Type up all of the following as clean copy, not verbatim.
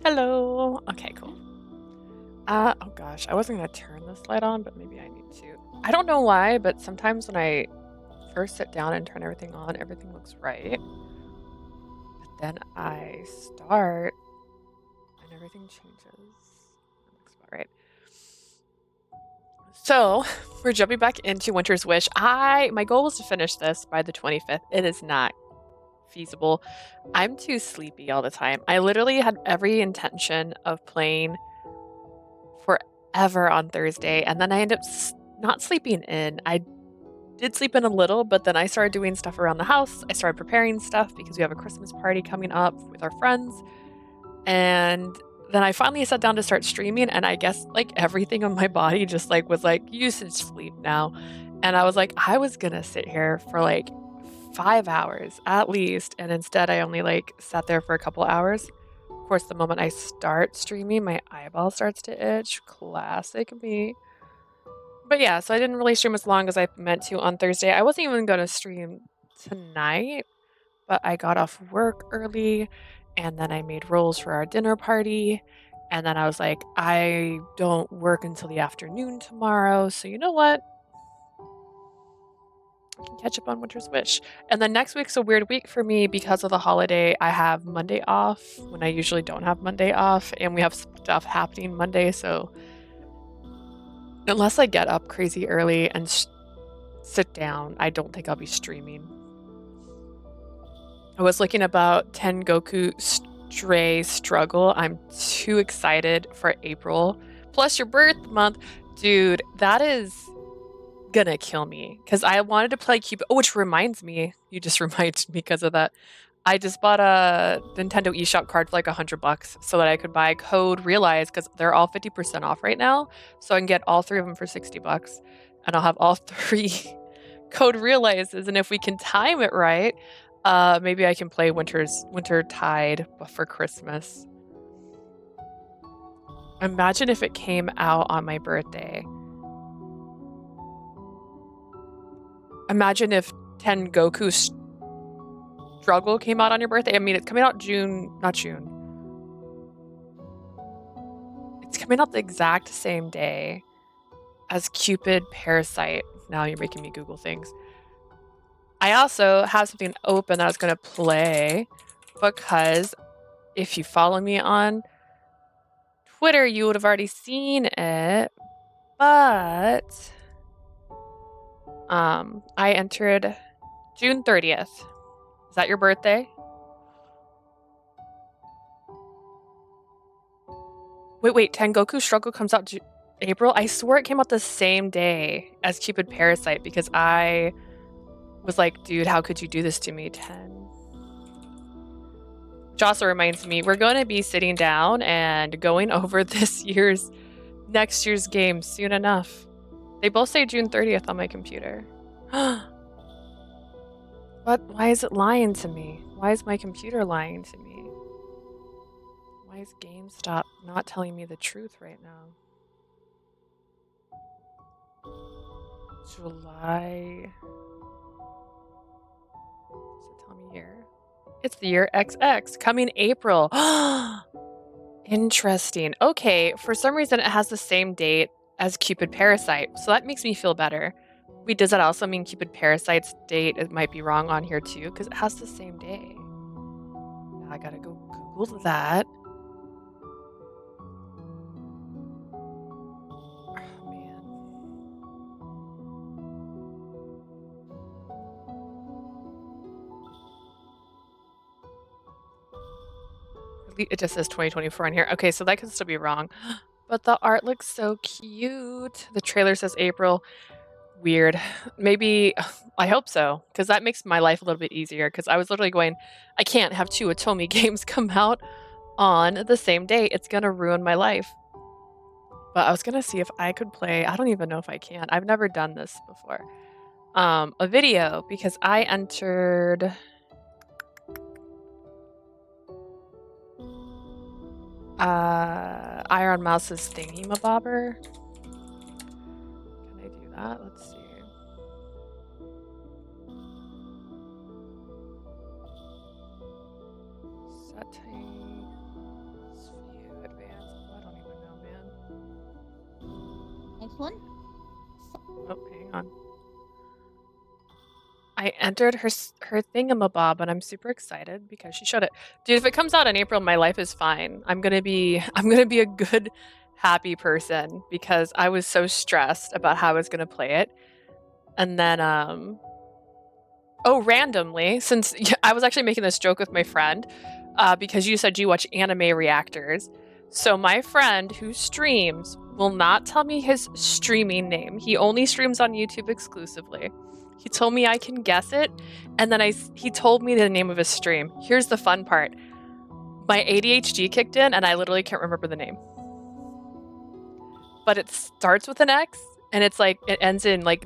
Hello. Okay, cool. Oh gosh, I wasn't gonna turn this light on, but maybe I need to. I don't know why, but sometimes when I first sit down and turn everything on, everything looks right. But then I start and everything changes. That looks about right. So we're jumping back into Winter's Wish. My goal was to finish this by the 25th. It is not feasible. I'm too sleepy all the time. I literally had every intention of playing forever on Thursday, and then I ended up not sleeping in. I did sleep in a little, but then I started doing stuff around the house. I started preparing stuff because we have a Christmas party coming up with our friends. And then I finally sat down to start streaming, and I guess like everything on my body just like was like, you should sleep now. And I was like, I was gonna sit here for like 5 hours at least. And instead I only like sat there for a couple hours. Of course, the moment I start streaming, my eyeball starts to itch. Classic me. But yeah, so I didn't really stream as long as I meant to on Thursday. I wasn't even going to stream tonight, but I got off work early and then I made rolls for our dinner party. And then I was like, I don't work until the afternoon tomorrow. So you know what? I can catch up on Winter's Wish. And then next week's a weird week for me because of the holiday. I have Monday off when I usually don't have Monday off, and we have stuff happening Monday. So unless I get up crazy early and sit down, I don't think I'll be streaming. I was looking about Tengoku Stray Struggle. I'm too excited for April. Plus your birth month. Dude, that is gonna kill me. Because I wanted to play Cupid. Oh, which reminds me. You just reminded me because of that. I just bought a Nintendo eShop card for like $100 so that I could buy Code Realize because they're all 50% off right now. So I can get all three of them for $60. And I'll have all three Code Realizes. And if we can time it right, maybe I can play Wintertide for Christmas. Imagine if it came out on my birthday. Imagine if Tengoku Struggle came out on your birthday. I mean, it's coming out not June. It's coming out the exact same day as Cupid Parasite. Now you're making me Google things. I also have something open that I was going to play because if you follow me on Twitter, you would have already seen it. But I entered June 30th. Is that your birthday? Wait, Tengoku Struggle comes out April? I swore it came out the same day as Cupid Parasite because I was like, dude, how could you do this to me? 10. Which also reminds me, we're going to be sitting down and going over next year's game soon enough. They both say June 30th on my computer. What? Why is it lying to me? Why is my computer lying to me? Why is GameStop not telling me the truth right now? July. Does it tell me year? It's the year XX, coming April. Interesting. Okay, for some reason it has the same date as Cupid Parasite, so that makes me feel better. Wait, does that also mean Cupid Parasite's date it might be wrong on here too? Because it has the same day. Now I gotta go Google that. Oh, man. It just says 2024 on here. Okay, so that could still be wrong. But the art looks so cute. The trailer says April. Weird. Maybe, I hope so, because that makes my life a little bit easier. Because I was literally going, I can't have two Atomi games come out on the same day. It's going to ruin my life. But I was going to see if I could play. I don't even know if I can. I've never done this before. A video, because I entered. Iron Mouse's thingy-mabobber. Can I do that? Let's see. Settings, view. Next one. Oh, hang on. I entered her thingamabob, and I'm super excited because she showed it. Dude, if it comes out in April, my life is fine. I'm gonna be a good, happy person because I was so stressed about how I was gonna play it, and then randomly, since I was actually making this joke with my friend, because you said you watch anime reactors. So my friend who streams will not tell me his streaming name. He only streams on YouTube exclusively. He told me I can guess it, and then he told me the name of his stream. Here's the fun part. My ADHD kicked in, and I literally can't remember the name. But it starts with an X, and it's like, it ends in like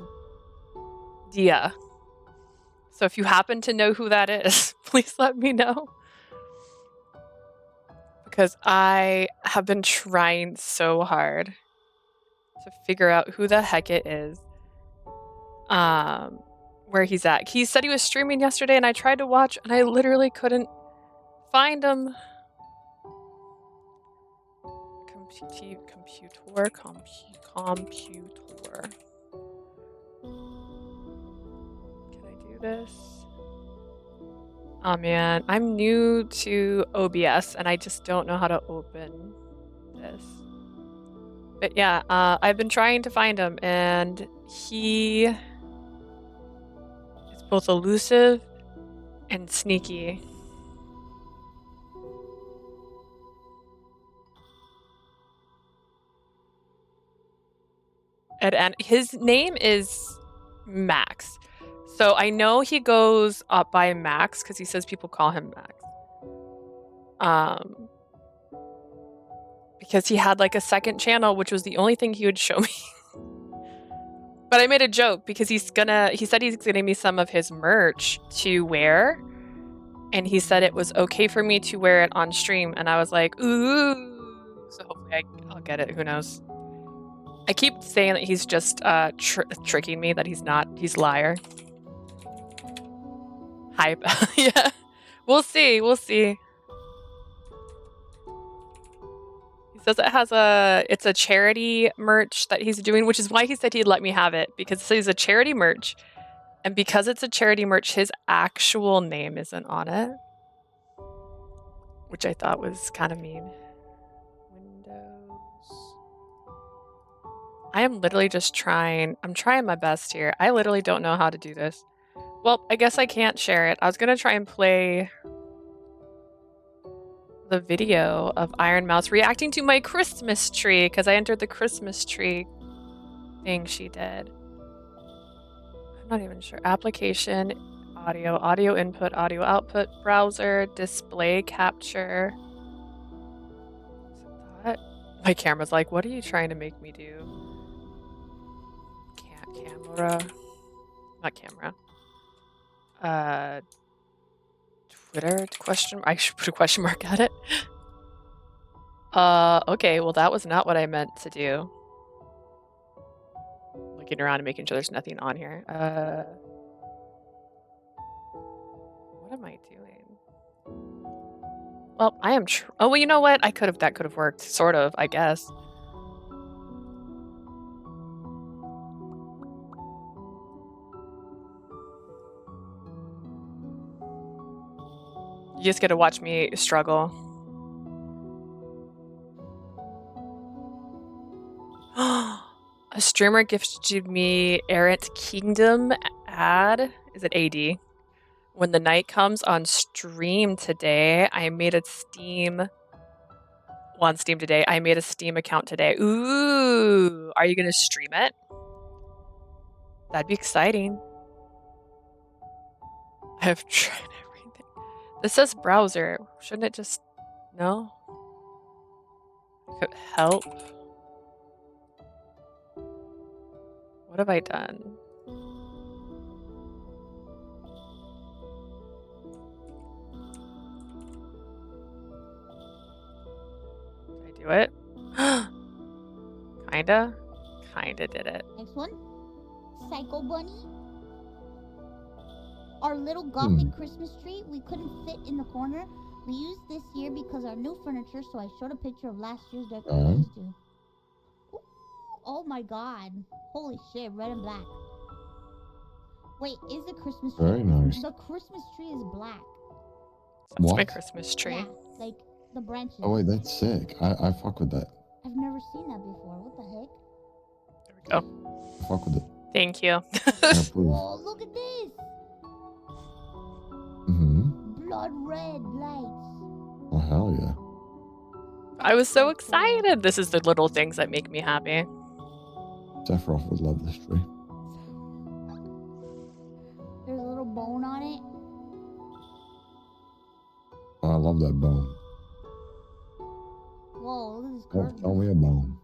Dia. So if you happen to know who that is, please let me know. Because I have been trying so hard to figure out who the heck it is. Where he's at. He said he was streaming yesterday, and I tried to watch, and I literally couldn't find him. Computer. Can I do this? Oh man, I'm new to OBS, and I just don't know how to open this. But yeah, I've been trying to find him, and he is both elusive and sneaky. And his name is Max. So I know he goes up by Max because he says people call him Max. Because he had like a second channel, which was the only thing he would show me. But I made a joke because he said he's gonna give me some of his merch to wear. And he said it was okay for me to wear it on stream. And I was like, ooh. So hopefully I'll get it. Who knows? I keep saying that he's just tricking me, that he's not. He's a liar. Hype. Yeah. We'll see. We'll see. He says it's a charity merch that he's doing, which is why he said he'd let me have it, because it's a charity merch. And because it's a charity merch, his actual name isn't on it. Which I thought was kind of mean. Windows. I am literally just trying. I'm trying my best here. I literally don't know how to do this. Well, I guess I can't share it. I was gonna try and play the video of Iron Mouse reacting to my Christmas tree, because I entered the Christmas tree thing she did. I'm not even sure. Application, audio input, audio output, browser, display capture. Is it that? My camera's like, what are you trying to make me do? Camera. Not camera. Twitter question. I should put a question mark at it. Okay, well that was not what I meant to do. Looking around and making sure there's nothing on here. What am I doing? Well, I am oh, well, you know what? That could have worked, sort of, I guess. You just get to watch me struggle. A streamer gifted me Errant Kingdom ad. Is it AD? When the night comes on stream today, I made a Steam. Well, on Steam today, I made a Steam account today. Ooh, are you gonna stream it? That'd be exciting. I have tried everything. This says browser. Shouldn't it just... No? Help? What have I done? Did I do it? Kinda? Kinda did it. Next one. Psycho Bunny. Our little gothic Christmas tree, we couldn't fit in the corner. We used this year because our new furniture, so I showed a picture of last year's decorations too. Oh my god. Holy shit, red and black. Wait, is the Christmas tree? Very nice. The Christmas tree is black. That's my What? Christmas tree. Yeah, like the branches. Oh wait, that's sick. I fuck with that. I've never seen that before. What the heck? There we go. Fuck with it. Thank you. Yeah, please. Oh, look at this! Blood red lights. Oh hell yeah. I was so excited. This is the little things that make me happy. Sephiroth would love this tree. There's a little bone on it. Oh, I love that bone. Whoa, look at this Oh, curtain. tell me a bone.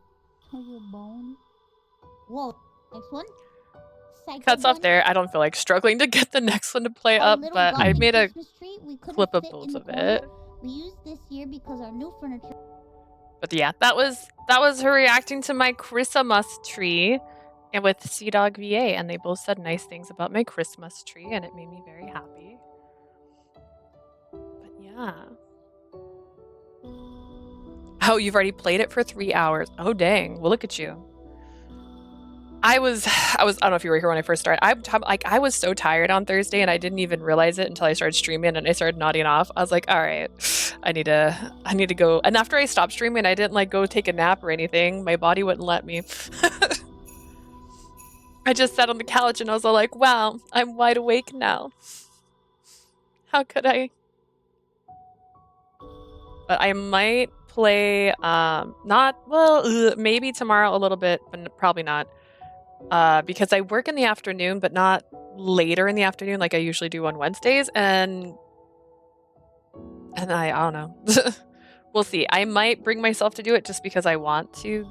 Tell you a bone. Whoa, next one. Psycho Cuts off bunny. there. I don't feel like struggling to get the next one to play Our up, little but I gothic made a Christmas tree. We couldn't clip of fit in both the of corner. it. We used this year because our new furniture. But yeah, that was her reacting to my Christmas tree and with Sea Dog VA, and they both said nice things about my Christmas tree, and it made me very happy. But yeah. Oh, you've already played it for 3 hours. Oh dang. Well, look at you. I don't know if you were here when I first started. I was so tired on Thursday and I didn't even realize it until I started streaming and I started nodding off. I was like, all right, I need to go. And after I stopped streaming, I didn't like go take a nap or anything. My body wouldn't let me. I just sat on the couch and I was all like, wow, I'm wide awake now. How could I? But I might play, maybe tomorrow a little bit, but probably not. Because I work in the afternoon, but not later in the afternoon like I usually do on Wednesdays, and I don't know. We'll see. I might bring myself to do it just because I want to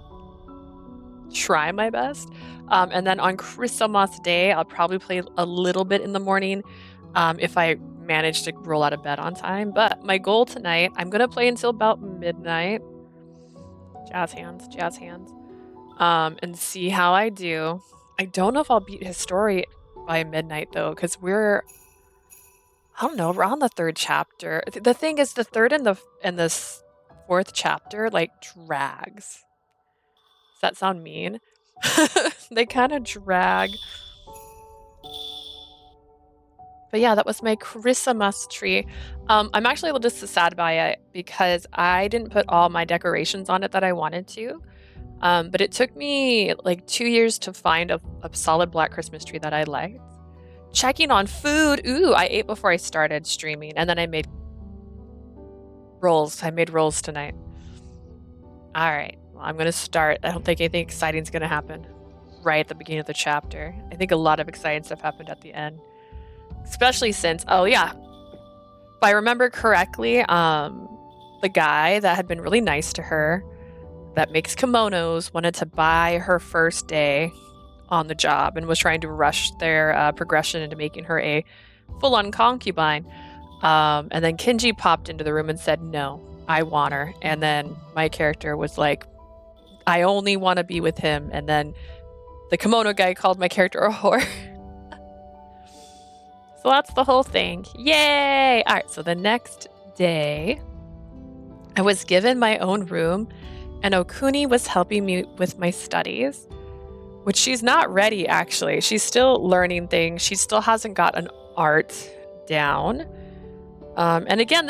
try my best. And then on Christmas Day, I'll probably play a little bit in the morning if I manage to roll out of bed on time. But my goal tonight, I'm going to play until about midnight. Jazz hands, jazz hands. And see how I do. I don't know if I'll beat his story by midnight though, because we're on the 3rd chapter. The thing is, the 3rd and the 4th chapter like drags. Does that sound mean? They kind of drag. But yeah, that was my Christmas tree. I'm actually a little just sad by it because I didn't put all my decorations on it that I wanted to. But it took me like 2 years to find a solid black Christmas tree that I liked. Checking on food. Ooh, I ate before I started streaming. And then I made rolls. I made rolls tonight. All right. Well, I'm going to start. I don't think anything exciting is going to happen right at the beginning of the chapter. I think a lot of exciting stuff happened at the end. Especially since, oh yeah, if I remember correctly, the guy that had been really nice to her that makes kimonos wanted to buy her first day on the job and was trying to rush their progression into making her a full-on concubine. And then Kinji popped into the room and said, no, I want her. And then my character was like, I only want to be with him. And then the kimono guy called my character a whore. So that's the whole thing. Yay! All right, so the next day, I was given my own room, and Okuni was helping me with my studies, which she's not ready, actually. She's still learning things. She still hasn't got an art down. And again,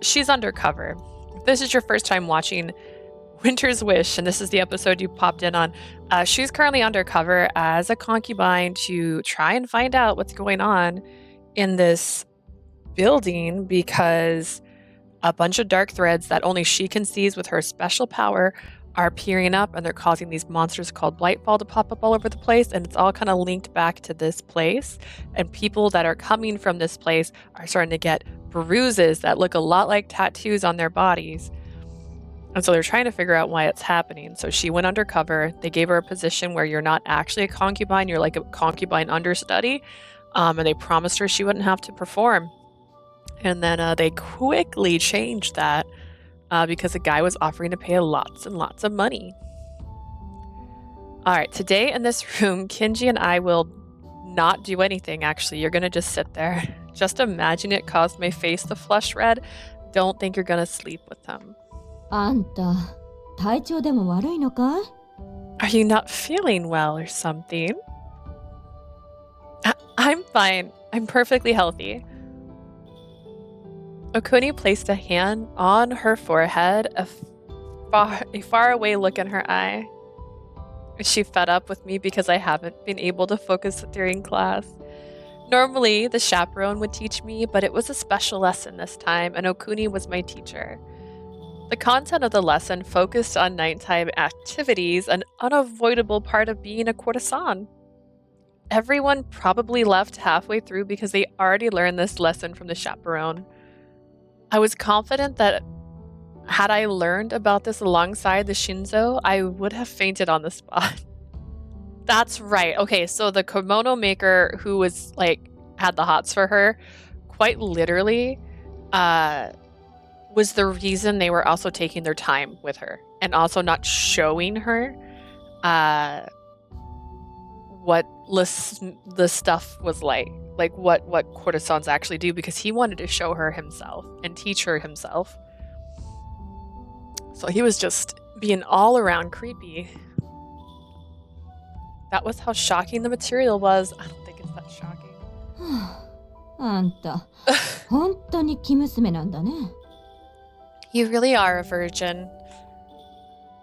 she's undercover. If this is your first time watching Winter's Wish, and this is the episode you popped in on, she's currently undercover as a concubine to try and find out what's going on in this building, because a bunch of dark threads that only she can seize with her special power are peering up, and they're causing these monsters called Blightfall to pop up all over the place, and it's all kind of linked back to this place, and people that are coming from this place are starting to get bruises that look a lot like tattoos on their bodies. And so they're trying to figure out why it's happening. So she went undercover. They gave her a position where you're not actually a concubine, you're like a concubine understudy. And they promised her she wouldn't have to perform. And then they quickly changed that because a guy was offering to pay lots and lots of money. All right, today in this room, Kinji and I will not do anything, actually. You're going to just sit there. Just imagine it caused my face to flush red. Don't think you're going to sleep with him. あんた、体調でも悪いのかい？ Are you not feeling well or something? I'm fine. I'm perfectly healthy. Okuni placed a hand on her forehead, a faraway look in her eye. Is she fed up with me because I haven't been able to focus during class? Normally, the chaperone would teach me, but it was a special lesson this time, and Okuni was my teacher. The content of the lesson focused on nighttime activities, an unavoidable part of being a courtesan. Everyone probably left halfway through because they already learned this lesson from the chaperone. I was confident that had I learned about this alongside the Shinzo, I would have fainted on the spot. That's right. Okay, so the kimono maker who was like had the hots for her, quite literally, was the reason they were also taking their time with her and also not showing her what the stuff was like what courtesans actually do, because he wanted to show her himself and teach her himself. So he was just being all around creepy. That was how shocking the material was. I don't think it's that shocking. あんた、本当に生娘なんだね。You really are a virgin.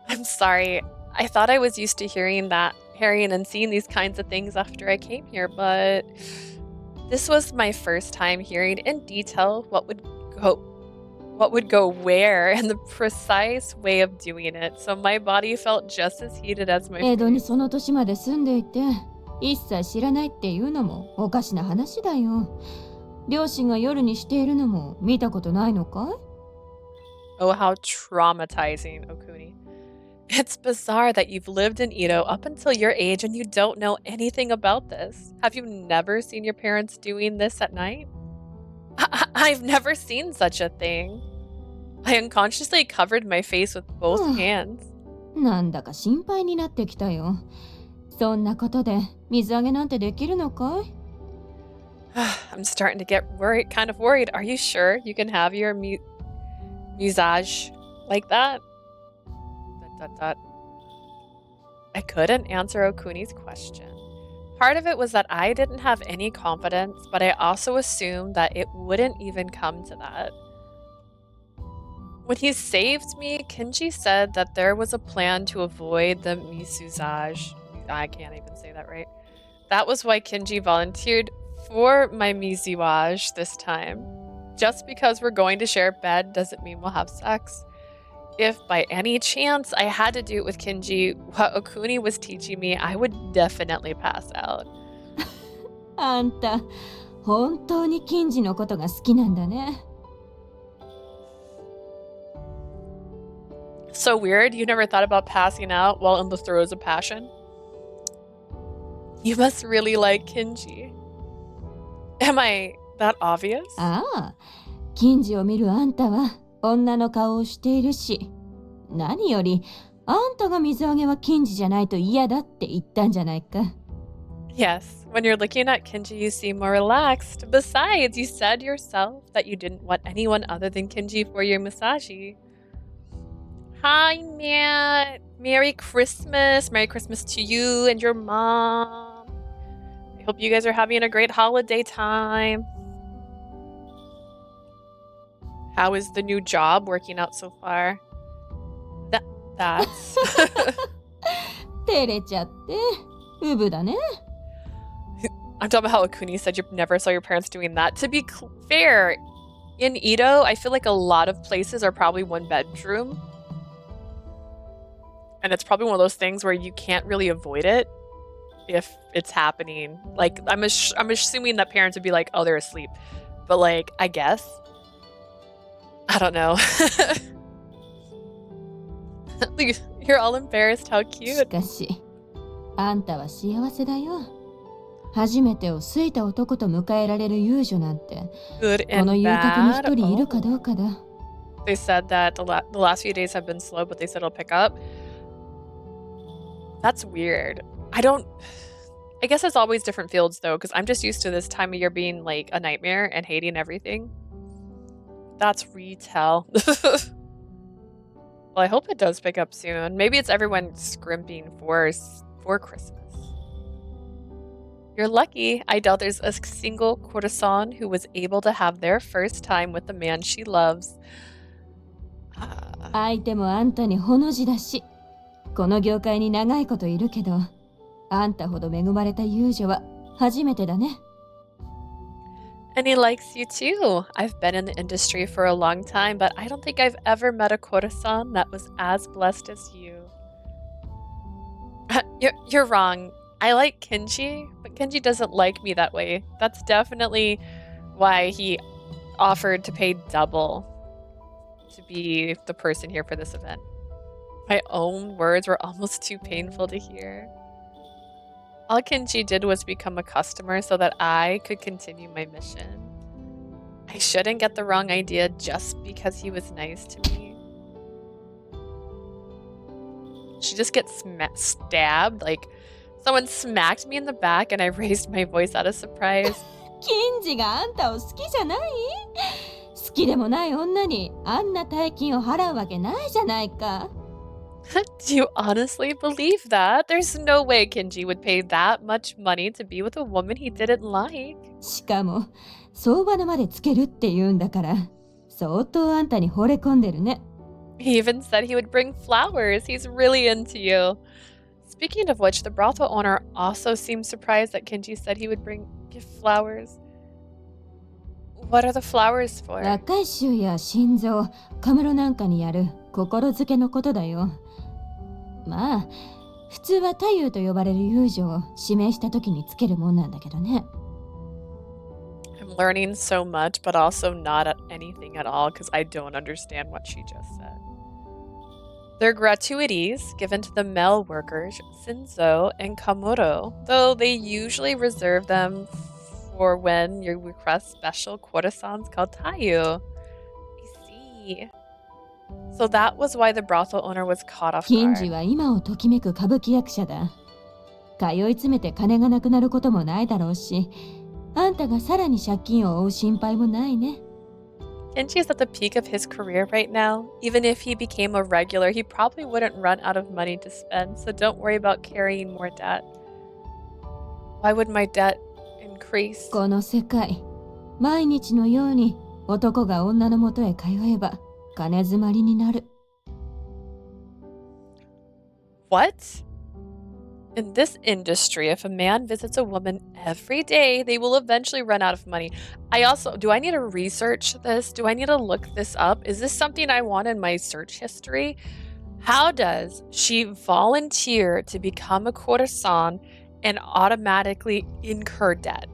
I'm sorry. I thought I was used to hearing and seeing these kinds of things after I came here, but this was my first time hearing in detail what would go where and the precise way of doing it. So my body felt just as heated as my 江戸に face. その年まで住んでいて、一切知らないっていうのもおかしな話だよ。両親が夜にしているのも見たことないのかい？ Oh, how traumatizing, Okuni. It's bizarre that you've lived in Edo up until your age and you don't know anything about this. Have you never seen your parents doing this at night? I've never seen such a thing. I unconsciously covered my face with both hands. なんだか心配になってきたよ。そんなことで水揚げなんてできるのかい？ I'm starting to get kind of worried. Are you sure you can have your musage like that? ... I couldn't answer Okuni's question. Part of it was that I didn't have any confidence, but I also assumed that it wouldn't even come to that. When he saved me, Kinji said that there was a plan to avoid the misuzage. I can't even say that right. That was why Kinji volunteered for my mizuage this time. Just because we're going to share a bed doesn't mean we'll have sex. If by any chance I had to do it with Kinji, what Okuni was teaching me, I would definitely pass out. あんた、本当に金次のことが好きなんだね。So weird, you never thought about passing out while in the throes of passion? You must really like Kinji. Am I that obvious? ああ、金次を見るあんたは女の顔をしているし、何よりあんたが水揚げは金次じゃないと嫌だって言ったんじゃないか。Yes, when you're looking at Kinji, you seem more relaxed. Besides, you said yourself that you didn't want anyone other than Kinji for your massage. Hi, Matt. Merry Christmas. Merry Christmas to you and your mom. I hope you guys are having a great holiday time. How is the new job working out so far? That's... 照れちゃって、うぶだね。I'm talking about how Okuni said you never saw your parents doing that. To be fair, in Edo, I feel like a lot of places are probably one bedroom. And it's probably one of those things where you can't really avoid it if it's happening. Like, I'm assuming that parents would be like, oh, they're asleep. But like, I guess. I don't know. You're all embarrassed. How し cute. かし、あんたは幸せだよ。初めてを好いた男と迎えられる遊女なんて、 Good この and 遊郭に一 bad. 人いるかどうかだ。They said that the last few days have been slow, but they said it'll pick up. That's weird. I guess it's always different fields though, because I'm just used to this time of year being like a nightmare and hating everything. That's retail. Well, I hope it does pick up soon. Maybe it's everyone scrimping for Christmas. You're lucky. I doubt there's a single courtesan who was able to have their first time with the man she loves. 相手もあんたにほの字だし、この業界に長いこといるけど、あんたほど恵まれた遊女は初めてだね。And he likes you too. I've been in the industry for a long time, but I don't think I've ever met a courtesan that was as blessed as you. You're wrong. I like Kinji, but Kinji doesn't like me that way. That's definitely why he offered to pay double to be the person here for this event. My own words were almost too painful to hear. All Kinji did was become a customer so that I could continue my mission. I shouldn't get the wrong idea just because he was nice to me. She just gets stabbed. Like, someone smacked me in the back and I raised my voice out of surprise. 金次があんたを好きじゃない？好きでもない女にあんな大金を払うわけないじゃないか。Do you honestly believe that? There's no way Kinji would pay that much money to be with a woman he didn't like. しかも相場のまでつけるって言うんだから、相当あんたに惚れ込んでるね。He even said he would bring flowers. He's really into you. Speaking of which, the brothel owner also seemed surprised that Kinji said he would gift flowers. What are the flowers for? 若い衆や心臓、カムロなんかにやる心づけのことだよ。まあ、普通は太夫と呼ばれる遊女を指名した時につけるもんなんだけどね。I'm learning so much, but also not anything at all because I don't understand what she just said. They're gratuities given to the male workers, Shinzo and Kamuro, though they usually reserve them for when you request special courtesans called Tayu. I see. So that was why the brothel owner was caught off 金次 guard. は今をときめく歌舞伎役者だ。通い詰めて金がなくなることもないだろうし、あんたがさらに借金を負う心配もないね。Kinji is at the peak of his career right now. Even if he became a regular, he probably wouldn't run out of money to spend, so don't worry about carrying more debt. Why would my debt increase? この世界、毎日のように男が女のもとへ通えば金詰まりになる。What? In this industry, if a man visits a woman every day, they will eventually run out of money. Do I need to research this? Do I need to look this up? Is this something I want in my search history? How does she volunteer to become a courtesan and automatically incur debt?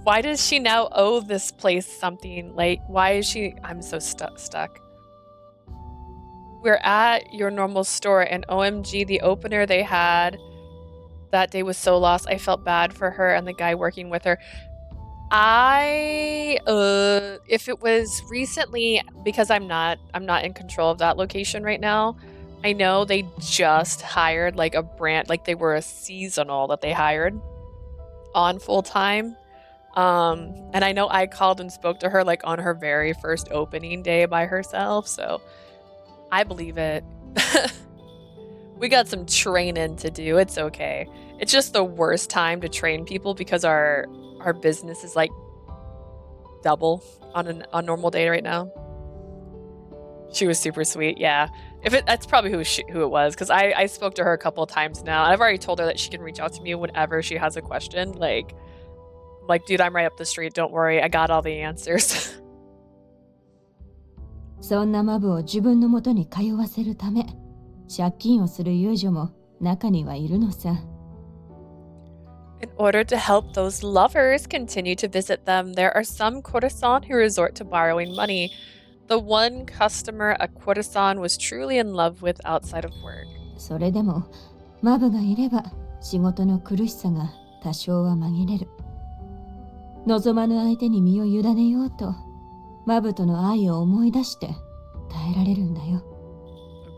Why does she now owe this place something? Like, why is she... I'm so stuck. We're at your normal store, and OMG, the opener they had that day was so lost. I felt bad for her and the guy working with her. If it was recently, because I'm not in control of that location right now. I know they just hired like a brand, like they were a seasonal that they hired on full time. And I know I called and spoke to her like on her very first opening day by herself, so I believe it. We got some training to do. It's okay. It's just the worst time to train people because our business is like double on a normal day right now. She was super sweet. Yeah. That's probably who it was, because I spoke to her a couple of times now. I've already told her that she can reach out to me whenever she has a question. Like, dude, I'm right up the street. Don't worry. I got all the answers. そんなマブを自分のもとに通わせるため、借金をする遊女も中にはいるのさ。In order to help those lovers continue to visit them, there are some courtesan who resort to borrowing money. The one customer a courtesan was truly in love with outside of work. それでも、マブがいれば仕事の苦しさが多少は紛れる。望まぬ相手に身を委ねようと、マブとの愛を思い出して耐えられるんだよ。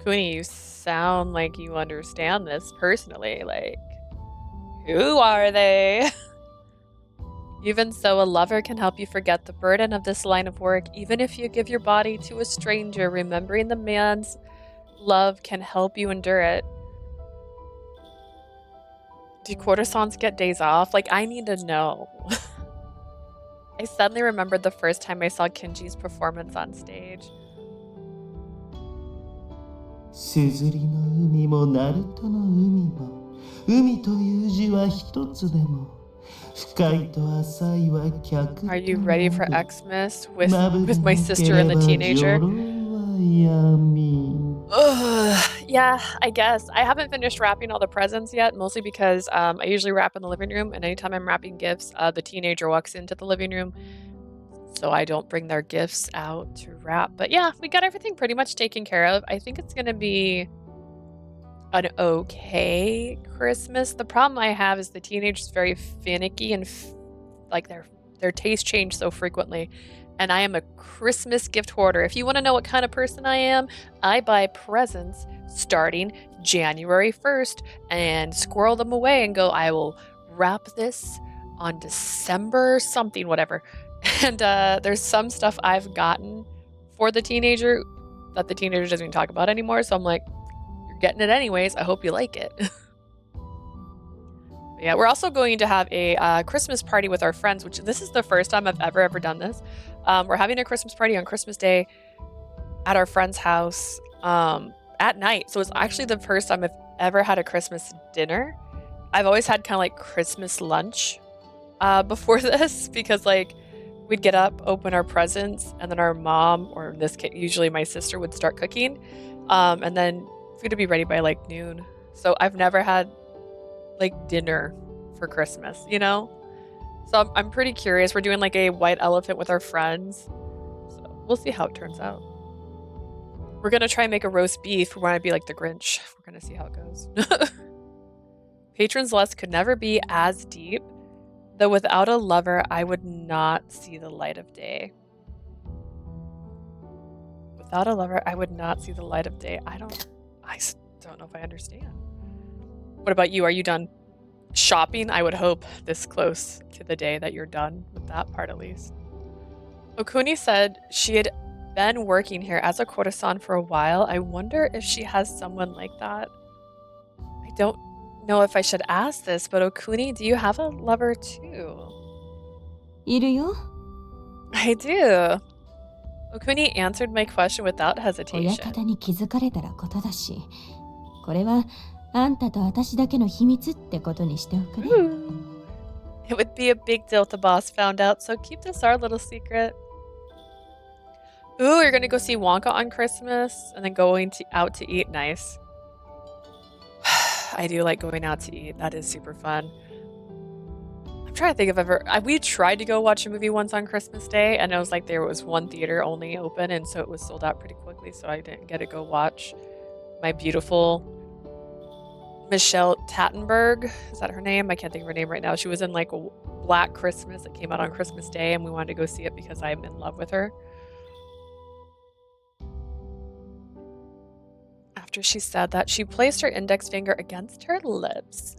Kuni, you sound like you understand this personally. Like, who are they? Even so, a lover can help you forget the burden of this line of work. Even if you give your body to a stranger, remembering the man's love can help you endure it. Do courtesans get days off? Like, I need to know. I suddenly remembered the first time I saw Kinji's performance on stage. すずりの海もナルトの海も海という字は一つでも深いと浅いは客と Are you ready for なる Xmas with my sister and the teenager? Yeah, I guess. I haven't finished wrapping all the presents yet, mostly because I usually wrap in the living room, and anytime I'm wrapping gifts, the teenager walks into the living room, so I don't bring their gifts out to wrap. But yeah, we got everything pretty much taken care of. I think it's gonna be an okay Christmas. The problem I have is the teenager's very finicky and like their tastes change so frequently. And I am a Christmas gift hoarder. If you want to know what kind of person I am, I buy presents starting January 1st and squirrel them away and go, I will wrap this on December something, whatever. And there's some stuff I've gotten for the teenager that the teenager doesn't even talk about anymore. So I'm like, you're getting it anyways. I hope you like it. Yeah, we're also going to have a Christmas party with our friends, which this is the first time I've ever done this. We're having a Christmas party on Christmas Day at our friend's house at night. So it's actually the first time I've ever had a Christmas dinner. I've always had kind of like Christmas lunch before this because like we'd get up, open our presents, and then our mom, or in this case, usually my sister, would start cooking. And then food would be ready by like noon. So I've never had like dinner for Christmas, you know? So I'm pretty curious. We're doing like a white elephant with our friends. So we'll see how it turns out. We're gonna try and make a roast beef. We want to be like the Grinch. We're gonna see how it goes. Patron's lust could never be as deep, though without a lover, I would not see the light of day. Without a lover, I would not see the light of day. I don't know if I understand. What about you? Are you done shopping? I would hope this close to the day that you're done with that part at least. Okuni said she had been working here as a courtesan for a while. I wonder if she has someone like that. I don't know if I should ask this, but Okuni, do you have a lover too? いるよ。 I do. Okuni answered my question without 親 hesitation. 方に気づかれたらことだし、これはあんたと私だけの秘密ってことにしておくれ。 It would be a big deal if the boss found out, so keep this our little secret. Ooh, you're gonna go see Wonka on Christmas and then out to eat. Nice. I do like going out to eat. That is super fun. I'm trying to think if we tried to go watch a movie once on Christmas Day, and it was like there was one theater only open, and so it was sold out pretty quickly, so I didn't get to go watch my beautiful Michelle Tattenberg. Is that her name? I can't think of her name right now. She was in like Black Christmas. It came out on Christmas Day, and we wanted to go see it because I'm in love with her. After she said that, she placed her index finger against her lips.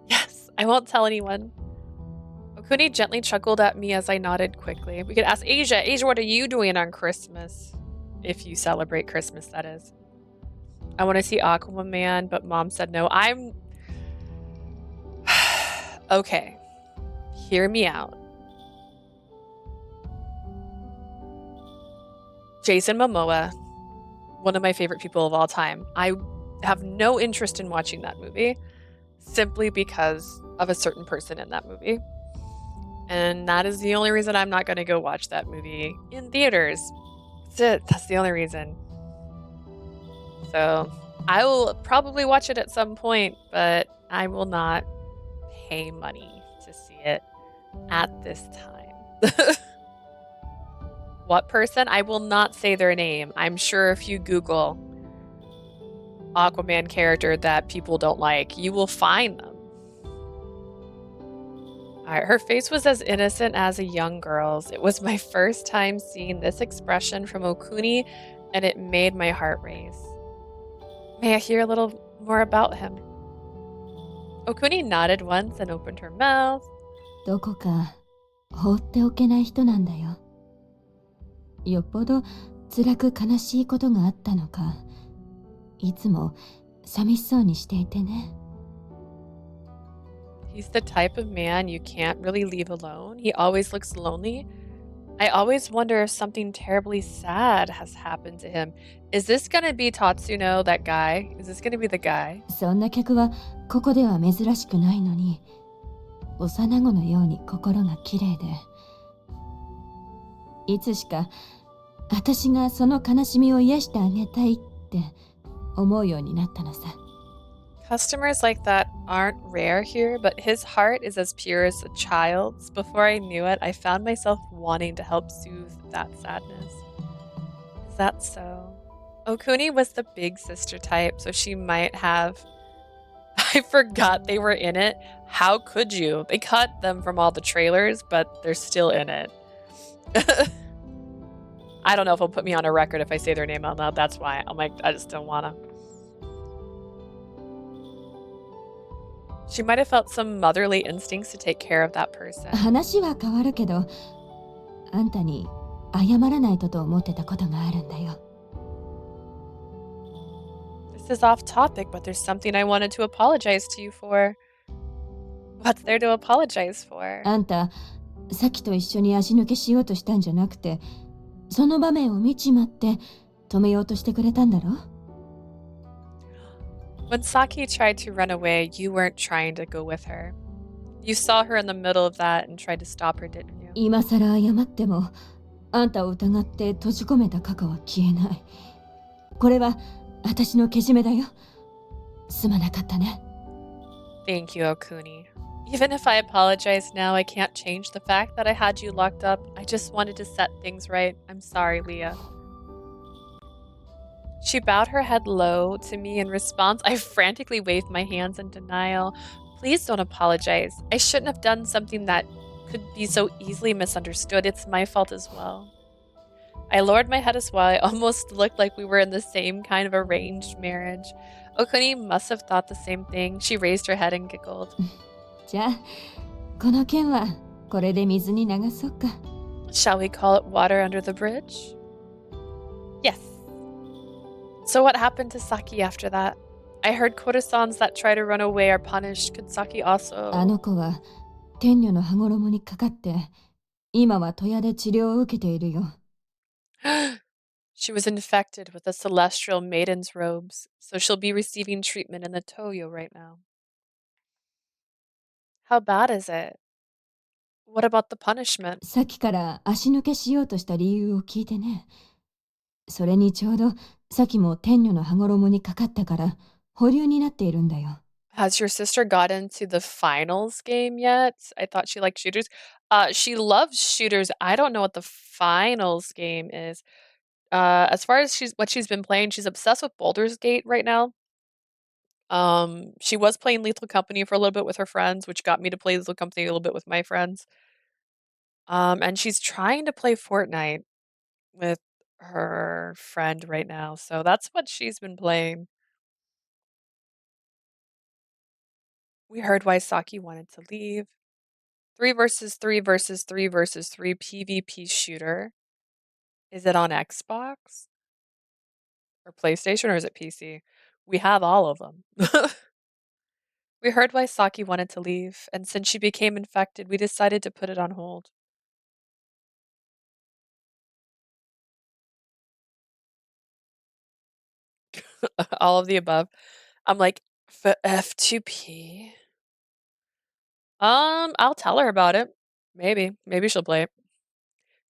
Yes, I won't tell anyone. Okuni gently chuckled at me as I nodded quickly. We could ask Asia. Asia, what are you doing on Christmas? If you celebrate Christmas, that is. I want to see Aquaman, but Mom said no. Okay. Hear me out. Jason Momoa, one of my favorite people of all time. I have no interest in watching that movie simply because of a certain person in that movie. And that is the only reason I'm not going to go watch that movie in theaters. That's it. That's the only reason. So I will probably watch it at some point, but I will not pay money to see it at this time. What person? I will not say their name. I'm sure if you Google Aquaman character that people don't like, you will find them. Alright, her face was as innocent as a young girl's. It was my first time seeing this expression from Okuni, and it made my heart race. May I hear a little more about him? Okuni nodded once and opened her mouth. どこか放っておけない人なんだよ。よっぽど辛く悲しいことがあったのか、いつも寂しそうにしていてね。He's the type of man you can't really leave alone. He always looks lonely. I always wonder if something terribly sad has happened to him. Is this gonna be Tatsuno, that guy? Is this gonna be the guy? そんな客はここでは珍しくないのに、幼子のように心がきれいで、いつしか私がその悲しみを癒してあげたいって思うようになったのさ。Customers like that aren't rare here, but his heart is as pure as a child's. Before I knew it, I found myself wanting to help soothe that sadness. Is that so? Okuni was the big sister type, so she might have. I forgot they were in it. How could you? They cut them from all the trailers, but they're still in it. I don't know if it'll put me on a record if I say their name out loud. That's why. I'm like, I just don't wanna. She might have felt some motherly instincts to take care of that person. 話は変わるけど、あんたに謝らないと思ってたことがあるんだよ。This is off topic, but there's something I wanted to apologize to you for. What's there to apologize for? あんた、さきと一緒に足抜けしようとしたんじゃなくて、その場面を見ちまって止めようとしてくれたんだろ？ When Saki tried to run away, you weren't trying to go with her. You saw her in the middle of that and tried to stop her, didn't you? 今さら謝っても、あんたを疑って閉じ込めた過去は消えない。これは私のけじめだよ。すまなかったね。Thank you, Okuni. Even if I apologize now, I can't change the fact that I had you locked up. I just wanted to set things right. I'm sorry, Leah. She bowed her head low to me in response. I frantically waved my hands in denial. Please don't apologize. I shouldn't have done something that could be so easily misunderstood. It's my fault as well. I lowered my head as well. I almost looked like we were in the same kind of arranged marriage. Okuni must have thought the same thing. She raised her head and giggled. じゃあ、この件はこれで水に流そうか。Shall we call it water under the bridge? Yes. So what happened to Saki after that? I heard courtesans that try to run away are punished. Could Saki あ also... の子は天女の羽衣にかかって、今は戸屋で治療を受けているよ。She was infected with the celestial maiden's robes, so she'll be receiving treatment in the Toyo right now. How bad is it? What about the punishment? さっきから足抜けしようとした理由を聞いてね。それにちょうどさっきも天女の羽衣にかかったから保留になっているんだよ。Has your sister gotten to the finals game yet? I thought she liked shooters. She loves shooters. I don't know what the finals game is. As far as what she's been playing, she's obsessed with Baldur's Gate right now. She was playing Lethal Company for a little bit with her friends, which got me to play Lethal Company a little bit with my friends. And she's trying to play Fortnite with her friend right now. So that's what she's been playing. We heard why Saki wanted to leave. 3 versus 3 versus 3 versus 3 PvP shooter. Is it on Xbox? Or PlayStation, or is it PC? We have all of them. We heard why Saki wanted to leave, and since she became infected, we decided to put it on hold. All of the above. I'm like, for F2P? I'll tell her about it. Maybe. Maybe she'll play it.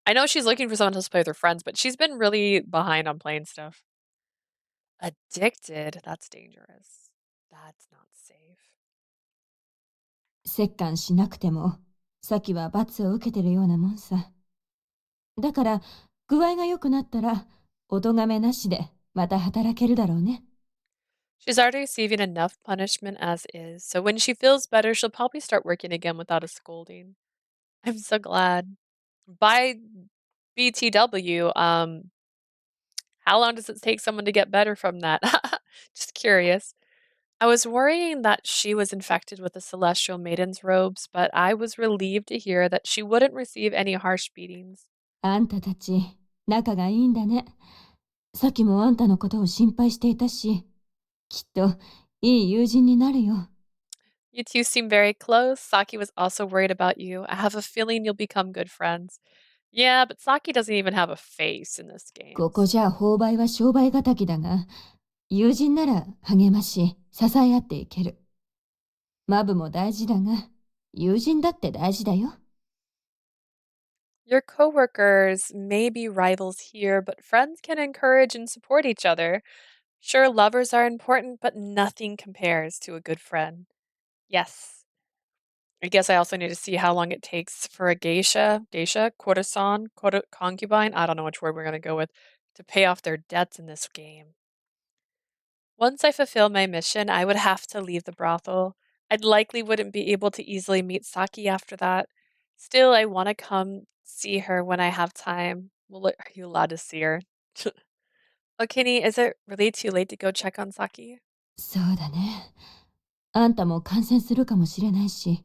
I know she's looking for someone else to play with her friends, but she's been really behind on playing stuff. Addicted? That's dangerous. That's not safe. 折檻しなくても、さっきは罰を受けてるようなもんさ。だから、具合が良くなったら、お咎めなしでまた働けるだろうね。She's already receiving enough punishment as is, so when she feels better, she'll probably start working again without a scolding. I'm so glad. By BTW, how long does it take someone to get better from that? Just curious. I was worrying that she was infected with the celestial maiden's robes, but I was relieved to hear that she wouldn't receive any harsh beatings. あんたたち、仲がいいんだね。さっきもあんたのことを心配していたし、きっといい友人になるよ。You two seem very close. Saki was also worried about you. I have a feeling you'll become good friends. Yeah, but Saki doesn't even have a face in this game. ここじゃ購買は商売敵だが、友人なら励まし、支え合っていける。マブも大事だが、友人だって大事だよ。Your coworkers may be rivals here, but friends can encourage and support each other. Sure, lovers are important, but nothing compares to a good friend. Yes. I guess I also need to see how long it takes for a courtesan, concubine, I don't know which word we're going to go with, to pay off their debts in this game. Once I fulfill my mission, I would have to leave the brothel. I likely wouldn't be able to easily meet Saki after that. Still, I want to come see her when I have time. Well, are you allowed to see her? Okini, is it really too late to go check on Saki? そうだね。あんたも感染するかもしれないし、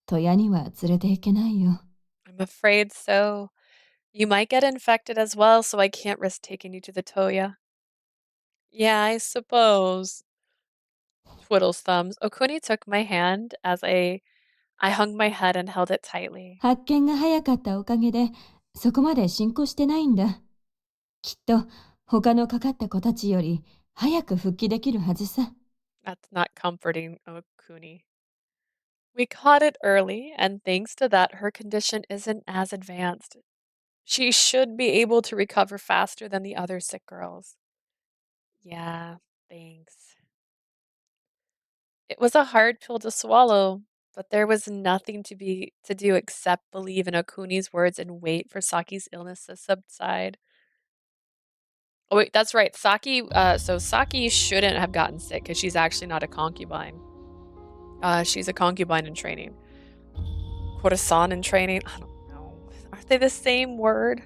戸屋には連れて行けないよ。I'm afraid so. You might get infected as well, so I can't risk taking you to the Toya. Yeah, I suppose. Twiddles thumbs. Okuni took my hand as I hung my head and held it tightly. 発見が早かったおかげで、そこまで進行してないんだ。きっと他のかかった子たちより早く復帰できるはずさ。That's not comforting, Okuni. We caught it early, and thanks to that, her condition isn't as advanced. She should be able to recover faster than the other sick girls. Yeah, thanks. It was a hard pill to swallow, but there was nothing to do except believe in Okuni's words and wait for Saki's illness to subside. Oh wait, that's right. So Saki shouldn't have gotten sick because she's actually not a concubine. She's a concubine in training. Courtesan in training? I don't know. Aren't they the same word?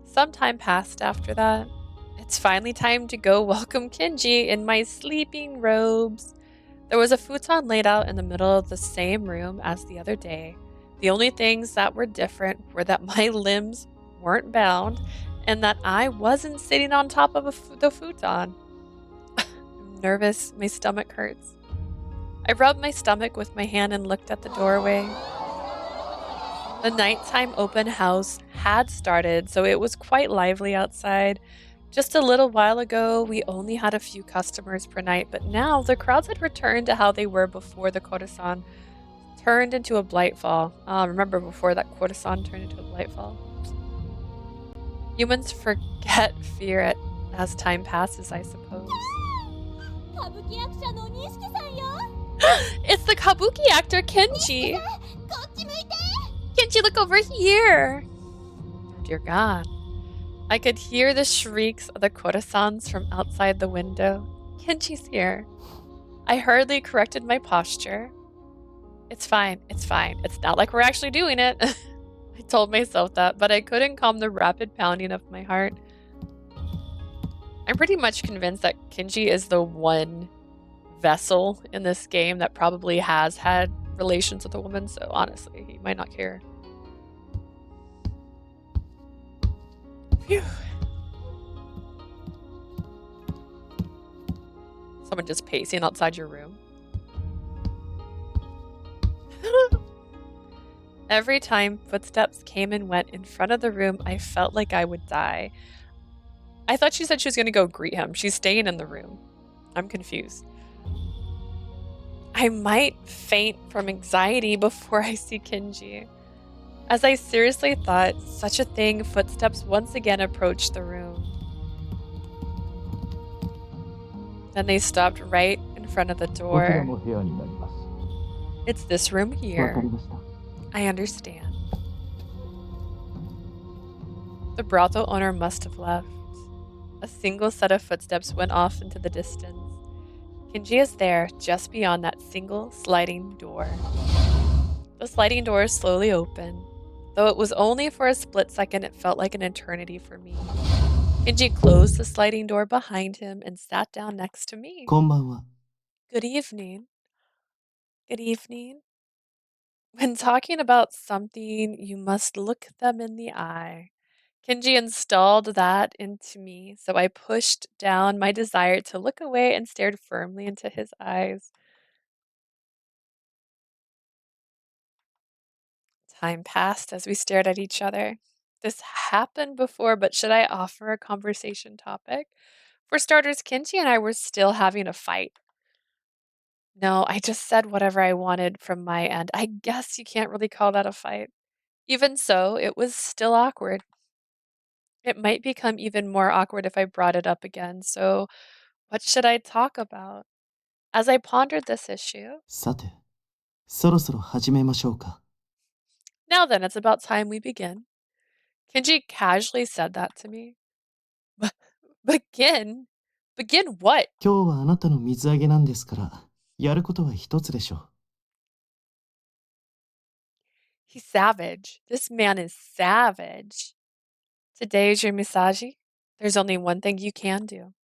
Some time passed after that. It's finally time to go welcome Kinji in my sleeping robes. There was a futon laid out in the middle of the same room as the other day. The only things that were different were that my limbs weren't bound and that I wasn't sitting on top of the futon. I'm nervous. My stomach hurts. I rubbed my stomach with my hand and looked at the doorway. The nighttime open house had started, so it was quite lively outside. Just a little while ago, we only had a few customers per night, but now the crowds had returned to how they were before the courtesan turned into a blightfall. Remember before that courtesan turned into a blightfall? Humans forget fear as time passes, I suppose. It's the kabuki actor Kinji! Kinji, look over here! Oh, dear God. I could hear the shrieks of the courtesans from outside the window. Kinji's here. I hurriedly corrected my posture. It's fine, it's fine. It's not like we're actually doing it. I told myself that, but I couldn't calm the rapid pounding of my heart. I'm pretty much convinced that Kinji is the one vessel in this game that probably has had relations with a woman, so honestly, he might not care. Phew. Someone just pacing outside your room. Every time footsteps came and went in front of the room, I felt like I would die. I thought she said she was going to go greet him. She's staying in the room. I'm confused. I might faint from anxiety before I see Kinji. As I seriously thought such a thing, footsteps once again approached the room. Then they stopped right in front of the door. It's this room here. I understand. The brothel owner must have left. A single set of footsteps went off into the distance. Kinji is there, just beyond that single sliding door. The sliding door slowly opened. Though it was only for a split second, it felt like an eternity for me. Kinji closed the sliding door behind him and sat down next to me. こんばんは。 Good evening. Good evening. When talking about something, you must look them in the eye. Kinji installed that into me, so I pushed down my desire to look away and stared firmly into his eyes. Time passed as we stared at each other. This happened before, but should I offer a conversation topic? For starters, Kinji and I were still having a fight. No, I just said whatever I wanted from my end. I guess you can't really call that a fight. Even so, it was still awkward. It might become even more awkward if I brought it up again, so what should I talk about? As I pondered this issue, さて、そろそろ始めましょうか。 now then, it's about time we begin. Kinji casually said that to me. Begin? Begin what? 今日はあなたの水揚げなんですから、やることは一つでしょう。 He's savage. This man is savage. Today is your misaji. There's only one thing you can do.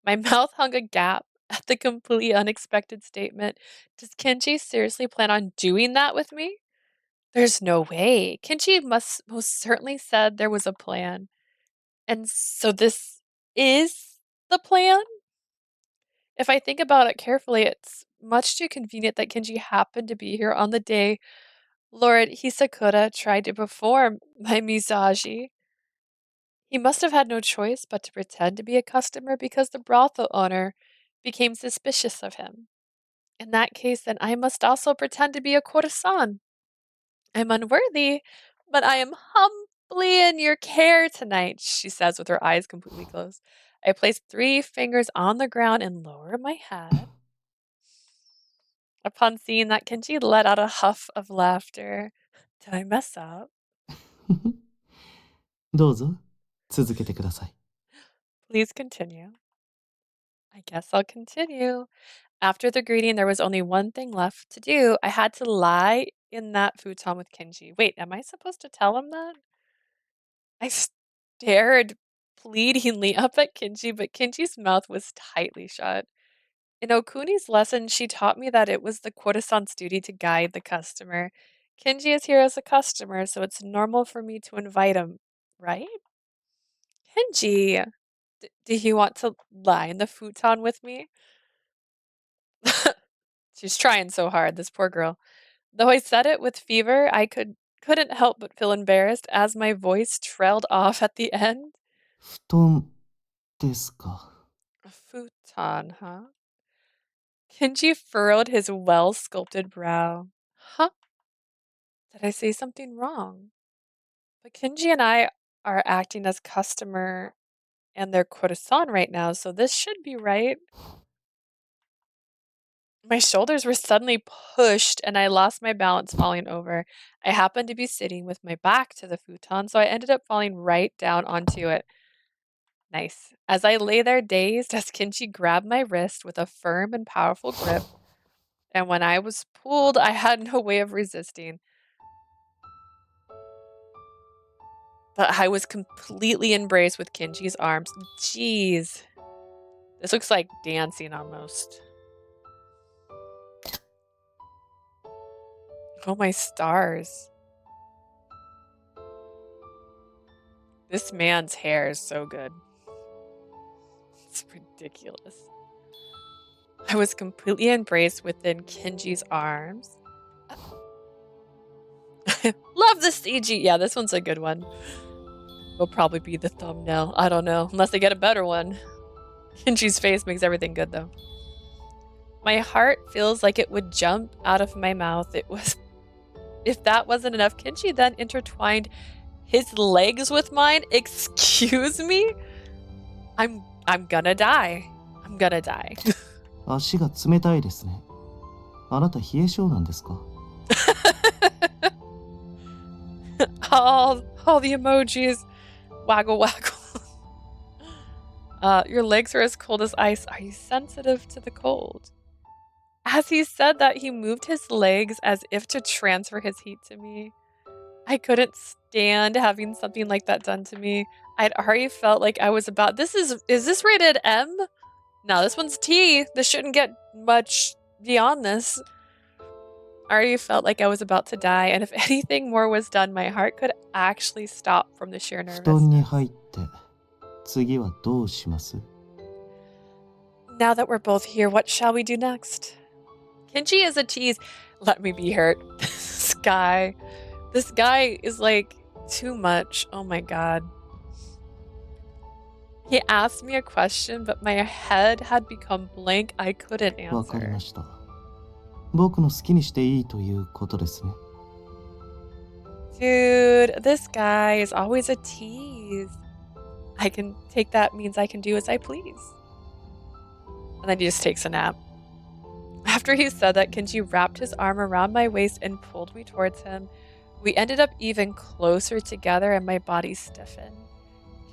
My mouth hung a gap at the completely unexpected statement. Does Kinji seriously plan on doing that with me? There's no way. Kinji must most certainly said there was a plan. And so this is the plan? If I think about it carefully, it's much too convenient that Kinji happened to be here on the day Lord Hisakura tried to perform my misaji. He must have had no choice but to pretend to be a customer because the brothel owner became suspicious of him. In that case, then I must also pretend to be a courtesan. I'm unworthy, but I am humbly in your care tonight, she says with her eyes completely closed. I place 3 fingers on the ground and lower my head. Upon seeing that, Kinji let out a huff of laughter. Did I mess up? どうぞ、続けてください。 Please continue. I guess I'll continue. After the greeting, there was only one thing left to do. I had to lie in that futon with Kinji. Wait, am I supposed to tell him that? I stared pleadingly up at Kinji, but Kinji's mouth was tightly shut. In Okuni's lesson, she taught me that it was the courtesan's duty to guide the customer. Kinji is here as a customer, so it's normal for me to invite him, right? Kinji, do you want to lie in the futon with me? She's trying so hard, this poor girl. Though I said it with fever, I couldn't help but feel embarrassed as my voice trailed off at the end. 布団ですか。 A futon, huh? Kinji furrowed his well-sculpted brow. Huh? Did I say something wrong? But Kinji and I are acting as customer and their courtesan right now, so this should be right. My shoulders were suddenly pushed and I lost my balance falling over. I happened to be sitting with my back to the futon, so I ended up falling right down onto it. Nice. As I lay there dazed, as Kinji grabbed my wrist with a firm and powerful grip, and when I was pulled, I had no way of resisting. But I was completely embraced with Kinji's arms. Jeez. This looks like dancing almost. Oh my stars. This man's hair is so good. It's ridiculous. I was completely embraced within Kinji's arms. Love the CG. Yeah, this one's a good one. Will probably be the thumbnail. I don't know. Unless they get a better one. Kinji's face makes everything good though. My heart feels like it would jump out of my mouth. If that wasn't enough, Kinji then intertwined his legs with mine. Excuse me? I'm gonna die. I'm gonna die. 足が冷たいですね。あなた冷え性なんですか。 all the emojis. Waggle waggle. Your legs are as cold as ice. Are you sensitive to the cold? As he said that, he moved his legs as if to transfer his heat to me. I couldn't stand having something like that done to me. I'd already felt like I was about. Is this rated M? No, this one's T. This shouldn't get much beyond this. I already felt like I was about to die, and if anything more was done, my heart could actually stop from the sheer 布団に nervousness. 入って次はどうします？ Now that we're both here, what shall we do next? Kinji is a tease. Let me be hurt. This guy is like too much. Oh my god. He asked me a question, but my head had become blank. I couldn't わかり answer. ました。僕の好きにしていいということですね。 Dude, this guy is always a tease. I can take that means I can do as I please. And then he just takes a nap. After he said that, Kinji wrapped his arm around my waist and pulled me towards him. We ended up even closer together and my body stiffened.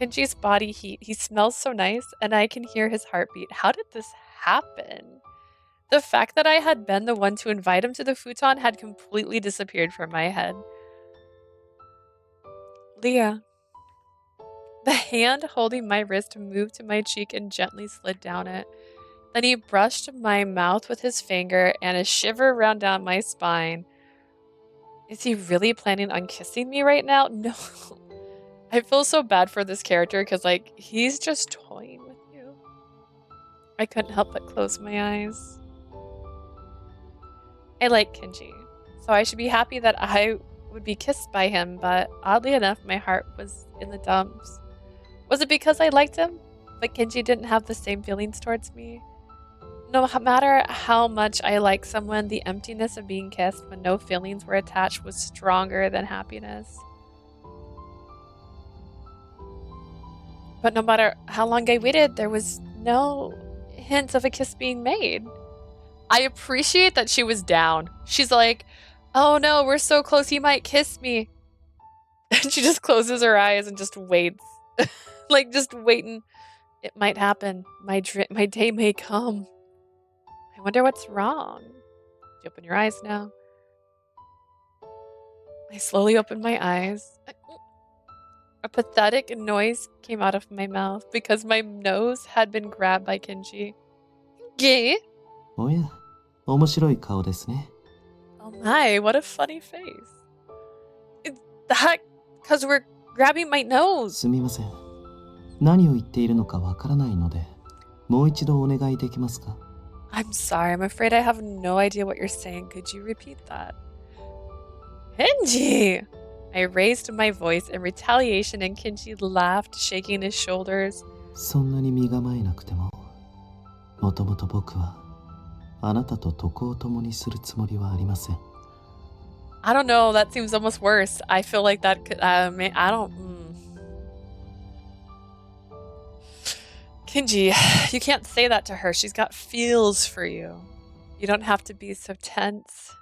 Kinji's body heat, he smells so nice and I can hear his heartbeat. How did this happen? The fact that I had been the one to invite him to the futon had completely disappeared from my head. Leah. The hand holding my wrist moved to my cheek and gently slid down it. Then he brushed my mouth with his finger and a shiver ran down my spine. Is he really planning on kissing me right now? No. I feel so bad for this character because, like, he's just toying with you. I couldn't help but close my eyes. I like Kinji, so I should be happy that I would be kissed by him, but oddly enough, my heart was in the dumps. Was it because I liked him, but Kinji didn't have the same feelings towards me? No matter how much I like someone, the emptiness of being kissed when no feelings were attached was stronger than happiness. But no matter how long I waited, there was no hint of a kiss being made. I appreciate that she was down. She's like, oh no, we're so close, he might kiss me. And she just closes her eyes and just waits. Like, just waiting. It might happen. My day may come. I wonder what's wrong. You open your eyes now. I slowly opened my eyes. A pathetic noise came out of my mouth because my nose had been grabbed by Kinji. Gay? おや、面白い顔ですね。 Oh my, what a funny face. Is that because we're grabbing my nose? すみません。何を言っているのかわからないので、もう一度お願いできますか？ I'm sorry, I'm afraid I have no idea what you're saying. Could you repeat that? Kinji! I raised my voice in retaliation and Kinji laughed, shaking his shoulders. そんなに身構えなくても、もともと僕はあなたと床を共にするつもりはありません。 I don't know, that seems almost worse. I feel like that could, I don't... Kinji, you can't say that to her. She's got feels for you. You don't have to be so tense.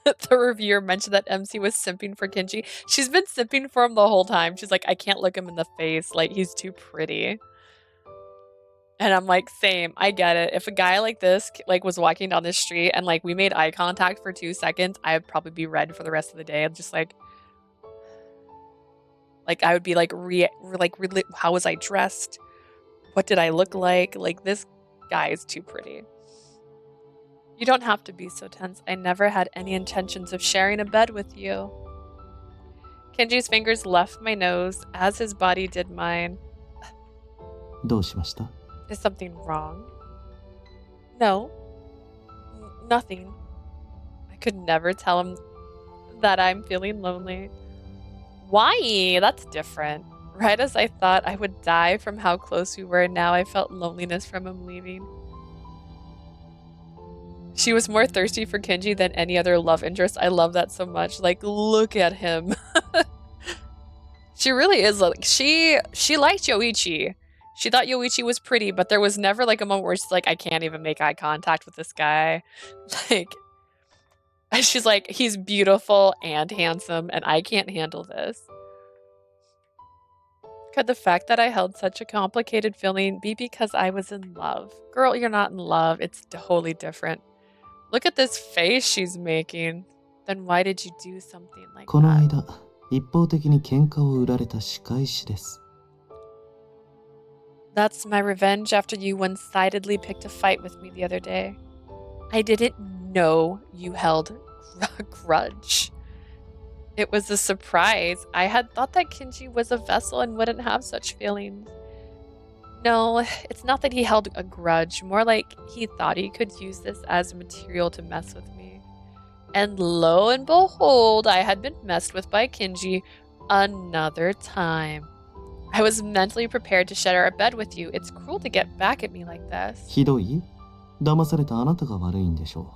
The reviewer mentioned that MC was simping for Kinji. She's been simping for him the whole time. She's like, I can't look him in the face. Like, he's too pretty. And I'm like, same. I get it. If a guy like this, like, was walking down the street and, like, we made eye contact for 2 seconds, I'd probably be red for the rest of the day. I'm just like... Like, I would be like, how was I dressed? What did I look like? Like, this guy is too pretty. You don't have to be so tense. I never had any intentions of sharing a bed with you. Kinji's fingers left my nose as his body did mine. どうしました？ Is something wrong? No. Nothing. I could never tell him that I'm feeling lonely. Why? That's different. Right as I thought I would die from how close we were, now I felt loneliness from him leaving. She was more thirsty for Kinji than any other love interest. I love that so much. Like, look at him. She really is like, she liked Yoichi. She thought Yoichi was pretty, but there was never like a moment where she's like, I can't even make eye contact with this guy. Like, she's like, he's beautiful and handsome, and I can't handle this. Could the fact that I held such a complicated feeling be because I was in love? Girl, you're not in love. It's totally different. Look at this face she's making. Then why did you do something like この that? 間、一方的に喧嘩を売られた仕返しです。 That's my revenge after you one-sidedly picked a fight with me the other day. I didn't know you held a grudge. It was a surprise. I had thought that Kinji was a vessel and wouldn't have such feelings. No, it's not that he held a grudge, more like he thought he could use this as material to mess with me. And lo and behold, I had been messed with by Kinji another time. I was mentally prepared to share a bed with you. It's cruel to get back at me like this. ひどい？騙されたあなたが悪いんでしょ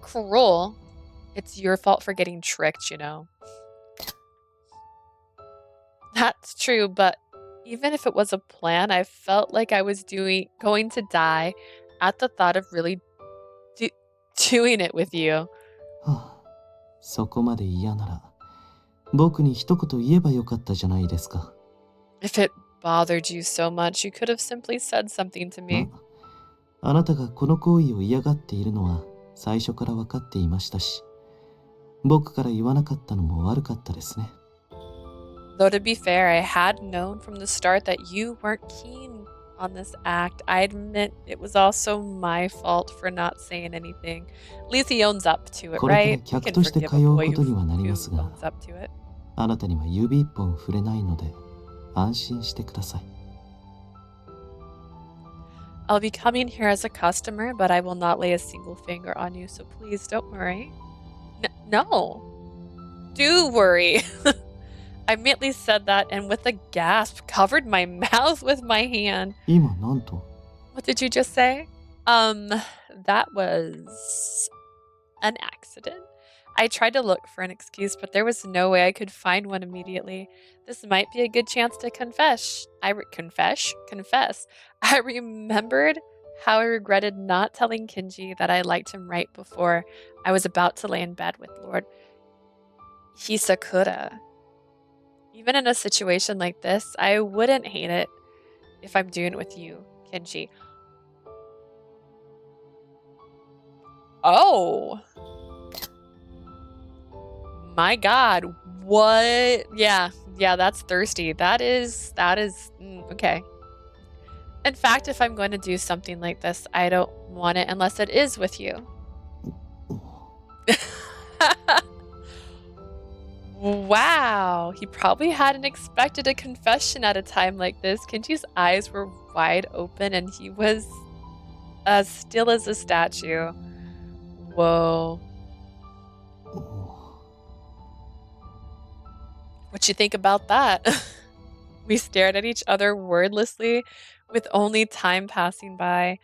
Cruel? It's your fault for getting tricked, you know. That's true, but even if it was a plan, I felt like I was going to die at the thought of really doing it with you. う。はあ、そこまで嫌なら、僕に一言言えばよかったじゃないですか。If it bothered you so much, you could have simply said something to me. あなたがこの行為を嫌がっているのは最初から分かっていましたし、僕から言わなかったのも悪かったですね。Though to be fair, I had known from the start that you weren't keen on this act. I admit it was also my fault for not saying anything. At least he owns up to it, これから right? You 客 can として forgive 通 a う boy ことにはなります who が、 owns up to it. あなたには指一本触れないので安心してください。I'll be coming here as a customer, but I will not lay a single finger on you, so please don't worry. No. Do worry. I immediately said that and with a gasp covered my mouth with my hand. 今なんと？ What did you just say? That was an accident. I tried to look for an excuse, but there was no way I could find one immediately. This might be a good chance to confess. Confess. I remembered how I regretted not telling Kinji that I liked him right before I was about to lay in bed with Lord Hisakura. Even in a situation like this, I wouldn't hate it if I'm doing it with you, Kinji. Oh. My God, what? Yeah, that's thirsty. That is, okay. In fact, if I'm going to do something like this, I don't want it unless it is with you. Wow, he probably hadn't expected a confession at a time like this. Kinji's eyes were wide open and he was as still as a statue. Whoa. What you think about that? We stared at each other wordlessly, with only time passing by.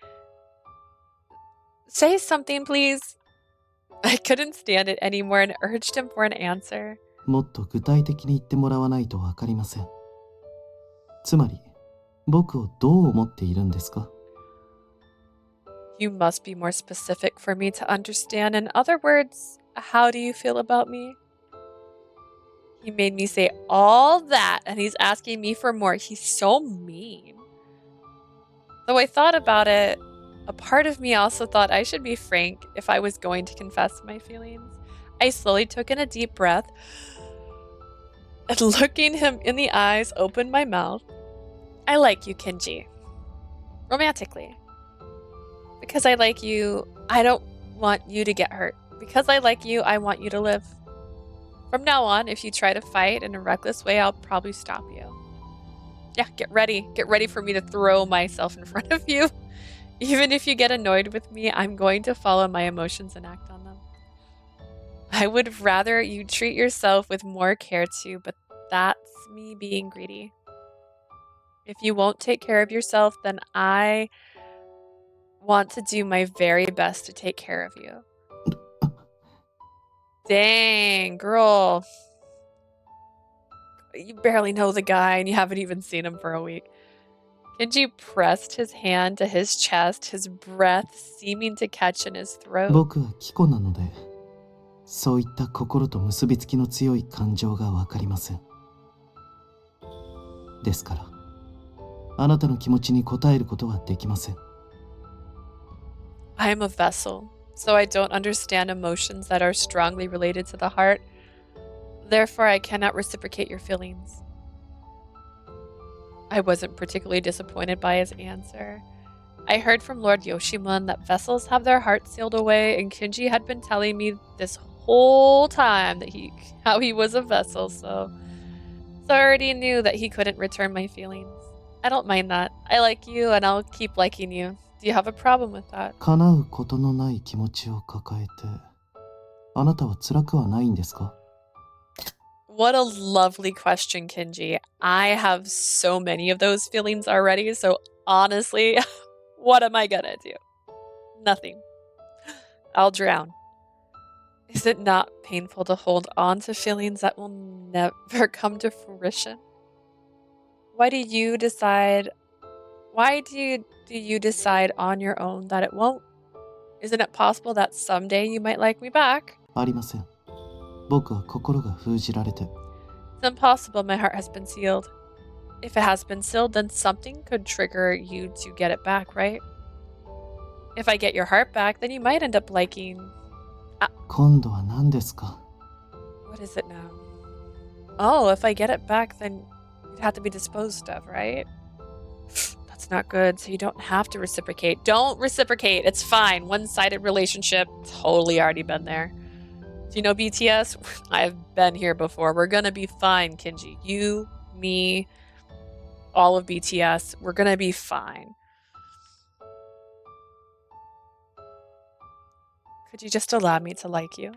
Say something, please. I couldn't stand it anymore and urged him for an answer. もっと具体的に言ってもらわないとわかりません。つまり、僕をどう思っているんですか？ You must be more specific for me to understand. In other words, how do you feel about me? He made me say all that, and he's asking me for more. He's so mean. Though I thought about it, a part of me also thought I should be frank if I was going to confess my feelings. I slowly took in a deep breath and looking him in the eyes, opened my mouth. I like you, Kinji. Romantically. Because I like you, I don't want you to get hurt. Because I like you, I want you to live. From now on, if you try to fight in a reckless way, I'll probably stop you. Yeah, get ready. Get ready for me to throw myself in front of you. Even if you get annoyed with me, I'm going to follow my emotions and act on them. I would rather you treat yourself with more care too, but that's me being greedy. If you won't take care of yourself, then I want to do my very best to take care of you. Dang, girl. You barely know the guy and you haven't even seen him for a week. Kinji pressed his hand to his chest, his breath seeming to catch in his throat. 僕は貴子なので、そういった心と結びつきの強い感情がわかりません。ですから、あなたの気持ちに応えることはできません。I am a vessel, so I don't understand emotions that are strongly related to the heart. Therefore, I cannot reciprocate your feelings. I wasn't particularly disappointed by his answer. I heard from Lord Yoshimun that vessels have their hearts sealed away, and Kinji had been telling me this whole time that how he was a vessel, so I already knew that he couldn't return my feelings. I don't mind that. I like you, and I'll keep liking you. Do you have a problem with that? 叶うことのない気持ちを抱えて、あなたは辛くはないんですか? What a lovely question, Kinji. I have so many of those feelings already, so honestly, what am I gonna do? Nothing. I'll drown. Is it not painful to hold on to feelings that will never come to fruition? Why do you decide on your own that it won't? Isn't it possible that someday you might like me back? ありません。僕は心が封じられて。It's impossible. My heart has been sealed. If it has been sealed, then something could trigger you to get it back, right? If I get your heart back, then you might end up liking... 今度は何ですか? What is it now? Oh, if I get it back, then you'd have to be disposed of, right? That's not good, so you don't have to reciprocate. Don't reciprocate. It's fine. One-sided relationship. Totally already been there. Do you know BTS? I've been here before. We're gonna be fine, Kinji. You, me, all of BTS. We're gonna be fine. Could you just allow me to like you?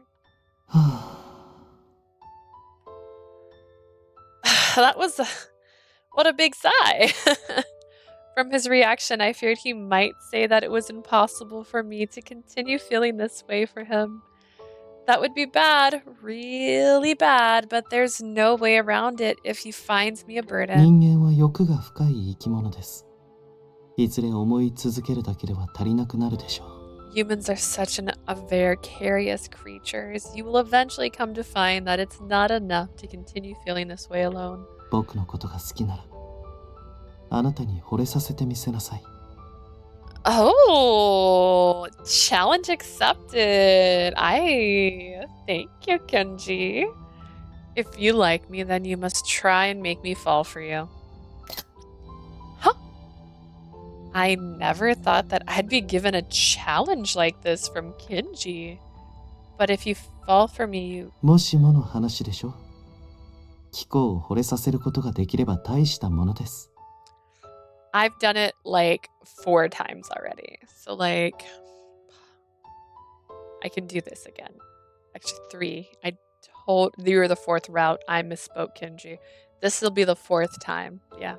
That was... what a big sigh. From his reaction, I feared he might say that it was impossible for me to continue feeling this way for him. That would be bad, really bad, but there's no way around it if he finds me a burden. 人間は欲が深い生き物です。いずれ思い続けるだけでは足りなくなるでしょう。Humans are such a vicarious creatures. You will eventually come to find that it's not enough to continue feeling this way alone. 僕のことが好きなら、あなたに惚れさせてみせなさい。Oh, challenge accepted. Thank you, Kinji. If you like me, then you must try and make me fall for you. Huh? I never thought that I'd be given a challenge like this from Kinji. But if you fall for me, you... もしもの話でしょ。貴公を惚れさせることができれば大したものです。I've done it like 4 times already. So like, I can do this again. Actually 3. You were the 4th route. I misspoke, Kinji. This will be the 4th time. Yeah.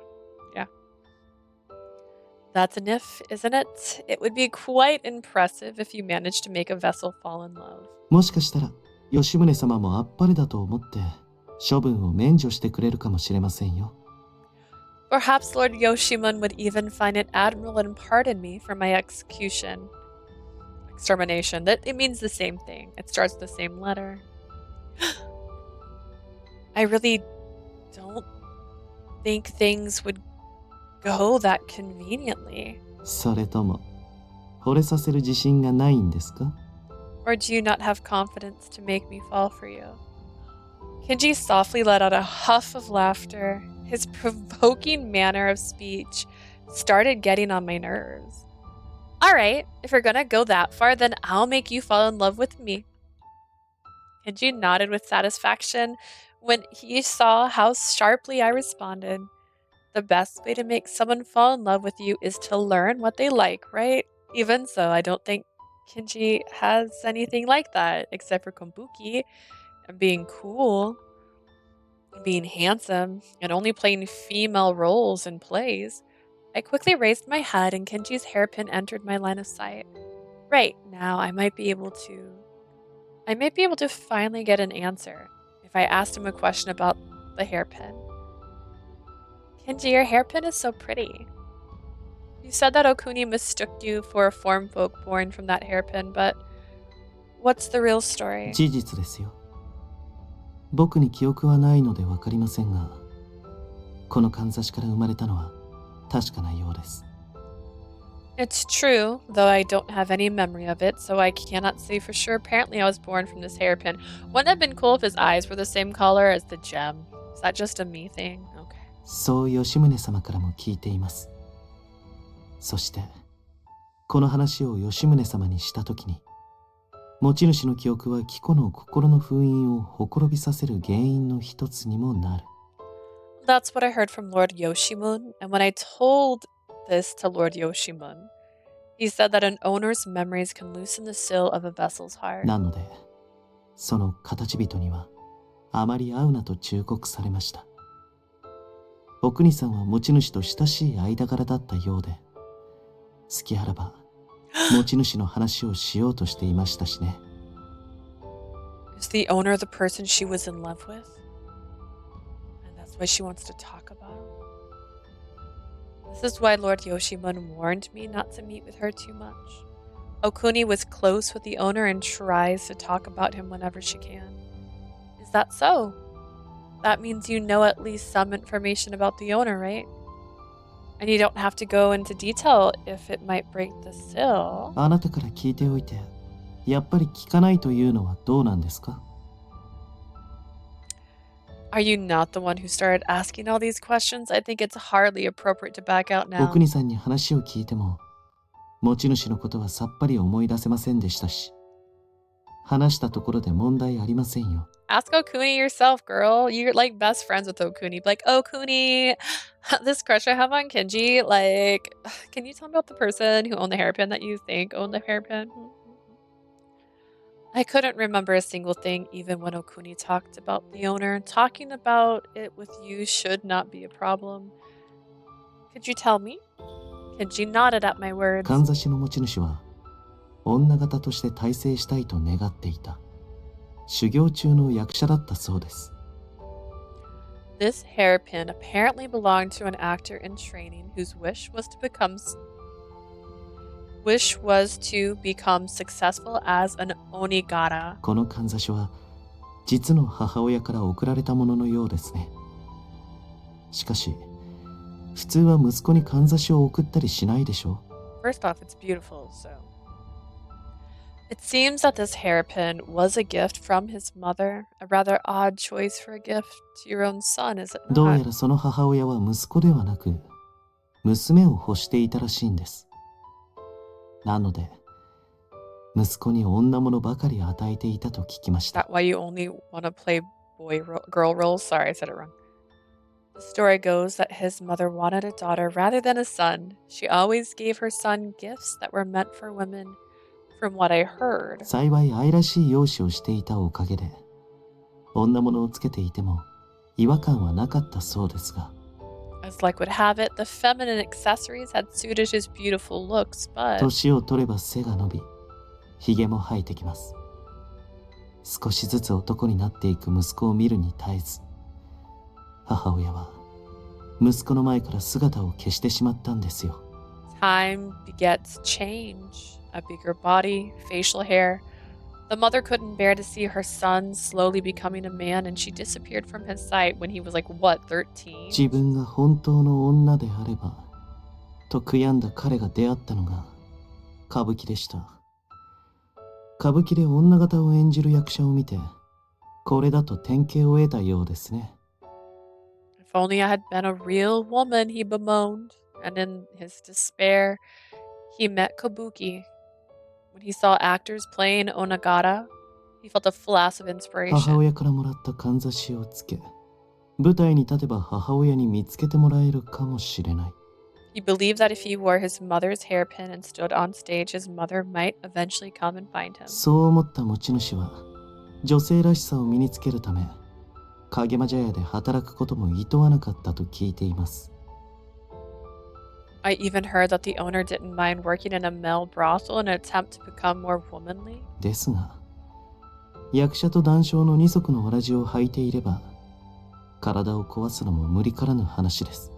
That's an if, isn't it? It would be quite impressive if you managed to make a vessel fall in love. もしかしたら、吉宗様もあっぱれだと思って、処分を免除してくれるかもしれませんよ。Perhaps Lord Yoshimun would even find it admirable and pardon me for my extermination. It means the same thing. It starts with the same letter. I really don't think things would go that conveniently. それとも、惚れさせる自信がないんですか? Or do you not have confidence to make me fall for you? Kinji softly let out a huff of laughter. His provoking manner of speech started getting on my nerves. Alright, if you're gonna go that far, then I'll make you fall in love with me. Kinji nodded with satisfaction when he saw how sharply I responded. The best way to make someone fall in love with you is to learn what they like, right? Even so, I don't think Kinji has anything like that, except for Kombuki and being cool, being handsome, and only playing female roles in plays. I quickly raised my head and Kinji's hairpin entered my line of sight. Right, now I might be able to finally get an answer if I asked him a question about the hairpin. Kinji, your hairpin is so pretty. You said that Okuni mistook you for a form folk born from that hairpin, but what's the real story? 事実ですよ。僕に記憶はないのでわかりませんが、このかんざしから生まれたのは確かなようです。It's true, though I don't have any memory of it, so I cannot say for sure. Apparently, I was born from this hairpin. Wouldn't it have been cool if his eyes were the same color as the gem? Is that just a me thing? Okay. そう吉宗様からも聞いています。そしてこの話を吉宗様にしたときに、持ち主の記憶は貴子の心の封印をほころびさせる原因の一つにもなる。That's what I heard from Lord Yoshimun, and when I told this to Lord Yoshimun, he said that an owner's memories can loosen the seal of a vessel's heart. なので、その形人にはあまり会うなと忠告されました。お国さんは持ち主と親しい間柄だったようで、好きあらば持ち主の話をしようとしていましたしね。Is the owner the person she was in love with? And that's why she wants to talk about him? This is why Lord Yoshimun warned me not to meet with her too much. Okuni was close with the owner and tries to talk about him whenever she can. Is that so? That means you know at least some information about the owner, right? And you don't have to go into detail if it might break the seal. あなたから聞いておいて、やっぱり聞かないというのはどうなんですか？ Are you not the one who started asking all these questions? I think it's hardly appropriate to back out お now. 国さんに話を聞いても、持ち主のことはさっぱり思い出せませんでしたし、話したところで問題ありませんよ。Ask Okuni yourself, girl. You're like best friends with Okuni. Like, Okuni, this crush I have on Kinji, like, can you tell me about the person who owned the hairpin that you think owned the hairpin? I couldn't remember a single thing, even when Okuni talked about the owner. Talking about it with you should not be a problem. Could you tell me? Kinji nodded at my words. かんざしの持ち主は、女型として大成したいと願っていた。修行中の役者だったそうです。This hairpin apparently belonged to an actor in training whose wish was to become successful as an onigara. このかんざしは、実の母親から贈られたもののようですね。しかし、普通は息子にかんざしを贈ったりしないでしょう。First off, it's beautiful, so. It seems that this hairpin was a gift from his mother. A rather odd choice for a gift to your own son, is it どうや not? らその母親は息子ではなく、娘を欲していたらしいんです。なので、息子に女物ばかり与えていたと聞きまし Is that た。 why you only want to play girl roles? Sorry, I said it wrong. The story goes that his mother wanted a daughter rather than a son. She always gave her son gifts that were meant for women, from what I heard. 幸い愛らしい容姿をしていたおかげで、女物をつけていても違和感はなかったそうですが、 As luck would have it, the feminine accessories had suited his beautiful looks, but 年を取れば背が伸び、髭も生えてきます。少しずつ男になっていく息子を見るに絶えず、母親は息子の前から姿を消してしまったんですよ。 time begets change. A bigger body, facial hair. The mother couldn't bear to see her son slowly becoming a man, and she disappeared from his sight when he was like, what, 13? 自分が本当の女であればと悔やんだ彼が出会ったのが歌舞伎でした。歌舞伎で女型を演じる役者を見て、これだと典型を得たようですね。 If only I had been a real woman, he bemoaned. And in his despair, he met Kabuki. When he saw actors playing Onagata, he felt a flash of 母 inspiration. 親からもらったかんざしをつけ、舞台に立てば母親に見つけてもらえるかもしれない。 He believed that if he wore his mother's hairpin and stood on stage, his mother might eventually come and find him. そう思った持ち主は、女性らしさを身につけるため、影間茶屋で働くことも厭わなかったと聞いています。 I even heard that the owner didn't mind working in a male brothel in an attempt to become more womanly. ですが、役者と男性の二足のわらじを履いていれば、体を壊すのも無理からぬ話です。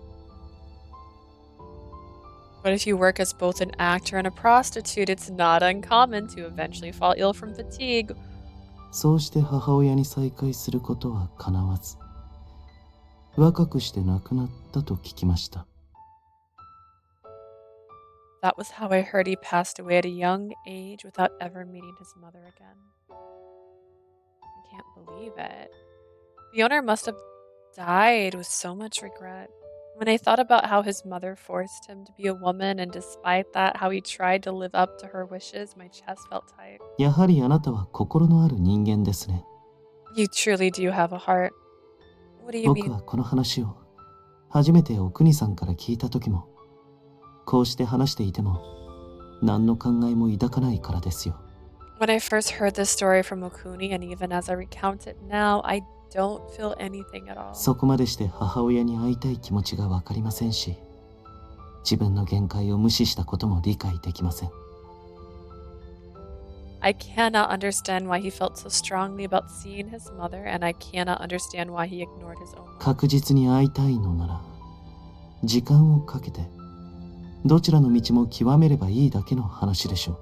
But if you work as both an actor and a prostitute, it's not uncommon to eventually fall ill from fatigue. そうして母親に再会することは叶わず、若くして亡くなったと聞きました。That was how I heard he passed away at a young age without ever meeting his mother again. I can't believe it. The owner must have died with so much regret. When I thought about how his mother forced him to be a woman, and despite that, how he tried to live up to her wishes, my chest felt tight. やはりあなたは心のある人間ですね。 You truly do have a heart. What do you 僕 mean? はこの話を初めてお国さんから聞いた時も、こうして話していても何の考えも抱かないからですよ。 When I first heard this story from Okuni, and even as I recount it now, I don't feel anything at all. そこまでして母親に会いたい気持ちがわかりませんし、自分の限界を無視したことも理解できません。 I cannot understand why he felt so strongly about seeing his mother, and I cannot understand why he ignored his own mom. 確実に会いたいのなら、時間をかけてどちらの道も極めればいいだけの話でしょう。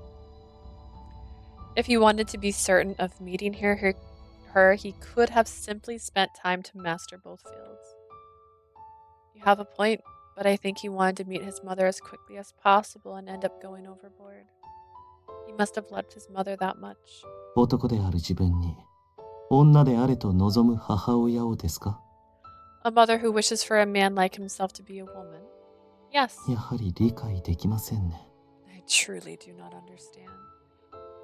If he wanted to be certain of meeting her, he could have simply spent time to master both fields. You have a point, but I think he wanted to meet his mother as quickly as possible and end up going overboard. He must have loved his mother that much. 男である自分に女であれと望む母親をですか？ A mother who wishes for a man like himself to be a woman. Yes. やはり理解できませんね。 I truly do not understand.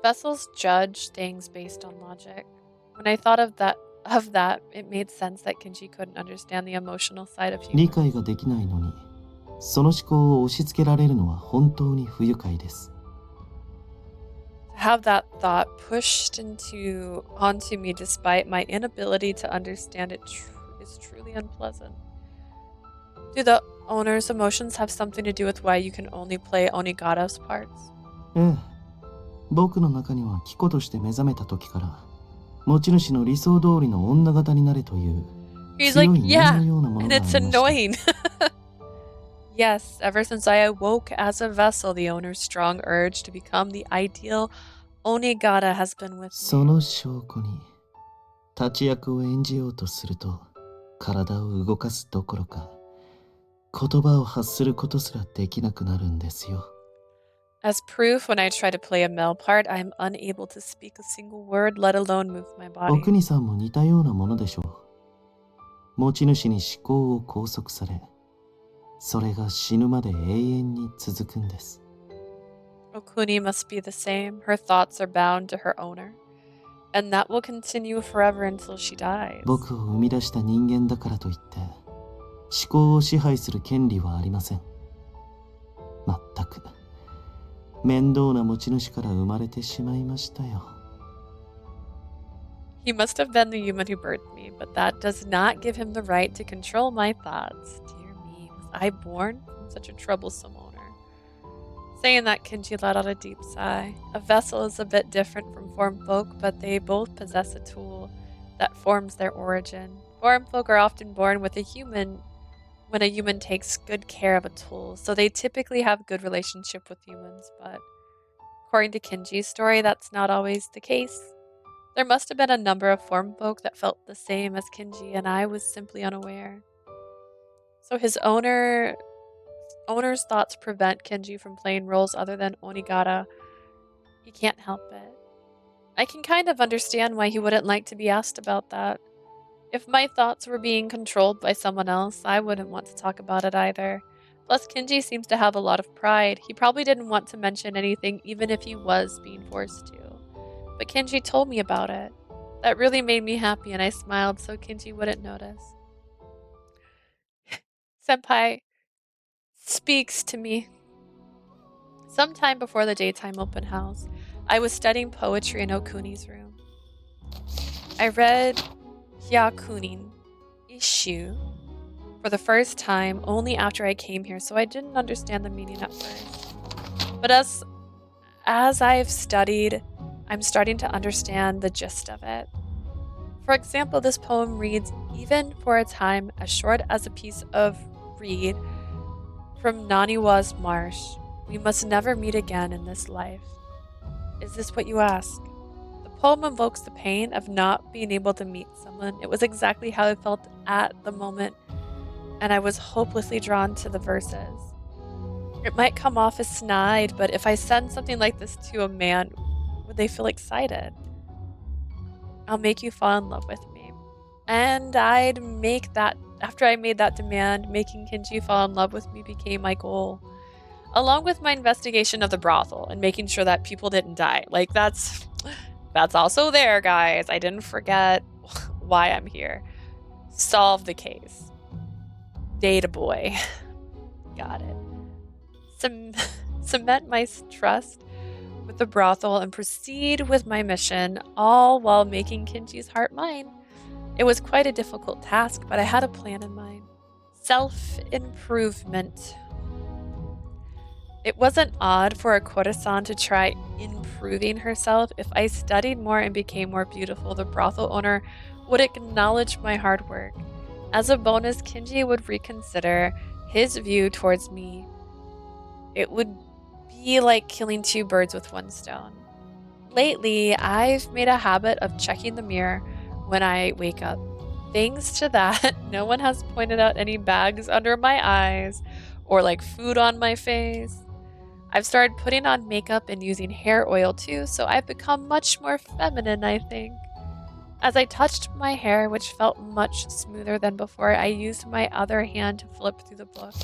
Vessels judge things based on logic. When I thought of that, it made sense that Kinji couldn't understand the emotional side of 理 humans. 解ができないのに、その思考を押し付けられるのは本当に不愉快です。 To have that thought pushed onto me despite my inability to understand it is truly unpleasant. Do the owner's emotions have something to do with why you can only play Onigata's parts? ええ、僕の中には貴子として目覚めた時から、持ち主の理想通りの女型になれという He's 強 like, い念 yeah, のようなもの and があり it's ました。 annoying. Yes, ever since I awoke as a vessel, the owner's strong urge to become the ideal Onigata has been with そ me. の証拠に、立ち役を演じようとすると、体を動かすどころか、言葉を発することすらできなくなるんですよ。 As proof, when I try to play a male part, I am unable to speak a single word, let alone move my お body. 国さんも似たようなものでしょう。持ち主に思考を拘束され、それが死ぬまで永遠に続くんです。 Okuni must be the same. Her thoughts are bound to her owner, and that will continue forever until she dies. 僕を生み出した人間だからといって、思考を支配する権利はありません。まったく、面倒な持ち主から生まれてしまいましたよ。 He must have been the human who birthed me, but that does not give him the right to control my thoughts. Dear me, was I born from such a troublesome owner? Saying that, Kinji let out a deep sigh. A vessel is a bit different from form folk, but they both possess a tool that forms their origin. Form folk are often born with a human when a human takes good care of a tool, so they typically have a good relationship with humans, but according to Kinji's story, that's not always the case. There must have been a number of form folk that felt the same as Kinji, and I was simply unaware. So his owner's thoughts prevent Kinji from playing roles other than Onigata. He can't help it. I can kind of understand why he wouldn't like to be asked about that. If my thoughts were being controlled by someone else, I wouldn't want to talk about it either. Plus, Kinji seems to have a lot of pride. He probably didn't want to mention anything even if he was being forced to. But Kinji told me about it. That really made me happy, and I smiled so Kinji wouldn't notice. Senpai speaks to me. Sometime before the daytime open house, I was studying poetry in Okuni's room. I read Hyakunin issue for the first time only after I came here, so I didn't understand the meaning at first. But as I've studied, I'm starting to understand the gist of it. For example, this poem reads, even for a time as short as a piece of reed from Naniwa's marsh, we must never meet again in this life. Is this what you ask? The poem invokes the pain of not being able to meet someone. It was exactly how I felt at the moment, and I was hopelessly drawn to the verses. It might come off as snide, but if I send something like this to a man, would they feel excited? I'll make you fall in love with me. And I'd make that, after I made that demand, making Kinji fall in love with me became my goal. Along with my investigation of the brothel and making sure that people didn't die. Like, that's also there, guys. I didn't forget why I'm here. Solve the case. Data boy. Got it. Cement my trust with the brothel and proceed with my mission, all while making Kinji's heart mine. It was quite a difficult task, but I had a plan in mind. Self-improvement. It wasn't odd for a courtesan to try improving herself. If I studied more and became more beautiful, the brothel owner would acknowledge my hard work. As a bonus, Kinji would reconsider his view towards me. It would be like killing two birds with one stone. Lately, I've made a habit of checking the mirror when I wake up. Thanks to that, no one has pointed out any bags under my eyes or like food on my face. I've started putting on makeup and using hair oil too, so I've become much more feminine, I think. As I touched my hair, which felt much smoother than before, I used my other hand to flip through the book.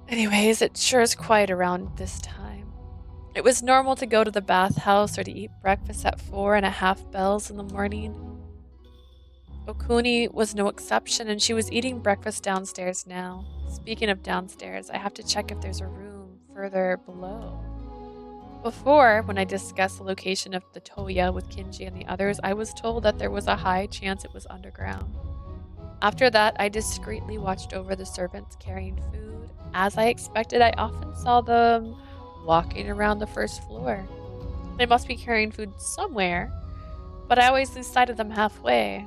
Anyways, it sure is quiet around this time. It was normal to go to the bathhouse or to eat breakfast at 4:30 bells in the morning. Okuni was no exception, and she was eating breakfast downstairs now. Speaking of downstairs, I have to check if there's a room further below. Before, when I discussed the location of the Toya with Kinji and the others, I was told that there was a high chance it was underground. After that, I discreetly watched over the servants carrying food. As I expected, I often saw them walking around the first floor. They must be carrying food somewhere, but I always lose sight of them halfway.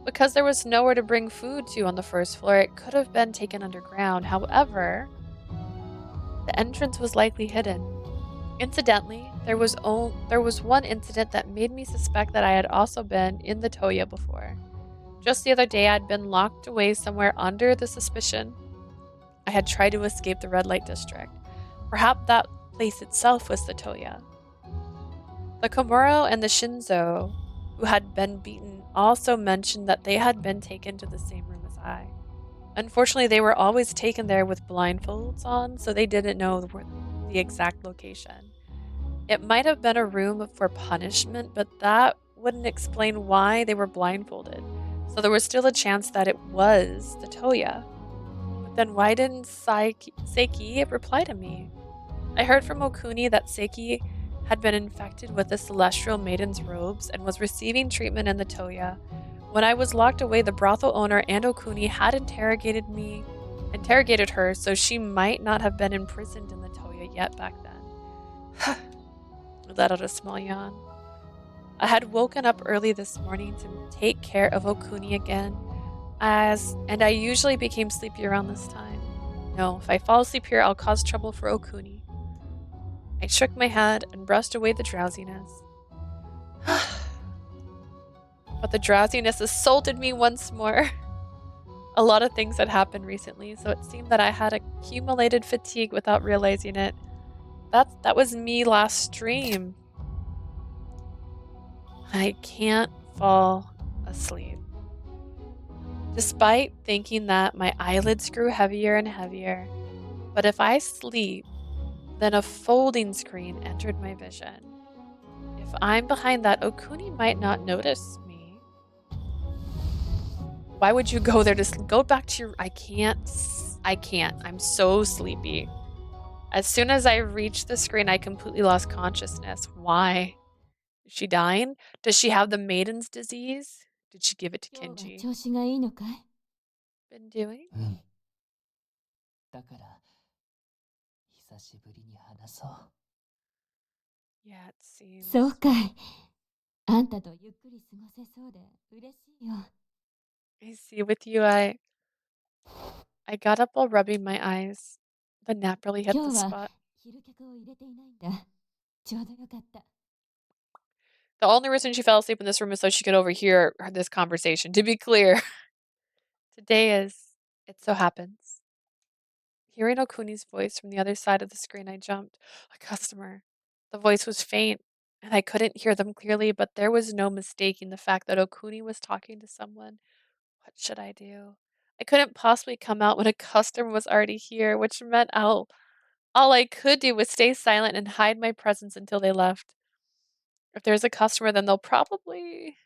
Because there was nowhere to bring food to on the first floor, it could have been taken underground. However, the entrance was likely hidden. Incidentally, there was one incident that made me suspect that I had also been in the Toya before. Just the other day, I'd been locked away somewhere under the suspicion I had tried to escape the red light district. Perhaps that place itself was the Toya. The Komuro and the Shinzo, who had been beaten, also mentioned that they had been taken to the same room as I. Unfortunately, they were always taken there with blindfolds on, so they didn't know the exact location. It might have been a room for punishment, but that wouldn't explain why they were blindfolded. So there was still a chance that it was the Toya. But then why didn't Seiki reply to me? I heard from Okuni that Seiki had been infected with the Celestial Maiden's robes and was receiving treatment in the Toya. When I was locked away, the brothel owner and Okuni had interrogated her, so she might not have been imprisoned in the Toya yet back then. I let out a small yawn. I had woken up early this morning to take care of Okuni again, and I usually became sleepy around this time. No, if I fall asleep here, I'll cause trouble for Okuni. I shook my head and brushed away the drowsiness. But the drowsiness assaulted me once more. A lot of things had happened recently, so it seemed that I had accumulated fatigue without realizing it. That was me last stream. I can't fall asleep. Despite thinking that my eyelids grew heavier and heavier, but if I sleep, then a folding screen entered my vision. If I'm behind that, Okuni might not notice me. Why would you go there to go back to your... I can't. I'm so sleepy. As soon as I reached the screen, I completely lost consciousness. Why? Is she dying? Does she have the maiden's disease? Did she give it to 今日は Kinji? 調子がいいのかい Been doing? だから久しぶりに話そう。 Yeah, it seems. そうかい。あんたとゆっくり過ごせそうで嬉しいよ。I see. With you, I got up while rubbing my eyes. The nap really hit 今 the 日は spot. 昼客を入れていないんだ。ちょうどよかった。 The only reason she fell asleep in this room is so she could overhear this conversation. To be clear, today is, it so happens. Hearing Okuni's voice from the other side of the screen, I jumped. A customer. The voice was faint, and I couldn't hear them clearly, but there was no mistaking the fact that Okuni was talking to someone. What should I do? I couldn't possibly come out when a customer was already here, which meant all I could do was stay silent and hide my presence until they left. If there's a customer, then they'll probably.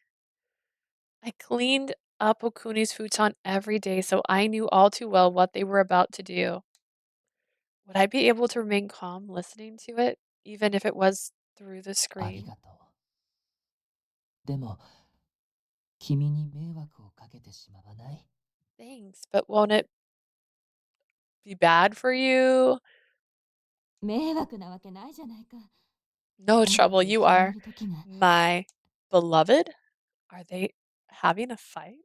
I cleaned up Okuni's futon every day, so I knew all too well what they were about to do. Would I be able to remain calm listening to it, even if it was through the あり screen? がとう。でも、君に迷惑をかけてしまわない？ Thanks, but won't it be bad for you? 迷惑なわけないじゃないか。 No あんた trouble, と you 一緒に are いるときが my beloved. Are they having a fight?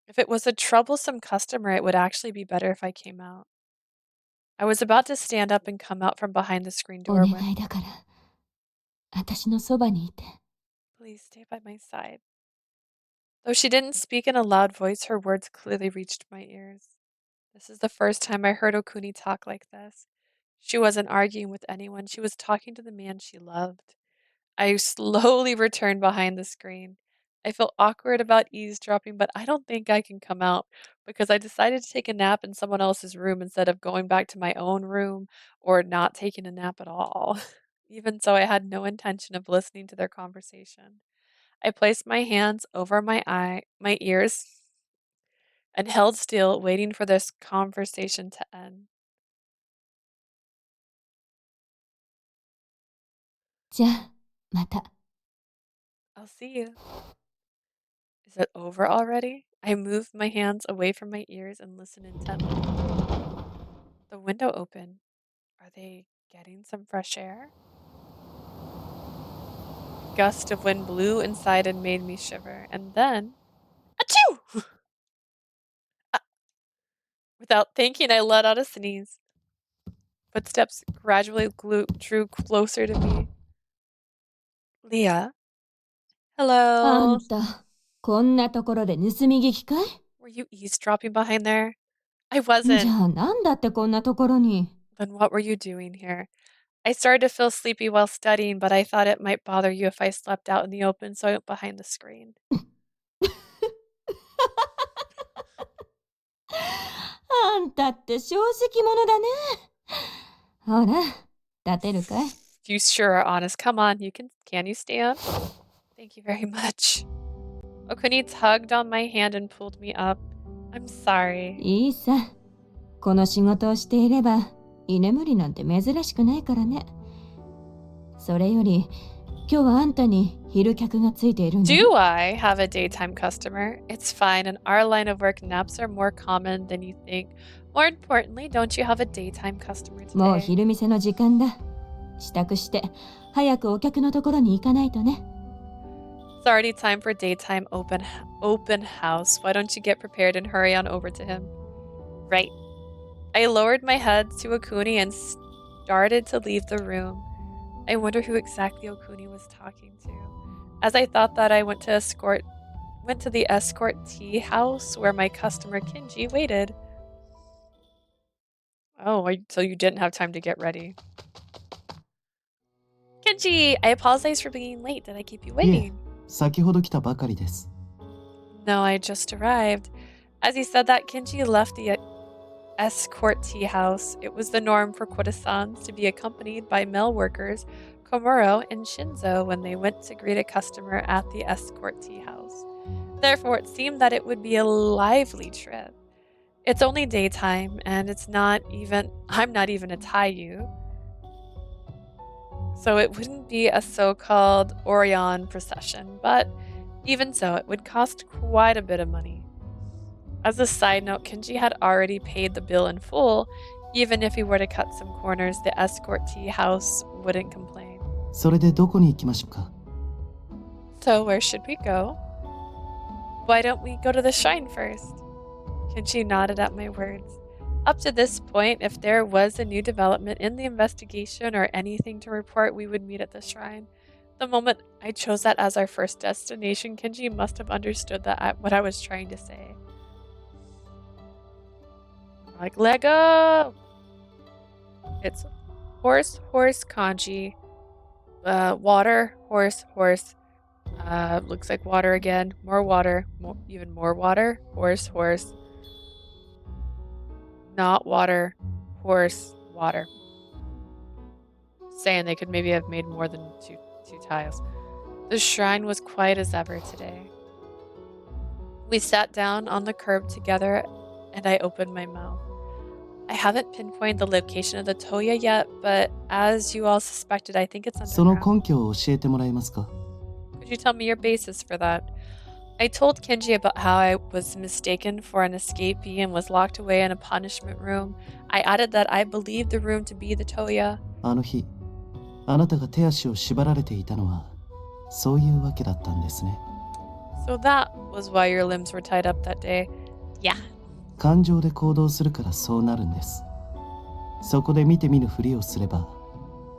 If it was a troublesome customer, it would actually be better if I came out. I was about to stand up and come out from behind the screen お door 願 when いだから、私のそばにいて。 please stay by my side. Though she didn't speak in a loud voice, her words clearly reached my ears. This is the first time I heard Okuni talk like this. She wasn't arguing with anyone, she was talking to the man she loved. I slowly returned behind the screen. I feel awkward about eavesdropping, but I don't think I can come out because I decided to take a nap in someone else's room instead of going back to my own room or not taking a nap at all. Even so, I had no intention of listening to their conversation. I placed my hands over my ears, and held still, waiting for this conversation to end. じゃあ、また。 I'll see you. Is it over already? I moved my hands away from my ears and listened intently. The window opened. Are they getting some fresh air? A gust of wind blew inside and made me shiver. And then, achoo! Without thinking, I let out a sneeze. Footsteps gradually drew closer to me. Leah. あ Hello. んた、こんなところで盗み聞きかい？ Were you eavesdropping behind there? I じ wasn't. ゃあなんだってこんなところに。 Then what were you doing here? I started to feel sleepy while studying, but I thought it might bother you if I slept out in the open, so I went behind the screen. あんたって正直者だね。ほら、立てるかい？ You sure are honest. Come on, can you stand? Thank you very much. Okuni tugged on my hand and pulled me up. I'm sorry. いいさ。この仕事をしていれば、居眠りなんて珍しくないからね。それより、今日はあんたに昼客がついているんだよ。 Do I have a daytime customer? It's fine. In our line of work, naps are more common than you think. More importantly, don't you have a daytime customer もう today? 昼店の時間だ。支度して、早くお客のところに行かないとね。 It's already time for daytime open house. Why don't you get prepared and hurry on over to him? Right. I lowered my head to Okuni and started to leave the room. I wonder who exactly Okuni was talking to. As I thought that, I went to the escort tea house where my customer Kinji waited. Oh, so you didn't have time to get ready. Kinji, I apologize for being late. Did I keep you いえ、 waiting? 先ほど来たばかりです。 No, I just arrived. As he said that, Kinji left the escort tea house. It was the norm for Koda-sans to be accompanied by male workers, Komuro and Shinzo, when they went to greet a customer at the escort tea house. Therefore, it seemed that it would be a lively trip. It's only daytime, and I'm not even a Taiyu. So it wouldn't be a so-called Orion procession, but even so, it would cost quite a bit of money. As a side note, Kinji had already paid the bill in full. Even if he were to cut some corners, the escort tea house wouldn't complain. それでどこに行きましょうか？ So where should we go? Why don't we go to the shrine first? Kinji nodded at my words. Up to this point, if there was a new development in the investigation or anything to report, we would meet at the shrine. The moment I chose that as our first destination, Kinji must have understood what I was trying to say. Like, let go! It's horse, horse, kanji. Water, horse, horse. Looks like water again. More water. Even more water. Horse, horse. Not water. Horse, water. Saying they could maybe have made more than two tiles. The shrine was quiet as ever today. We sat down on the curb together, and I opened my mouth. I haven't pinpointed the location of the Toya yet, but as you all suspected, I think it's その underground. 根拠を教えてもらえますか？ Could you tell me your basis for that? I told Kinji about how I was mistaken for an escapee and was locked away in a punishment room. I added that I believed the room to be the Toya. あの日、あなたが手足を縛られていたのは、そういうわけだったんですね。So that was why your limbs were tied up that day. Yeah. 感情で行動するからそうなるんです。そこで見て見ぬふりをすれば、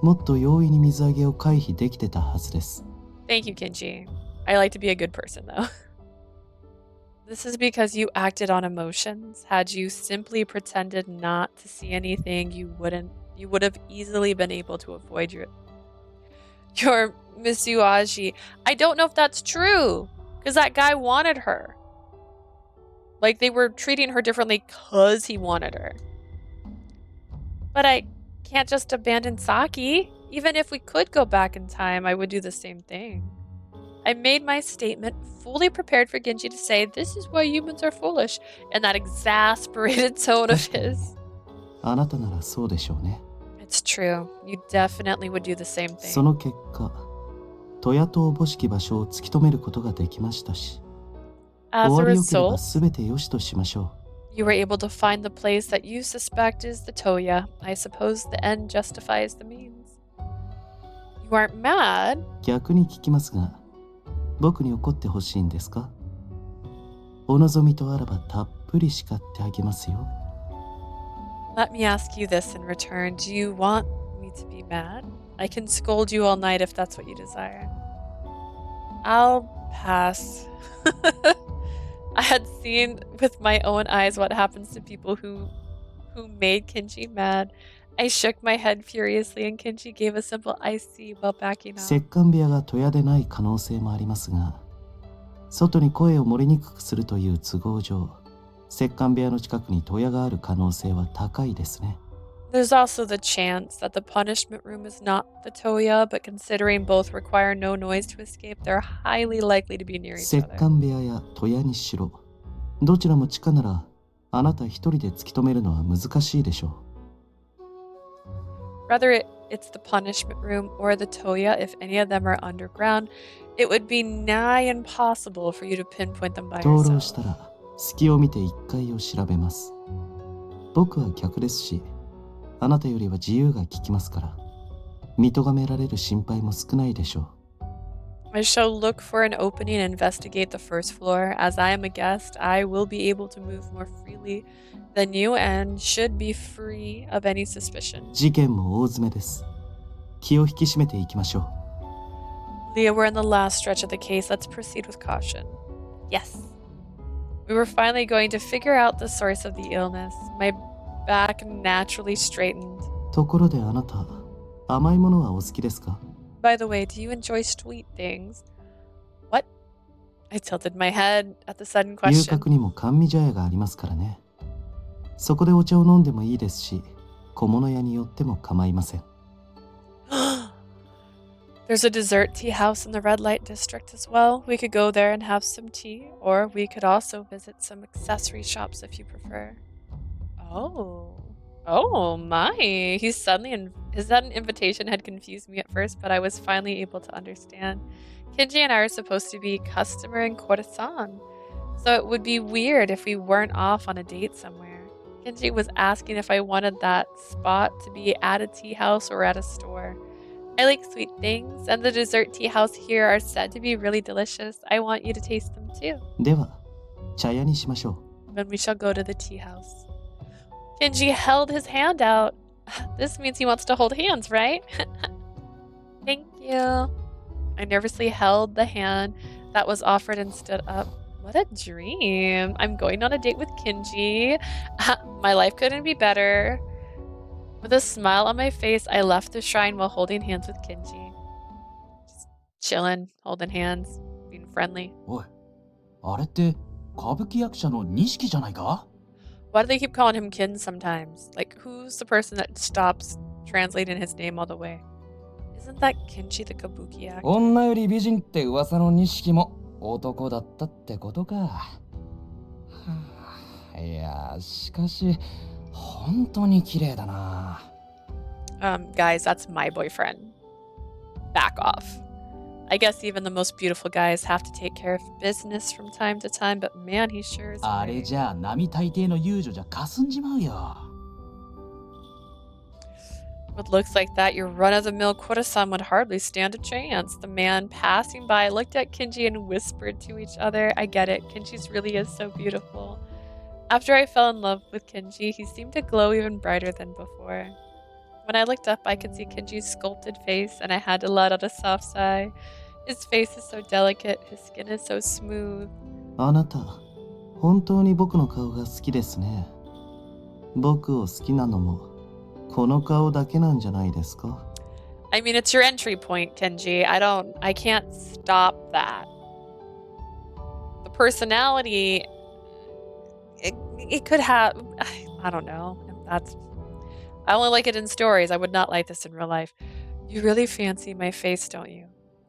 もっと容易に水揚げを回避できてたはずです。Thank you, Kinji. I like to be a good person, though. This is because you acted on emotions. Had you simply pretended not to see anything, you would have easily been able to avoid your Misuaji. I don't know if that's true, because that guy wanted her. Like, they were treating her differently because he wanted her. But I can't just abandon Saki. Even if we could go back in time, I would do the same thing. I made my statement fully prepared for Genji to say, "This is why humans are foolish," in that exasperated tone of his. あなたならそうでしょうね。It's true. You definitely would do the same そ thing. の結果、トヤ島おぼしき場所を突き止めることができましたし、終 As わ a りよければ result, 全て良しとしましょ you were able to find the place that you suspect is the Toya. I suppose the end justifies the means. You aren't mad? う。逆に聞きますが、僕に怒ってほしいんですか？お望みとあらばたっぷり叱ってあげますよ。Let me ask you this in return. Do you want me to be mad? I can scold you all night if that's what you desire. I'll pass. I had seen with my own eyes what happens to people who made Kinji mad. I shook my head furiously and Kinji gave a simple I see while backing 折 off. 檻部屋がトヤでない可能性もありますが、外に声を漏れにくくするという都合上、折檻部屋の近くにトヤがある可能性は高いですね。There's also the chance that the punishment room is not the Toya, but considering both require no noise to escape, they're highly likely to be near each 折 other. 檻部屋やトヤにしろ、どちらも地下なら、あなた一人で突き止めるのは難しいでしょう。Whether it's the punishment room or the Toya, if any of them are underground, it would be nigh impossible for you to pinpoint them by 登録 yourself. したら、隙を見て1階を調べます。僕は逆ですし、あなたよりは自由が利きますから、見とがめられる心配も少ないでしょう。I shall look for an opening and investigate the first floor. As I am a guest, I will be able to move more freely than you and should be free of any suspicion. 事件も大詰めです。気を引き締めていきましょう。 Leah, we're in the last stretch of the case. Let's proceed with caution. Yes. We were finally going to figure out the source of the illness. My back naturally straightened. ところであなた、甘いものはお好きですか？ By the way, do you enjoy sweet things? What? I tilted my head at the sudden 遊 question. 郭にも甘味茶屋がありますからね。そこでお茶を飲んでもいいですし、小物屋に寄っても構いません。There's a dessert tea house in the red light district as well. We could go there and have some tea, or we could also visit some accessory shops if you prefer. Oh my! His sudden invitation had confused me at first, but I was finally able to understand. Kinji and I are supposed to be customer in Koresan, so it would be weird if we weren't off on a date somewhere. Kinji was asking if I wanted that spot to be at a tea house or at a store. I like sweet things, and the dessert tea house here are said to be really delicious. I want you to taste them too. では、茶屋にしましょう。 Then we shall go to the tea house. Kinji held his hand out. This means he wants to hold hands, right? Thank you. I nervously held the hand that was offered and stood up. What a dream. I'm going on a date with Kinji. My life couldn't be better. With a smile on my face, I left the shrine while holding hands with Kinji. Just chilling, holding hands, being friendly. おい、あれって歌舞伎役者の錦じゃないか？ Why do they keep calling him Kin sometimes? Like, who's the person that stops translating his name all the way? Isn't that Kinji the Kabuki actor? 女より美人って噂の錦も男だったってことか。はあ、いや、しかし本当に綺麗だな。Guys, that's my boyfriend. Back off. I guess even the most beautiful guys have to take care of business from time to time, but man, he sure is あれ pretty. じゃあ並大抵の遊女じゃ霞んじまうよ。With looks like that, your run-of-the-mill Kura-san would hardly stand a chance. The man passing by looked at Kinji and whispered to each other. I get it. Kinji's really is so beautiful. After I fell in love with Kinji, he seemed to glow even brighter than before. When I looked up, I could see Kinji's sculpted face, and I had to let out a soft sigh. His face is so delicate. His skin is so smooth. あなた、本当に僕の顔が好きですね。僕を好きなのも、この顔だけなんじゃないですか？ I mean, it's your entry point, Kinji. I can't stop that. The personality, it could have, I don't know. I only like it in stories. I would not like this in real life. You really fancy my face, don't you?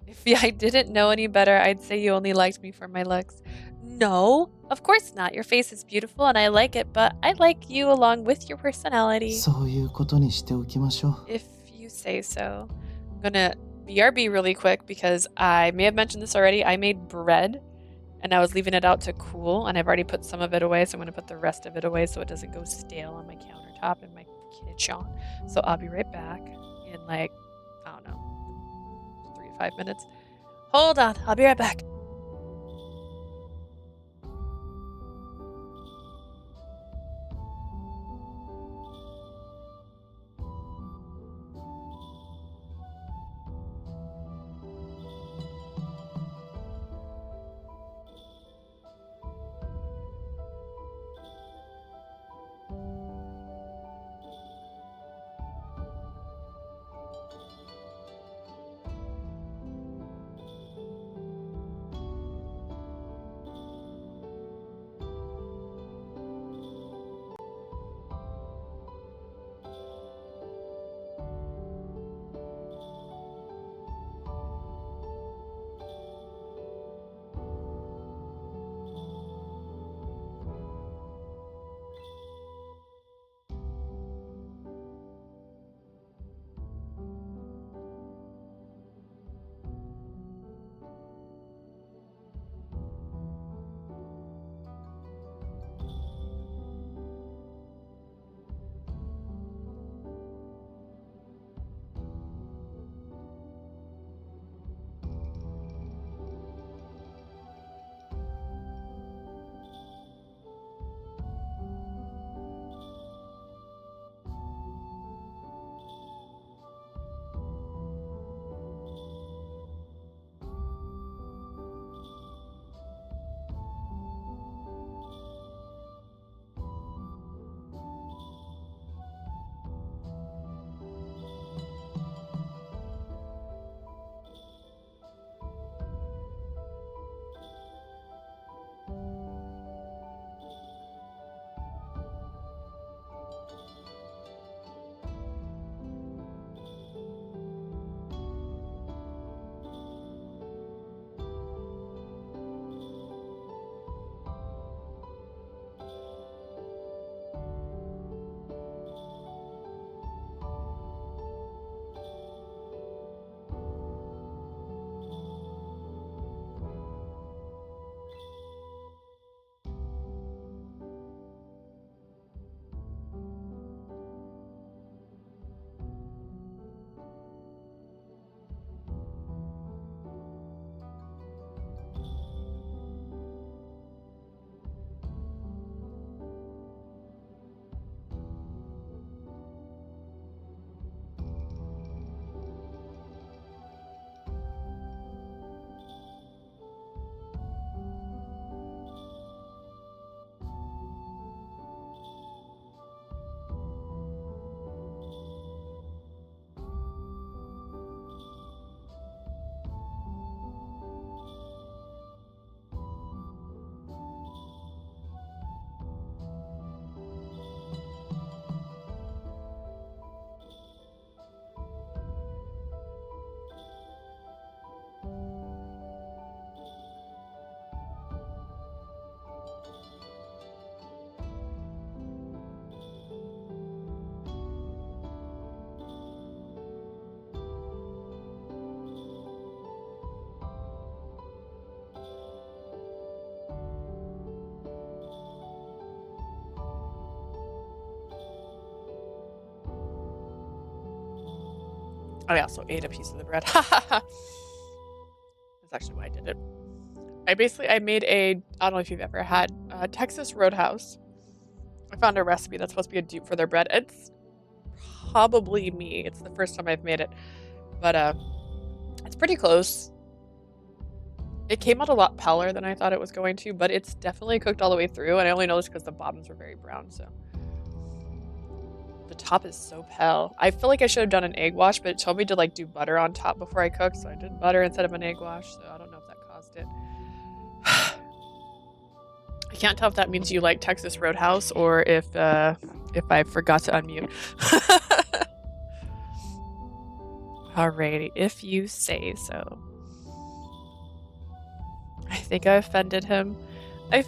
If I didn't know any better, I'd say you only liked me for my looks. No, of course not. Your face is beautiful and I like it, but I like you along with your personality. そういうことにしておきましょう。 If you say so. I'm gonna BRB really quick because I may have mentioned this already. I made bread and I was leaving it out to cool and I've already put some of it away, so I'm gonna put the rest of it away so it doesn't go stale on my countertop in my kitchen. So I'll be right back in like, I don't know, 3 to 5 minutes. Hold on, I'll be right back. I also ate a piece of the bread. That's actually why I did it. I made I don't know if you've ever had Texas Roadhouse. I found a recipe that's supposed to be a dupe for their bread. It's probably me. It's the first time I've made it. But it's pretty close. It came out a lot paler than I thought it was going to, but it's definitely cooked all the way through, and I only noticed because the bottoms were very brown, so. The top is so pale. I feel like I should have done an egg wash, but it told me to like do butter on top before I cooked, so I did butter instead of an egg wash, so I don't know if that caused it. I can't tell if that means you like Texas Roadhouse or if I forgot to unmute. Alrighty, if you say so. I think I offended him. I'm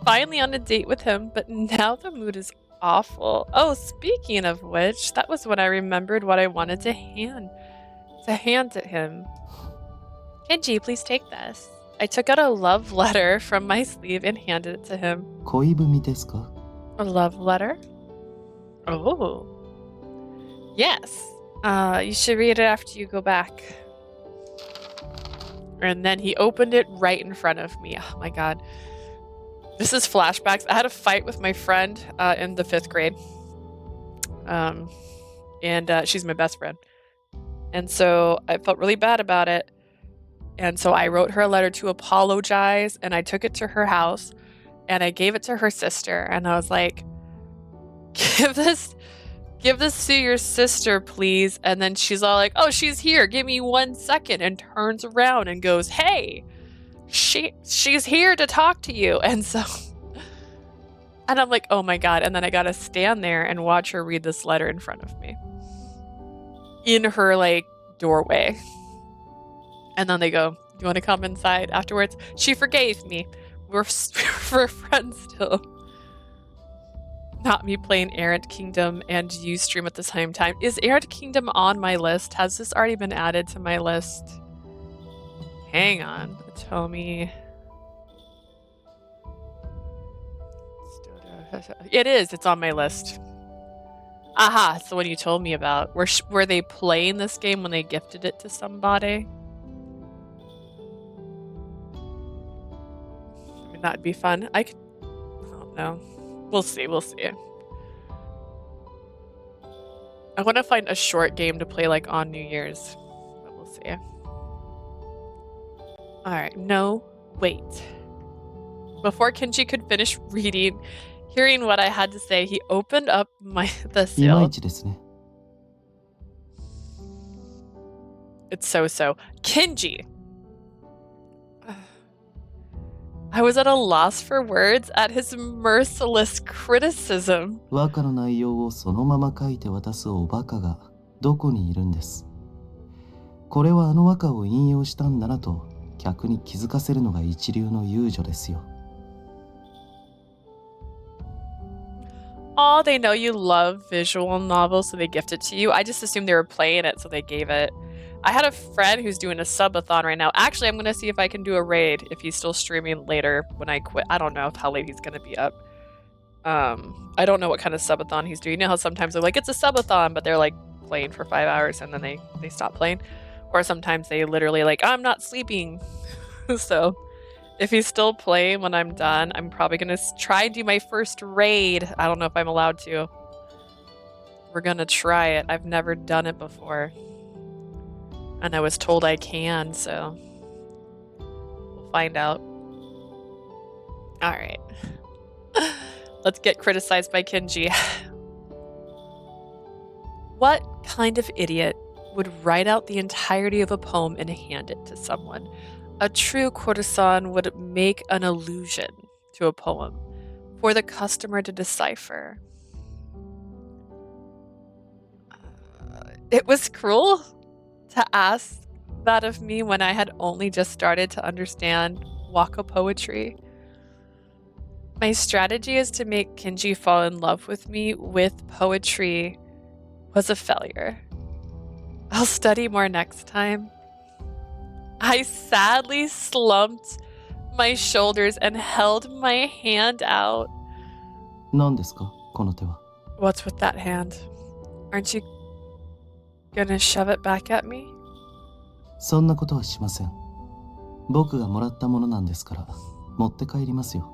finally on a date with him, but now the mood is awful. Oh, speaking of which, that was when I remembered what I wanted to hand to him. Kinji, please take this. I took out a love letter from my sleeve and handed it to him. 恋文ですか? A love letter? Oh. Yes. You should read it after you go back. And then he opened it right in front of me. Oh my god. This is flashbacks. I had a fight with my friend in the 5th grade. And she's my best friend. And so I felt really bad about it. And so I wrote her a letter to apologize, and I took it to her house, and I gave it to her sister, and I was like, give this to your sister, please. And then she's all like, oh, she's here. Give me 1 second, and turns around and goes, hey, she's here to talk to you. And so, and I'm like, oh my god. And then I gotta stand there and watch her read this letter in front of me. In her, like, doorway. And then they go, do you want to come inside afterwards? She forgave me. We're friends still. Not me playing Errant Kingdom and you stream at the same time. Is Errant Kingdom on my list? Has this already been added to my list? Hang on. Tell me. It is. It's on my list. Aha, it's the one you told me about. Were they playing this game when they gifted it to somebody? I mean, that'd be fun. I don't know. We'll see. I want to find a short game to play like on New Year's. But we'll see. Alright, no, wait. Before Kinji could finish hearing what I had to say, he opened up the seal. いまいちですね. It's so. Kinji! I was at a loss for words at his merciless criticism. 和歌の内容をそのまま書いて渡すおバカがどこにいるんです。これはあの和歌を引用したんだなと客に気づかせるのが一流の遊女ですよ。Oh, they know you love visual novels, so they gift it to you. I just assumed they were playing it, so they gave it. I had a friend who's doing a subathon right now. Actually, I'm going to see if I can do a raid if he's still streaming later when I quit. I don't know how late he's going to be up. I don't know what kind of subathon he's doing. You know how sometimes they're like, it's a subathon, but they're like playing for 5 hours and then they stop playing. Or sometimes they literally like, I'm not sleeping. So if he's still playing when I'm done, I'm probably going to try and do my first raid. I don't know if I'm allowed to. We're going to try it. I've never done it before. And I was told I can, so we'll find out. Alright. Let's get criticized by Kinji. What kind of idiot would write out the entirety of a poem and hand it to someone? A true courtesan would make an allusion to a poem for the customer to decipher. It was cruel to ask that of me when I had only just started to understand waka poetry. My strategy is to make Kinji fall in love with me with poetry was a failure. I'll study more next time. I sadly slumped my shoulders and held my hand out. 何ですかこの手は? What's with that hand? Aren't you Gonna shove it back at me? そんなことはしません。僕がもらったものなんですから、持って帰りますよ。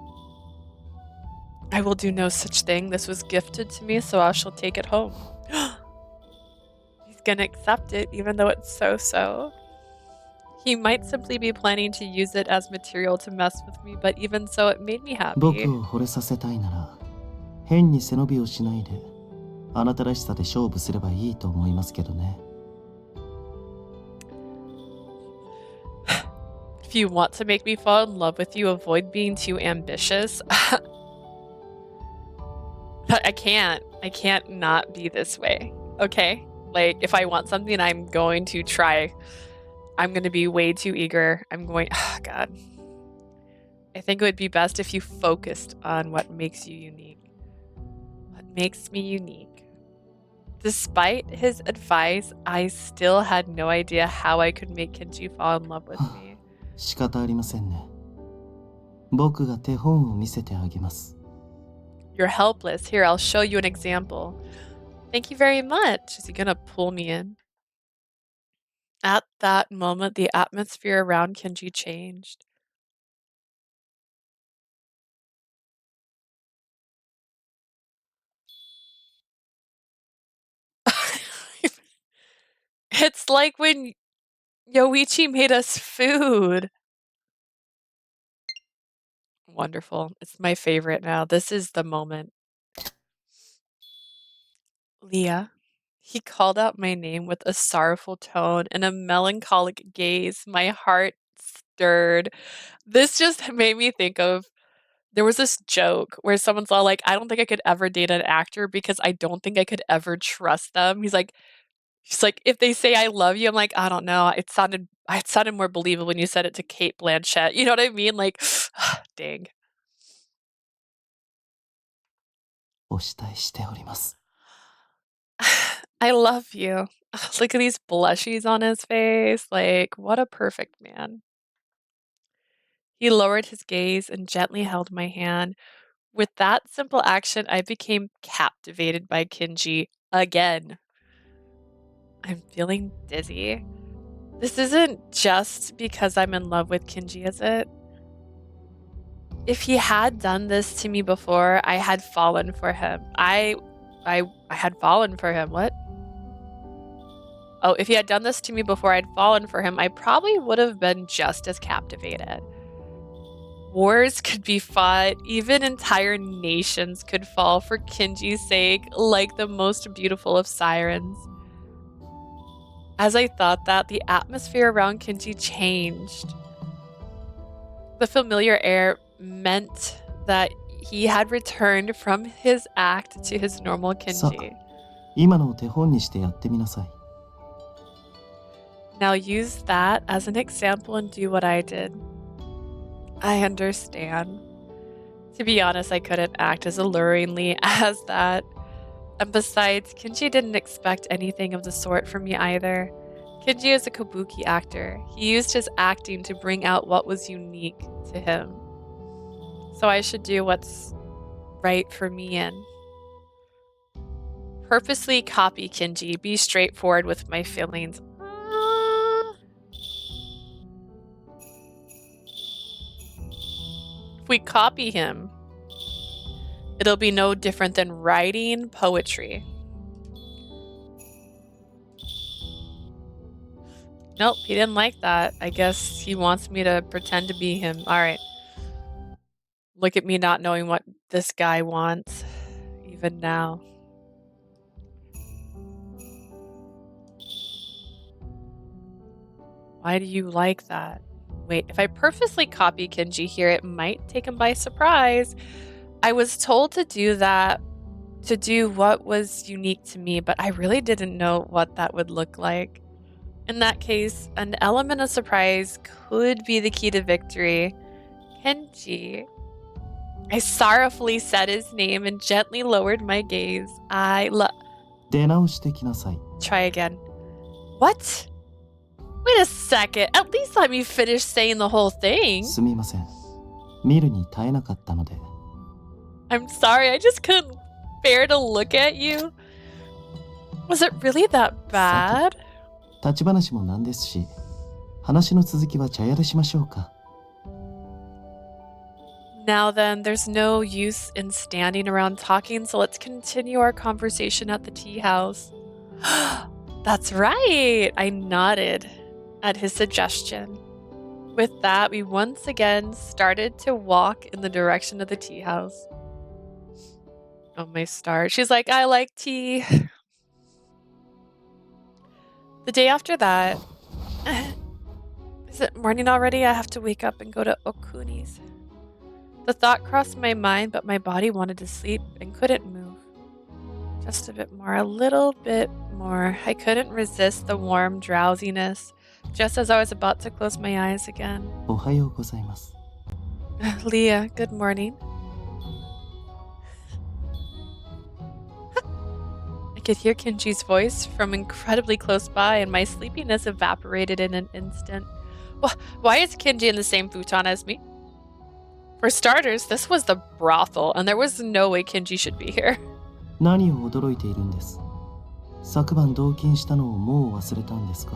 I will do no such thing. This was gifted to me, so I shall take it home. He's gonna accept it, even though it's so. He might simply be planning to use it as material to mess with me, but even so, it made me happy. 僕を惚れさせたいなら、変に背伸びをしないで、あなたらしさで勝負すればいいと思いますけどね。If you want to make me fall in love with you, avoid being too ambitious. I can't not be this way. Okay? Like, if I want something, I'm going to try. I'm going to be way too eager. God. I think it would be best if you focused on what makes you unique. What makes me unique. Despite his advice, I still had no idea how I could make Kinji fall in love with me. 仕方ありませんね。僕が手本を見せてあげます。You're helpless. Here, I'll show you an example. Thank you very much. Is he gonna pull me in? At that moment, the atmosphere around Kinji changed. It's like when Yoichi made us food. Wonderful. It's my favorite now. This is the moment. Leah. He called out my name with a sorrowful tone and a melancholic gaze. My heart stirred. This just made me think of, there was this joke where someone's all like, I don't think I could ever date an actor because I don't think I could ever trust them. He's like, if they say I love you, I'm like, I don't know. It sounded more believable when you said it to Kate Blanchett. You know what I mean? Like, dang. お慕いしております。I love you. Look at these blushies on his face. Like, what a perfect man. He lowered his gaze and gently held my hand. With that simple action, I became captivated by Kinji again. I'm feeling dizzy. This isn't just because I'm in love with Kinji, is it? If he had done this to me before, I had fallen for him. I had fallen for him. What? Oh, if he had done this to me before I'd fallen for him, I probably would have been just as captivated. Wars could be fought, even entire nations could fall for Kinji's sake, like the most beautiful of sirens. As I thought that, the atmosphere around Kinji changed. The familiar air meant that he had returned from his act to his normal Kinji. 今のを手本にしてやってみなさい。Now use that as an example and do what I did. I understand. To be honest, I couldn't act as alluringly as that. And besides, Kinji didn't expect anything of the sort from me either. Kinji is a kabuki actor. He used his acting to bring out what was unique to him. So I should do what's right for me and purposely copy Kinji, be straightforward with my feelings. If we copy him, it'll be no different than writing poetry. Nope, he didn't like that. I guess he wants me to pretend to be him. Alright. Look at me not knowing what this guy wants, even now. Why do you like that? Wait, if I purposely copy Kinji here, it might take him by surprise. I was told to do that, to do what was unique to me, but I really didn't know what that would look like. In that case, an element of surprise could be the key to victory. Kinji. I sorrowfully said his name and gently lowered my gaze. 出直してきなさい。 Try again. What? Wait a second. At least let me finish saying the whole thing. すみません。見るに耐えなかったので。 I'm sorry, I just couldn't bear to look at you. Was it really that bad? 立ち話もなんですし、話の続きは茶屋でしましょうか。Now then, there's no use in standing around talking, so let's continue our conversation at the tea house. That's right! I nodded at his suggestion. With that, we once again started to walk in the direction of the tea house. Oh, my start. She's like, I like tea. The day after that... Is it morning already? I have to wake up and go to Okuni's. The thought crossed my mind, but my body wanted to sleep and couldn't move. Just a bit more, a little bit more. I couldn't resist the warm drowsiness, just as I was about to close my eyes again. おはようございます。Leah, good morning. I could hear Kinji's voice from incredibly close by, and my sleepiness evaporated in an instant. Why is Kinji in the same futon as me? For starters, this was the brothel, and there was no way Kinji should be here. 何を驚いているんです。昨晩同勤したのをもう忘れたんですか。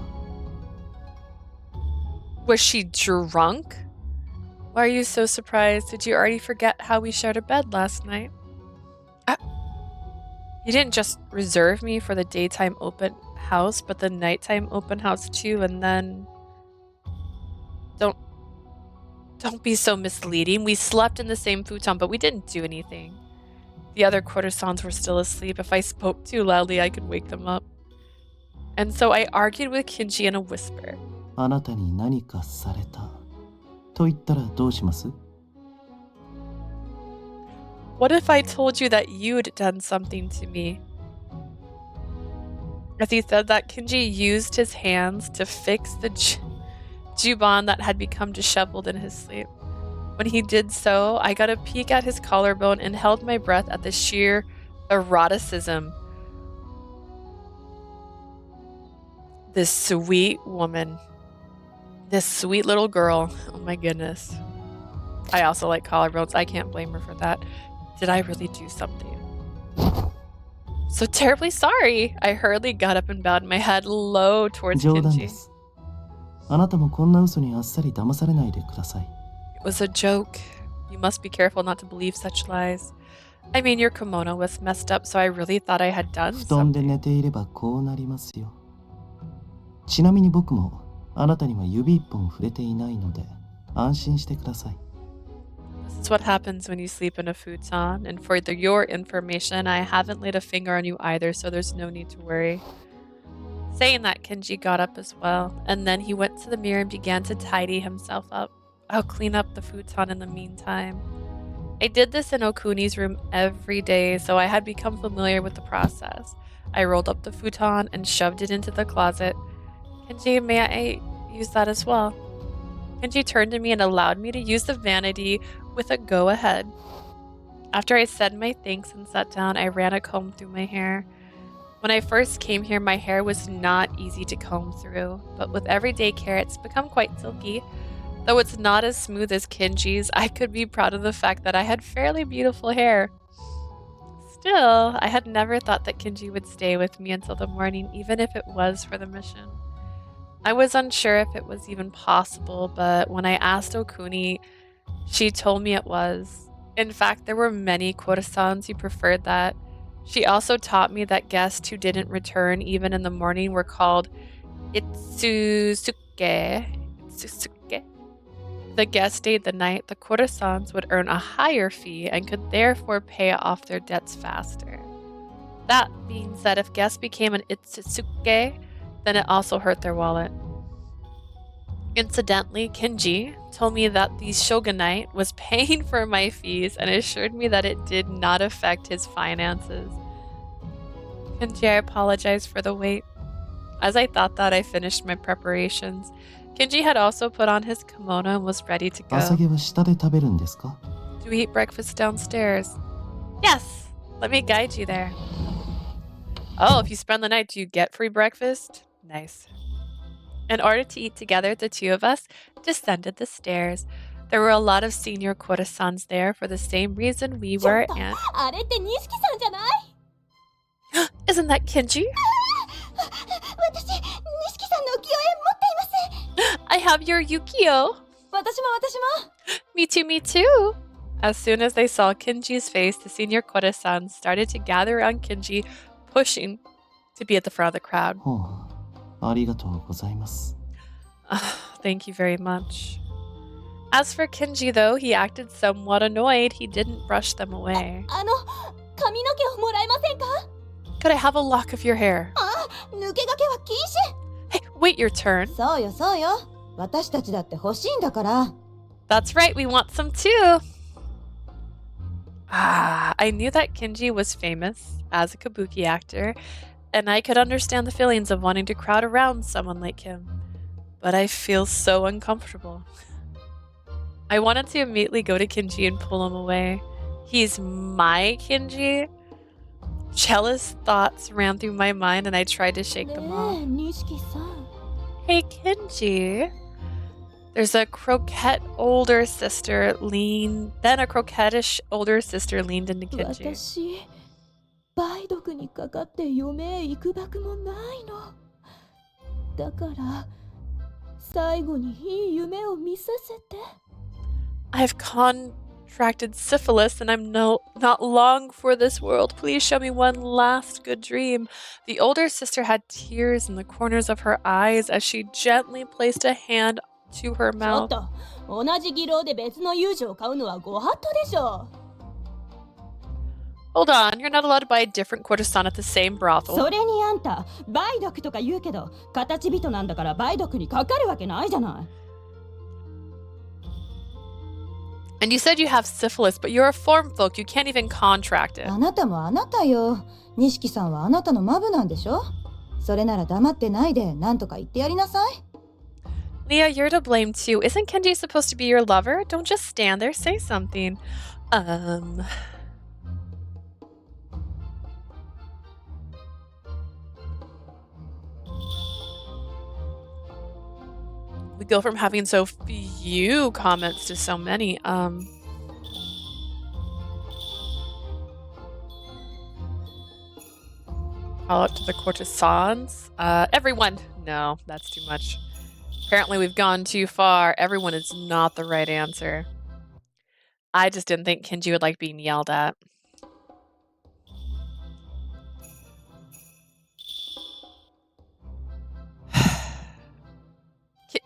Was she drunk? Why are you so surprised? Did you already forget how we shared a bed last night? You didn't just reserve me for the daytime open house, but the nighttime open house too, and then... Don't be so misleading. We slept in the same futon, but we didn't do anything. The other courtesans were still asleep. If I spoke too loudly, I could wake them up. And so I argued with Kinji in a whisper. あなたに何かされたと言ったらどうします？ What if I told you that you'd done something to me? As he said that, Kinji used his hands to fix the juban that had become disheveled in his sleep. When he did so, I got a peek at his collarbone and held my breath at the sheer eroticism. This sweet woman. This sweet little girl. Oh my goodness. I also like collarbones. I can't blame her for that. Did I really do something? So terribly sorry. I hurriedly got up and bowed my head low towards 冗談で Kinji. す。あなたもこんな嘘にあっさり騙されないでください。It was a joke. You must be careful not to believe such lies. I mean, your kimono was messed up, so I really thought I had done 布団で something. 寝ていればこうなりますよ。ちなみに僕もあなたには指一本触れていないので安心してください。 This is what happens when you sleep in a futon, and for your information, I haven't laid a finger on you either, so there's no need to worry. Saying that, Kinji got up as well, and then he went to the mirror and began to tidy himself up. I'll clean up the futon in the meantime. I did this in Okuni's room every day, so I had become familiar with the process. I rolled up the futon and shoved it into the closet. Kinji, may I use that as well? Kinji turned to me and allowed me to use the vanity with a go-ahead. After I said my thanks and sat down, I ran a comb through my hair. When I first came here, my hair was not easy to comb through, but with everyday care, it's become quite silky. Though it's not as smooth as Kinji's, I could be proud of the fact that I had fairly beautiful hair. Still, I had never thought that Kinji would stay with me until the morning, even if it was for the mission. I was unsure if it was even possible, but when I asked Okuni, she told me it was. In fact, there were many courtesans who preferred that. She also taught me that guests who didn't return even in the morning were called Itsusuke. If the guest stayed the night, the courtesans would earn a higher fee and could therefore pay off their debts faster. That being said, if guests became an Itsusuke, then it also hurt their wallet. Incidentally, Kinji told me that the shogunate was paying for my fees and assured me that it did not affect his finances. Kinji, I apologize for the wait. As I thought that, I finished my preparations. Kinji had also put on his kimono and was ready to go. 朝毛は下で食べるんですか？ Do we eat breakfast downstairs? Yes! Let me guide you there. Oh, if you spend the night, do you get free breakfast? Nice. In order to eat together, the two of us descended the stairs. There were a lot of senior courtesans there for the same reason we were, and... あれって錦さんじゃない？ Isn't that Kinji? have your Yukio. 私も私も Me too, me too. As soon as they saw Kinji's face, the senior Kore-san started to gather around Kinji, pushing to be at the front of the crowd. ほう、ありがとうございます。 Thank you very much. As for Kinji, though, he acted somewhat annoyed. He didn't brush them away. 髪の毛をもらえませんか Could I have a lock of your hair? 抜け駆けは禁 Hey, wait your turn. 止そうよそうよ私たちだって欲しいんだから That's right, we want some too. I knew that Kinji was famous as a kabuki actor, and I could understand the feelings of wanting to crowd around someone like him. But I feel so uncomfortable. I wanted to immediately go to Kinji and pull him away. He's my Kinji? Jealous thoughts ran through my mind and I tried to shake them off. 錦さん Hey, Kinji. There's a croquette older sister then a croquettish older sister leaned into Kinji. 私梅毒にかかって嫁へ行くばくもないのだから最後にいい夢を見させて I've contracted syphilis and I'm not long for this world. Please show me one last good dream. The older sister had tears in the corners of her eyes as she gently placed a hand to her ちょっ mouth. と同じ技量で別の友情を買うのはご法度でしょ Hold on, you're not allowed to buy a different courtesan at the same そ brothel. れにあんた梅毒とか言うけど形人なんだから梅毒にかかるわけないじゃない And you said you have syphilis, but you're a form folk. You can't even contract it. あなたもあなたよ錦さんはあなたのマブなんでしょそれなら黙ってないで何とか言ってやりなさい Leah, you're to blame too. Isn't Kenji supposed to be your lover? Don't just stand there, say something. We go from having so few comments to so many. Call out to the courtesans. Everyone. No, that's too much. Apparently we've gone too far. Everyone is not the right answer. I just didn't think Kinji would like being yelled at.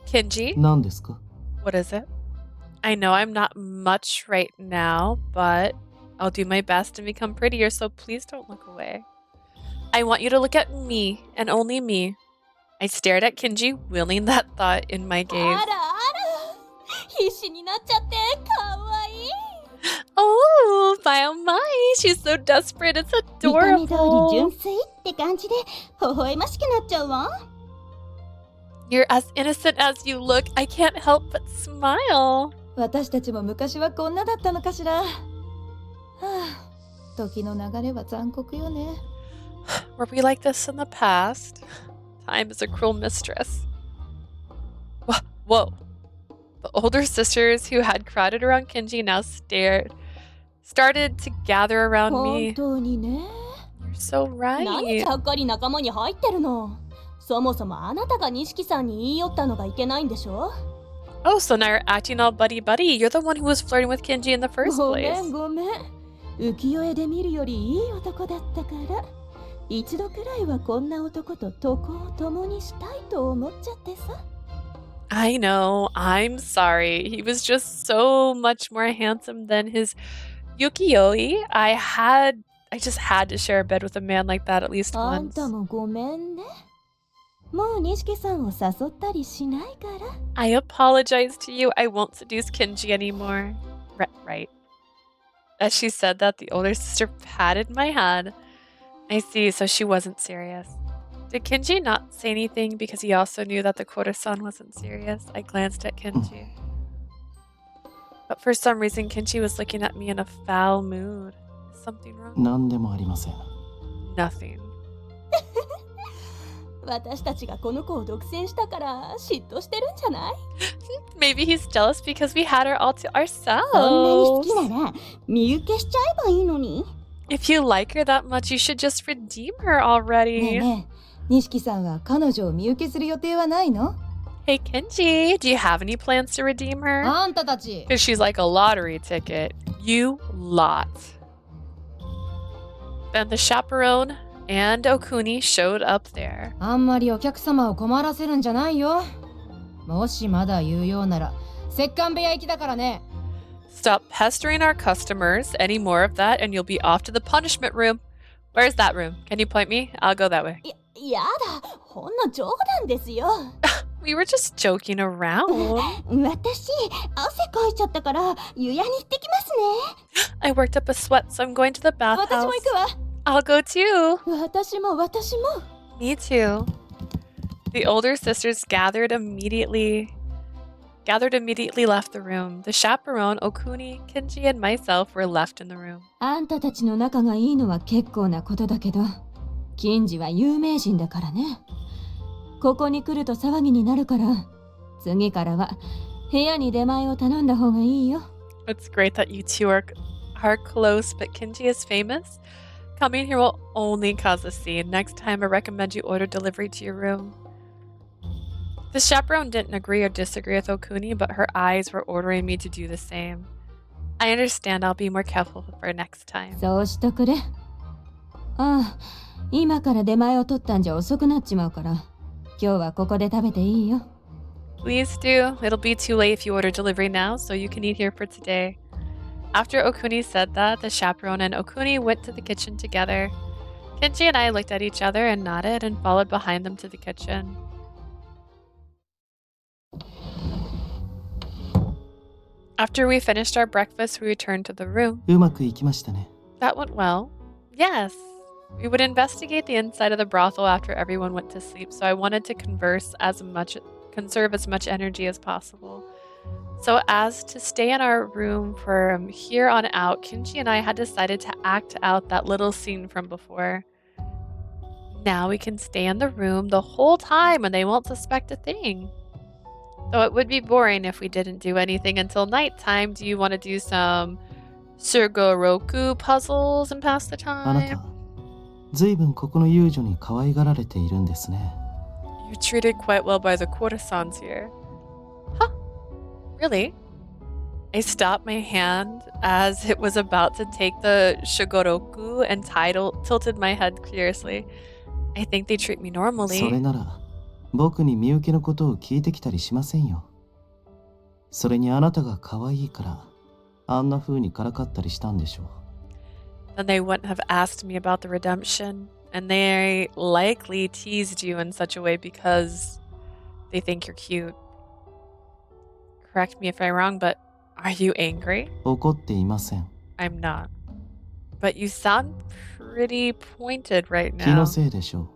Kinji? 何ですか？ What is it? I know I'm not much right now, but I'll do my best to become prettier, so please don't look away. I want you to look at me, and only me. I stared at Kinji, willing that thought in my あ gaze. らあら必死になっちゃってかわいい Oh, my, she's so desperate. It's 見た目通り adorable. 純粋って感じで微笑ましくなっちゃうわ You're as innocent as you look. I can't help but smile. 私たちも昔はこんなだったのかしらはあ時の流れは残酷よね Were we like this in the past? Time is a cruel mistress. Whoa. The older sisters who had crowded around Kinji now started to gather around 本 me. 当にね You're so 何 right. ちゃっかり仲間に入ってるのそもそもあなたが錦さんに言い寄ったのがいけないんでしょ Oh, so now you're acting all buddy-buddy. You're the one who was flirting with Kinji in the first ごめ place. んごめん浮世絵で見るよりいい男だったから一度くらいはこんな男と渡航を共にしたいと思っちゃってさ I know. I'm sorry. He was just so much more handsome than his Yukiyoi. I just had to share a bed with a man like that at least あん once. たもごめんねもう錦さんを誘ったりしないから I apologize to you. I won't seduce Kinji anymore. Right. As she said that, the older sister patted my head. I see, so she wasn't serious. Did Kinji not say anything because he also knew that the courtesan wasn't serious? I glanced at Kinji. But for some reason, Kinji was looking at me in a foul mood. Is something wrong? 何でもありません。 Nothing. 私たちがこの子を独占したから嫉妬してるんじゃない Maybe he's jealous because we had her all to そんなに好 ourselves. きなら身請けしちゃえばいいのに If you like her that much, you should just redeem her ねえ already. ねえ錦さんは彼女を身請けする予定はないの Hey, Kinji, do you have any plans to redeem her? あんたたち Because she's like a lottery ticket. You lot. Then the chaperone and Okuni showed up there. あんまりお客様を困らせるんじゃないよ。もしまだ言うようなら折檻部屋行きだからね。 Stop pestering our customers. Any more of that, and you'll be off to the punishment room. Where's that room? Can you point me? I'll go that way. やだ、ほんの冗談ですよ。We were just joking around. 私、汗かいちゃったから湯屋に行ってきますね。 I worked up a sweat, so I'm going to the 私 bathhouse. も行くわ。 I'll go too. 私も。 Me too. The older sisters gathered immediately left the room. The chaperone, Okuni, Kinji, and myself were left in the room. あんたたちの仲がいいのは結構なことだけど、キンジは有名人だからね。ここに来ると騒ぎになるから、次からは部屋に出前を頼んだ方がいいよ。 It's great that you two are close, but Kinji is famous. Coming here will only cause a scene. Next time, I recommend you order delivery to your room. The chaperone didn't agree or disagree with Okuni, but her eyes were ordering me to do the same. I understand. I'll be more careful for next time. そうしとくれ。ああ、今から出前を取ったんじゃ遅くなっちまうから、今日はここで食べていいよ。 Please do. It'll be too late if you order delivery now, so you can eat here for today. After Okuni said that, the chaperone and Okuni went to the kitchen together. Kinji and I looked at each other and nodded and followed behind them to the kitchen. After we finished our breakfast, we returned to the room. うまくいきましたね。 That went well. Yes. We would investigate the inside of the brothel after everyone went to sleep, so I wanted to conserve as much energy as possible. So as to stay in our room from here on out, Kinji and I had decided to act out that little scene from before. Now we can stay in the room the whole time and they won't suspect a thing. Though it would be boring if we didn't do anything until nighttime. Do you want to do some Surgoroku puzzles and pass the あな time? た、ずいぶんここの遊女に可愛がられているんですね。 You're treated quite well by the courtesans here. Huh? Really? I stopped my hand as it was about to take the Shogoroku and tilted my head curiously. I think they treat me それ normally. なら、僕にみゆきのことを聞いてきたりしませんよ。それにあなたが可愛いから、あんな風にからかったりしたんでしょう。 Then they wouldn't have asked me about the redemption, and they likely teased you in such a way because they think you're cute. Correct me if I'm wrong, but are you angry? 怒っていません。 I'm not. But you sound pretty pointed right 気の now. せいでしょう。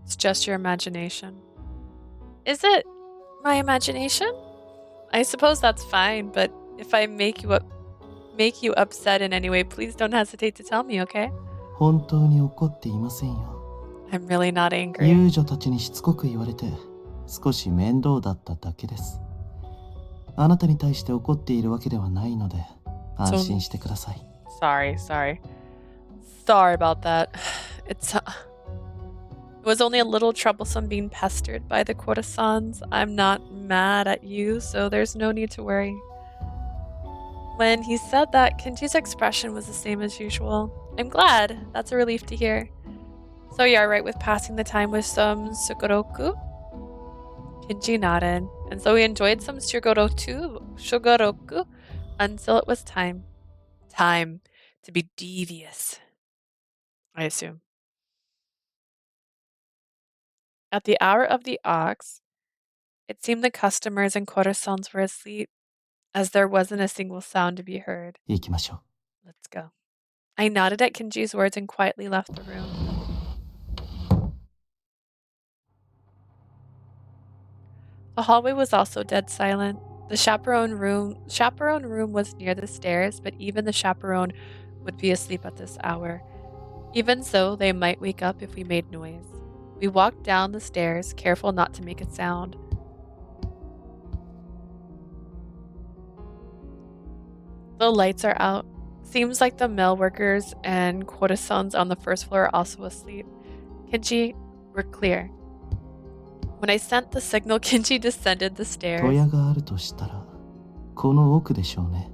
It's just your imagination. Is it my imagination? I suppose that's fine, but if I make you upset in any way, please don't hesitate to tell me, okay? 本当に怒っていませんよ。 I'm really not angry. 遊女たちにしつこく言われて、少し面倒だっただけです。あなたに対して怒っているわけではないので、安心してください。Sorry about that. It was only a little troublesome being pestered by the courtesans. I'm not mad at you, so there's no need to worry. When he said that, Kinji's expression was the same as usual. I'm glad. That's a relief to hear. So you are right with passing the time with some Sugoroku? Kinji nodded, and so we enjoyed some Shugoroku until it was time to be devious, I assume. At the hour of the ox, it seemed the customers and courtesans were asleep, as there wasn't a single sound to be heard. 行きましょう。 Let's go. I nodded at Kinji's words and quietly left the room. The hallway was also dead silent. The chaperone room was near the stairs, but even the chaperone would be asleep at this hour. Even so, they might wake up if we made noise. We walked down the stairs, careful not to make a sound. The lights are out. Seems like the male workers and courtesans on the first floor are also asleep. Kinji, we're clear. When I sent the signal, Kinji descended the 戸 stairs. 屋があるとしたらこの奥でしょうね。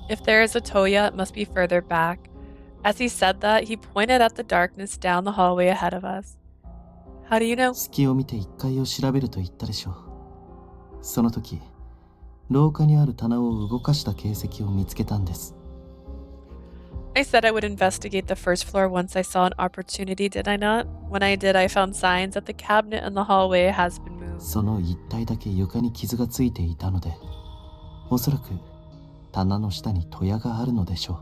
If there is a Toya, it must be further back. As he said that, he pointed at the darkness down the hallway ahead of us. How do you know? 隙を見て1階を調べると言ったでしょう。その時廊下にある棚を動かした形跡を見つけたんです。 I said I would investigate the first floor once I saw an opportunity, did I not? When I did, I found signs that the cabinet in the hallway has been moved. その一体だけ床に傷がついていたので、おそらく棚の下に戸屋があるのでしょ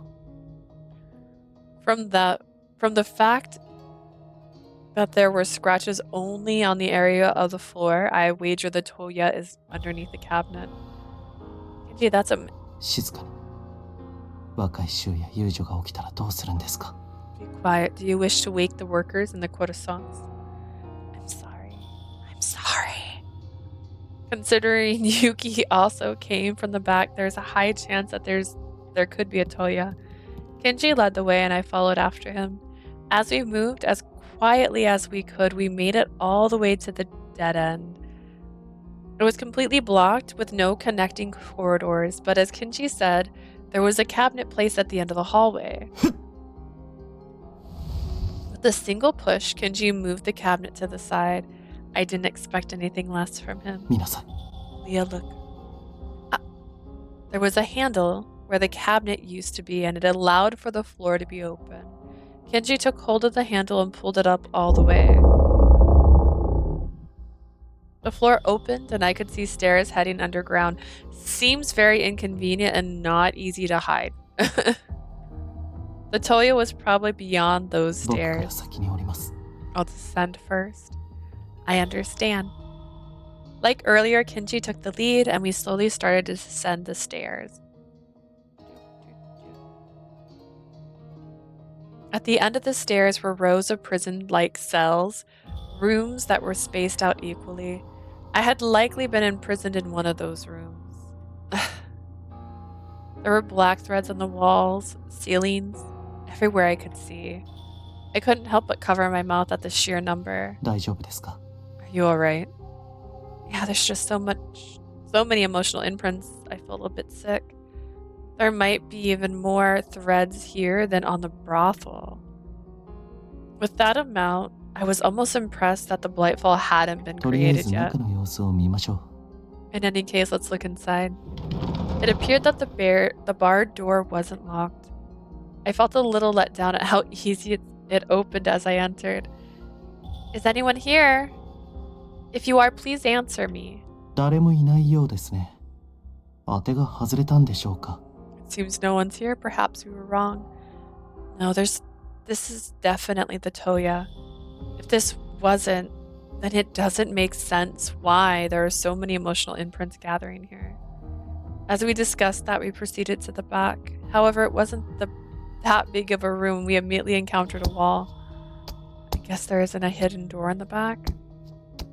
う。 From the fact that there were scratches only on the area of the floor, I wager the Toya is underneath the cabinet. Kinji, that's a... 静かに。若い衆や遊女が起きたらどうするんですか？ Be quiet. Do you wish to wake the workers in the croissants? I'm sorry. I'm sorry. Considering Yuki also came from the back, there's a high chance that there could be a Toya. Kinji led the way and I followed after him. As we moved as quietly as we could, we made it all the way to the dead end. It was completely blocked with no connecting corridors, but as Kinji said, there was a cabinet placed at the end of the hallway. With a single push, Kinji moved the cabinet to the side. I didn't expect anything less from him. 見なさい。 Leah, look. There was a handle where the cabinet used to be, and it allowed for the floor to be open. Kinji took hold of the handle and pulled it up all the way. The floor opened, and I could see stairs heading underground. Seems very inconvenient and not easy to hide. The Toya was probably beyond those 僕から stairs. 先に降ります。 I'll descend first. I understand. Like earlier, Kinji took the lead, and we slowly started to descend the stairs. At the end of the stairs were rows of prison-like cells, rooms that were spaced out equally. I had likely been imprisoned in one of those rooms. There were black threads on the walls, ceilings, everywhere I could see. I couldn't help but cover my mouth at the sheer number. 大丈夫ですか？ Are you alright? Yeah, there's just so many emotional imprints. I felt a bit sick. There might be even more threads here than on the brothel. With that amount, I was almost impressed that the Blightfall hadn't been とりあえ created ず yet. 中の様子を見ましょう。 In any case, let's look inside. It appeared that the barred door wasn't locked. I felt a little let down at how easy it opened as I entered. Is anyone here? If you are, please answer me. 誰もいないようですね。当てが外れたんでしょうか？ It seems no one's here. Perhaps we were wrong. No, this is definitely the Toya. If this wasn't, then it doesn't make sense why there are so many emotional imprints gathering here. As we discussed that, we proceeded to the back. However, it wasn't that big of a room. We immediately encountered a wall. I guess there isn't a hidden door in the back.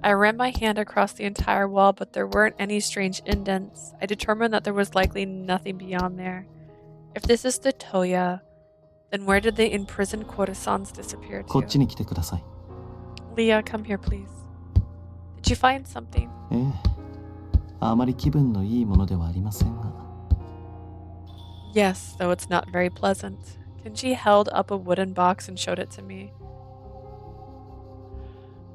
I ran my hand across the entire wall, but there weren't any strange indents. I determined that there was likely nothing beyond there. If this is the Toya, then where did the imprisoned courtesans disappear こっち to? に来てください。 Leah, come here, please. Did you find something? ええ。あまり気分のいいものではありませんが。 Yes, though it's not very pleasant. Kinji held up a wooden box and showed it to me.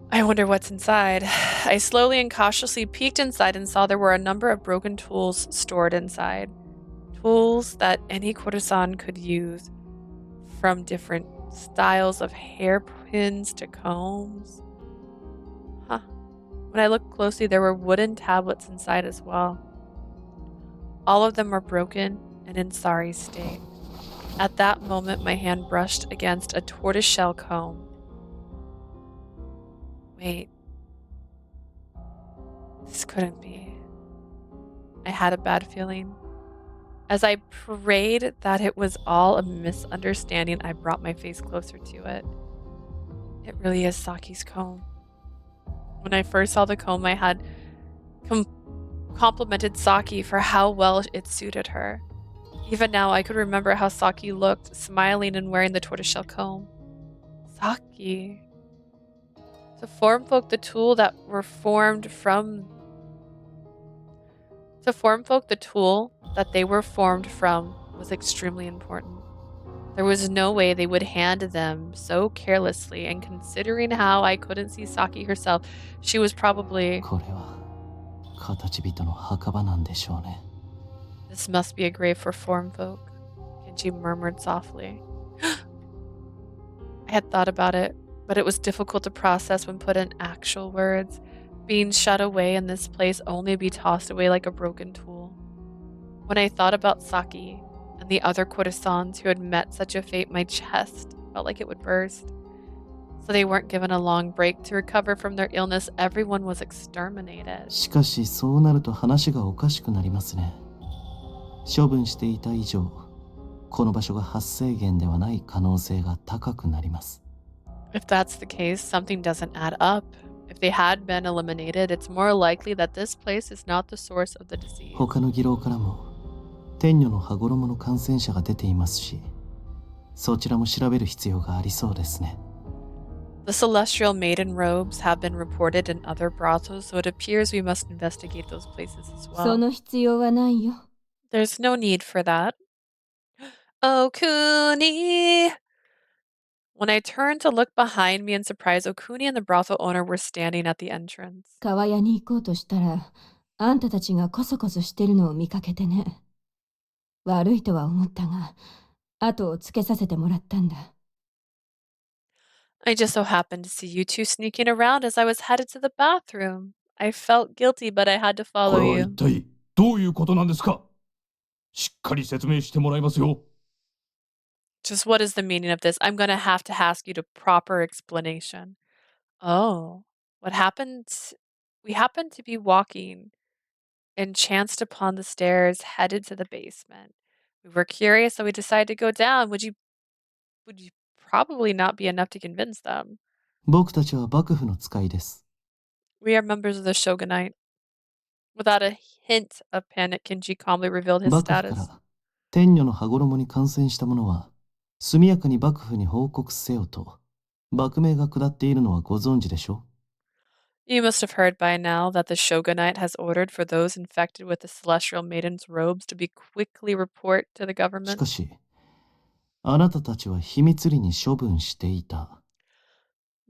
I wonder what's inside. I slowly and cautiously peeked inside and saw there were a number of broken tools stored inside. Tools that any courtesan could use, from different styles of hairpins to combs. Huh. When I looked closely, there were wooden tablets inside as well. All of them were broken and in sorry state. At that moment, my hand brushed against a tortoiseshell comb. Wait. This couldn't be. I had a bad feeling. As I prayed that it was all a misunderstanding, I brought my face closer to it. It really is Saki's comb. When I first saw the comb, I had complimented Saki for how well it suited her. Even now, I could remember how Saki looked, smiling and wearing the tortoiseshell comb. Saki. To form folk the tool that were formed from To form folk the tool that they were formed from was extremely important. There was no way they would hand them so carelessly, and considering how I couldn't see Saki herself, she was probably. これは形人の墓場なんでしょうね。 This must be a grave for form folk, Kinji murmured softly. I had thought about it, but it was difficult to process when put in actual words. Being shut away in this place only be tossed away like a broken tool. When I thought about Saki and the other courtesans who had met such a fate, my chest felt like it would burst. So they weren't given a long break to recover from their illness. Everyone was exterminated. しかしそうなると話がおかしくなりますね。処分していた以上、この場所が発生源ではない可能性が高くなります。 If that's the case, something doesn't add up. If they had been eliminated, it's more likely that this place is not the source of the disease. 他の議論からも天女の羽衣の感染者が出ていますし、そちらも調べる必要がありそうですね。 The celestial maiden robes have been reported in other brothels, so it appears we must investigate those places as そ well. の必要はないよ。 There's no need for that. Okuni! When I turned to look behind me in surprise, Okuni and the brothel owner were standing at the entrance. 川屋に行こうとしたら、あんたたちがコソコソしてるのを見かけてね。悪いとは思ったが、後をつけさせてもらったんだ。I just so happened to see you two sneaking around as I was headed to the bathroom. I felt guilty, but I had to こ follow れは you. 一体どういうことなんですか？しっかり説明してもらいますよ。 Just what is the meaning of this? I'm going to have to ask you to proper explanation. Oh, what happened? We happened to be walking and chanced upon the stairs headed to the basement. We were curious, so we decided to go down. Would you probably not be enough to convince them? 僕たちは幕府の使いです。 We are members of the shogunate. Without a hint of panic, Kinji calmly revealed his 幕府か status. ら天女の羽衣に感染した者は速やかに幕府に報告せよと幕命が下っているのはご存知でしょ？ You must have heard by now that the shogunate has ordered for those infected with the celestial maiden's robes to be quickly report to the し government. かし、あなたたちは秘密裏に処分していた。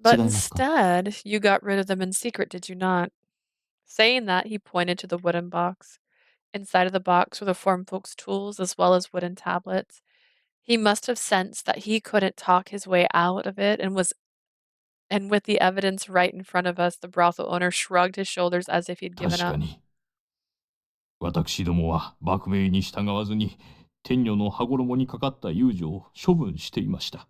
But 違いますか？ instead, you got rid of them in secret, did you not? Saying that, he pointed to the wooden box. Inside of the box were the form folk's tools as well as wooden tablets. He must have sensed that he couldn't talk his way out of it, and with the evidence right in front of us, the brothel owner shrugged his shoulders as if he'd given 確か up. に。私どもは幕命に従わずに天女の羽衣にかかった遊女を処分していました。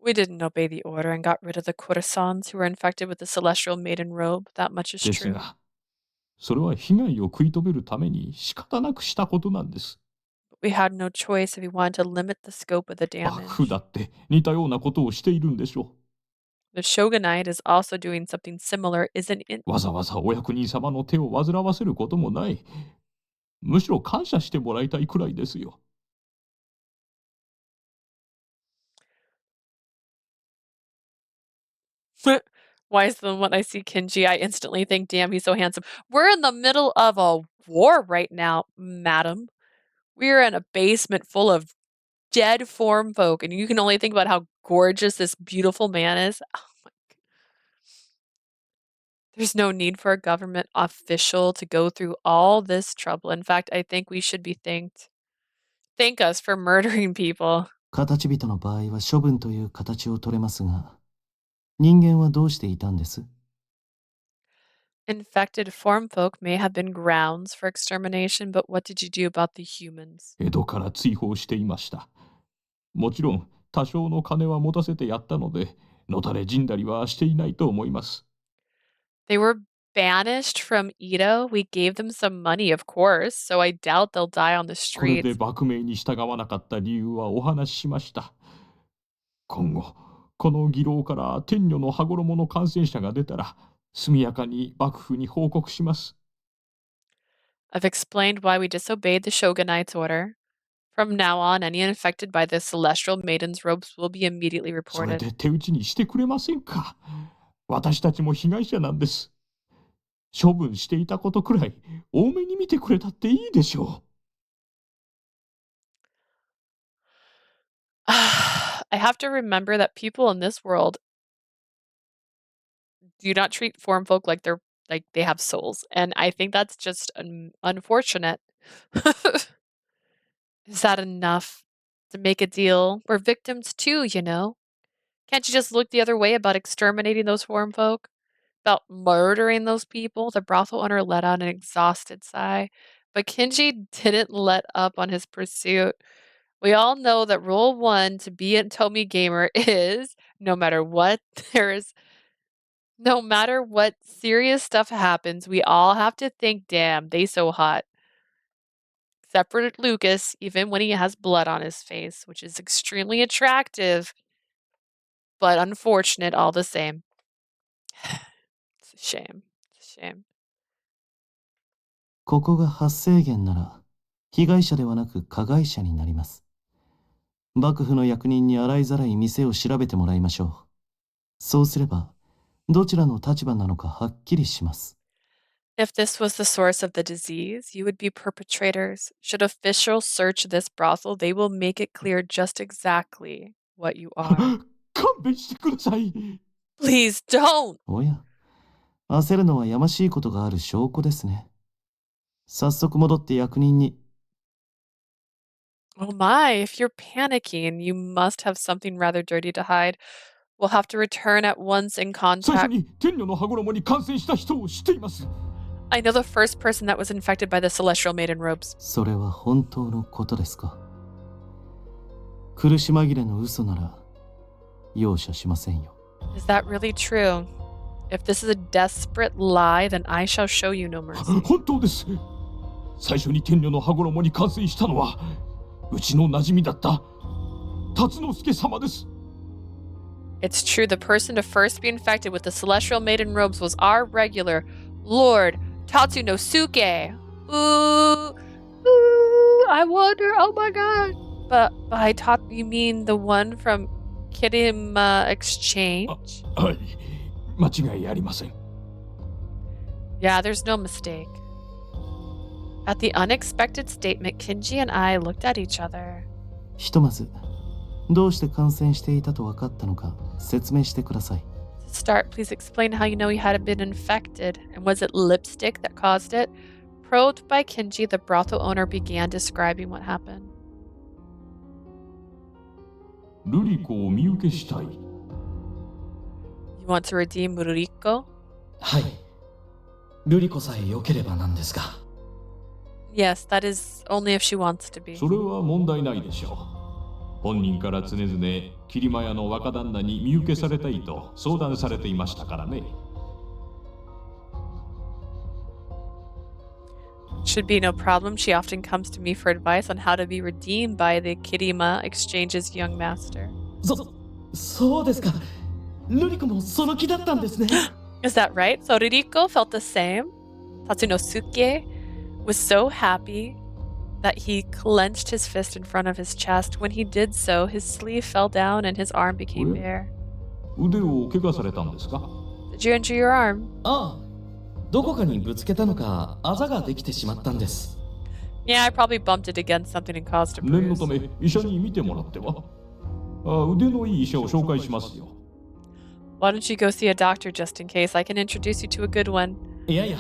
We didn't obey the order and got rid of the courtesans who were infected with the celestial maiden robe. That much is です true. が、それは被害を食い止めるために仕方なくしたことなんです。 We had no choice if we wanted to limit the scope of the 幕府 damage. だって似たようなことをしているんでしょ The shogunate is also doing something similar, isn't it? う。わざわざお役人様の手を煩わせることもない。むしろ感謝してもらいたいくらいですよ。 Wise than when I see Kinji, I instantly think, damn, he's so handsome. We're in the middle of a war right now, madam. We're in a basement full of dead form folk, and you can only think about how gorgeous this beautiful man is. Oh my God. There's no need for a government official to go through all this trouble. In fact, I think we should be thanked. Thank us for murdering people. 形人の場合は処分という形を取れますが、人間はどうしていたんです？ Infected form folk may have been grounds for extermination, but what did you do about the humans? 江戸から追放していました。もちろん多少の金は持たせてやったので、のたれ死んだりはしていないと思います。 They were banished from Edo. We gave them some money, of course, so I doubt they'll die on the これで streets. 幕命に従わなかった理由はお話ししました。今後、この議論から天女の羽衣の感染者が出たら、速やかに幕府に報告します。 I've explained why we disobeyed the shogunate's order. From now on, any infected by the celestial maiden's robes will be immediately それ reported. で手打ちにしてくれませんか。私たちも被害者なんです。処分していたことくらい多めに見てくれたっていいでしょ I have to remember that people in this world do not treat foreign folk like they have souls, and I think that's just unfortunate. Is that enough to make a deal? We're victims too, you know. Can't you just look the other way about exterminating those foreign folk? About murdering those people? The brothel owner let out an exhausted sigh, but Kinji didn't let up on his pursuit. We all know that rule one to be a Tomy gamer is no matter what there's no matter what serious stuff happens, we all have to think, damn, they so hot. Except for Lucas, even when he has blood on his face, which is extremely attractive, but unfortunate all the same. It's a shame. It's a shame. ここが発生源なら、被害者ではなく加害者になります。幕府の役人に洗いざらい店を調べてもらいましょう。そうすれば、どちらの立場なのかはっきりします。If this was the source of the disease, you would be perpetrators. Should officials search this brothel, they will make it clear just exactly what you are. 勘弁してください。 Please don't! おや、焦るのはやましいことがある証拠ですね。早速戻って役人に。Oh my, if you're panicking, you must have something rather dirty to hide. We'll have to return at once in 最初 contact. に天女の羽衣に感染した人を知っています。 I know the first person that was infected by the celestial maiden robes. それは本当のことですか？苦し紛れの嘘なら容赦しませんよ。Is that really true? If this is a desperate lie, then I shall show you no mercy. 本当です。最初に天女の羽衣に感染したのはうちの馴染みだった辰之助様です。 It's true, the person to first be infected with the celestial maiden robes was our regular Lord Tatsunosuke. Ooh, I wonder, oh my god. But I thought you mean the one from Kirima Exchange? はい、間違いありません。 Yeah, there's no mistake. At the unexpected statement, Kinji and I looked at each other. ひとまず、どうして感染していたと分かったのか説明してください。To start, please explain how you know he had been infected, and was it lipstick that caused it? Probed by Kinji, the brothel owner began describing what happened. ルリコを身請けしたい。 You want to redeem Mururiko? はい。ルリコさえ良ければなんですが。Yes, that is only if she wants to be. それは問題ないでしょう。本人から常々桐間屋の若旦那に身請けされたいと相談されていましたからね。 Should be no problem. She often comes to me for advice on how to be redeemed by the Kirima Exchange's young master. そうですか。ルリコもその気だったんですね。Is that right? So Ririko felt the same. Tatsunosuke was so happy that he clenched his fist in front of his chest. When he did so, his sleeve fell down and his arm became bare. 腕を怪我されたんですか？ Did you injure your arm? ああ、どこかにぶつけたのか、あざができてしまったんです。Yeah, I probably bumped it against something and caused a 念の bruise. ため医者に診てもらっては。腕のいい医者を紹介しますよ。 Why don't you go see a doctor just in case? I can introduce you to a good one. いやいや、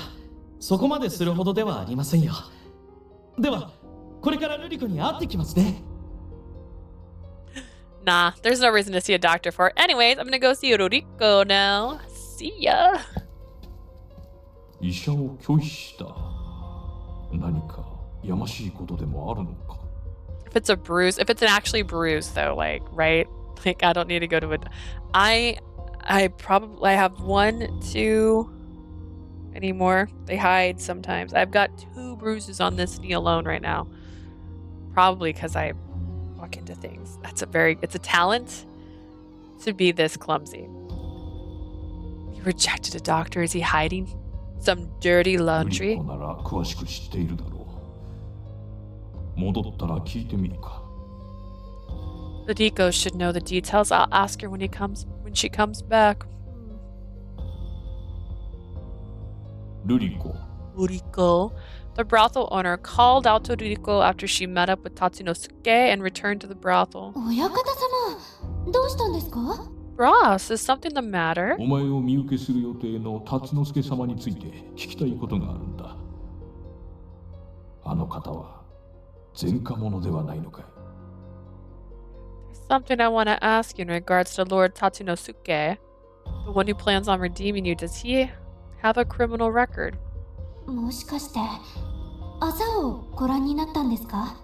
そこまでするほどではありませんよ。では、これからルリコに会ってきますね。Nah, there's no reason to see a doctor for it. Anyways, I'm gonna go see Ruriko now. See ya. 医者を拒否した。何かやましいことでもあるのか。 If it's a bruise, if it's an actually bruise though, like, right? Like, I don't need to go to a... I have 1, 2... Any more? They hide sometimes. I've got 2 bruises on this knee alone right now. Probably because I walk into things. It's a talent to be this clumsy. He rejected a doctor. Is he hiding some dirty ルリ laundry? コなら詳しく知っているだろう。戻ったら聞いてみるか。 Ladiko should know the details. I'll ask her when she comes back. ルリコ。 Ruriko. The brothel owner called out to Ruriko after she met up with Tatsunosuke and returned to the brothel. 親方様、どうしたんですか？ Ross, is something the matter? お前を身請けする予定の達之助様について聞きたいことがあるんだ。あの方は前科者ではないのかい？ There's something I want to ask you in regards to Lord Tatsunosuke. The one who plans on redeeming you, does he have a criminal record? もしかして、あざをご覧になったんですか？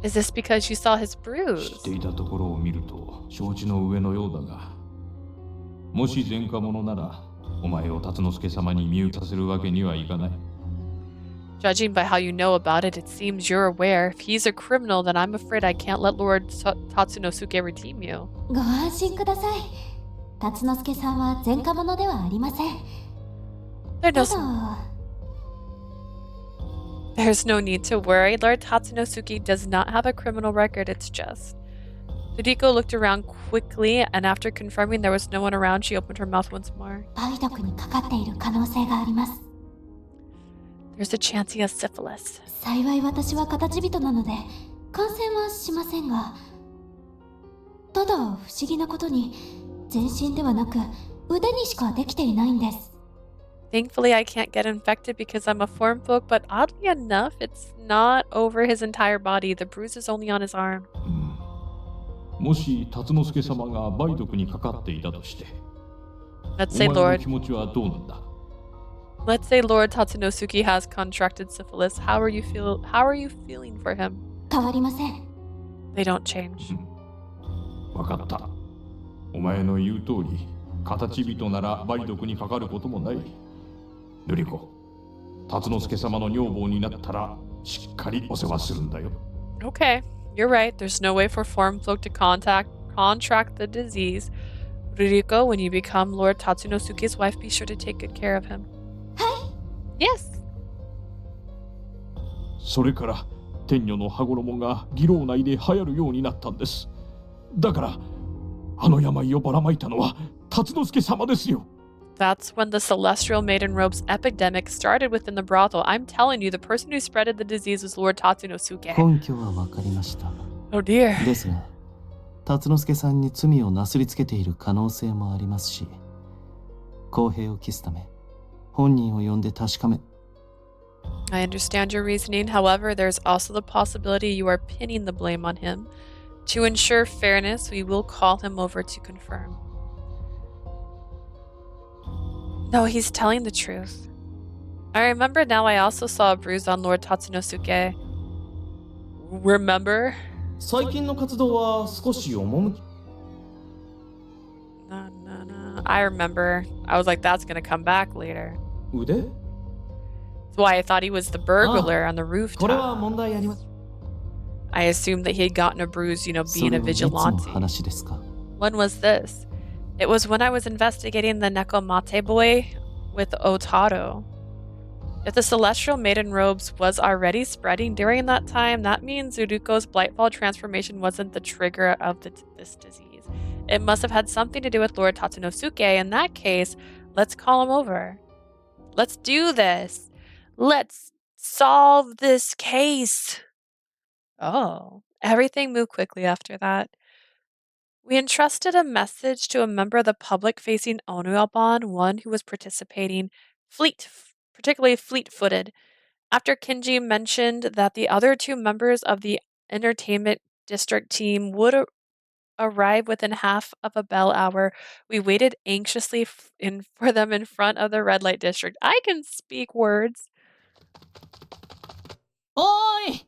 Is this because you saw his 知 bruise? っていたところを見ると承知の上のようだが、もし前科者ならお前を達之助様に身請けさせるわけにはいかない。 Judging by how you know about it, it seems you're aware. If he's a criminal, then I'm afraid I can't let Lord Tatsunosuke redeem you. ご安心ください。辰之助さんは前科者ではありません。 There た does- だ、 There's no need to worry. Lord Tatsunosuke does not have a criminal record, it's just. Ruriko looked around quickly, and after confirming there was no one around, she opened her mouth once more. 梅毒にかかっている可能性があります。 There's a chance he has syphilis. 幸い私は形人なので感染はしませんが、ただ不思議なことに全身ではなく腕にしかできていないんです。 Thankfully, I can't get infected because I'm a form folk, but oddly enough, it's not over his entire body. The bruise is only on his arm. もし達之助様が梅毒にかかっていたとして、 Let's お say 前の Lord 気持ちはどうなんだ？ Let's say Lord Tatsunosuke has contracted syphilis. How are you feeling for him? 変わりません。 They don't change. わかった。お前の言う通り、形人なら梅毒にかかることもない。ルリコ、達之助様の女房になったらしっかりお世話するんだよ。 Okay, you're right. There's no way for form folk to contract the disease. Ruriko, when you become Lord Tatsunosuke's wife, be sure to take good care of him. Yes. それから天女の羽衣が義老内で流行るようになったんです。だからあの病をばらまいたのは達之助様ですよ。 That's when the celestial maiden robes epidemic started within the brothel. I'm telling you, the person who spreaded the disease was Lord Tatsunosuke. 根拠は分かりました。 Oh dear. ですが、達之助さんに罪をなすりつけている可能性もありますし、公平を期すため本人を呼んで確かめ。 I understand your reasoning. However, there's also the possibility you are pinning the blame on him. To ensure fairness, we will call him over to confirm. No, he's telling the truth. I remember now I also saw a bruise on Lord Tatsunosuke. Remember? 最近の活動は少し趣き No. I remember. I was like, that's gonna come back later. 腕 That's why I thought he was the burglar on the これは rooftop. 問題あります I assumed that he had gotten a bruise, そ being れ a はいつの vigilante. 話ですか？ When was this? It was when I was investigating the Nekomate boy with Otaro. If the celestial maiden robes was already spreading during that time, that means Zuruko's Blightfall transformation wasn't the trigger of this disease. It must have had something to do with Lord Tatsunosuke. In that case, let's call him over. Let's do this. Let's solve this case. Oh, everything moved quickly after that. We entrusted a message to a member of the public facing Onuabon, one who was particularly fleet-footed. After Kinji mentioned that the other two members of the entertainment district team would arrive within half of a bell hour, we waited anxiously for them in front of the red light district. I can speak words. おーい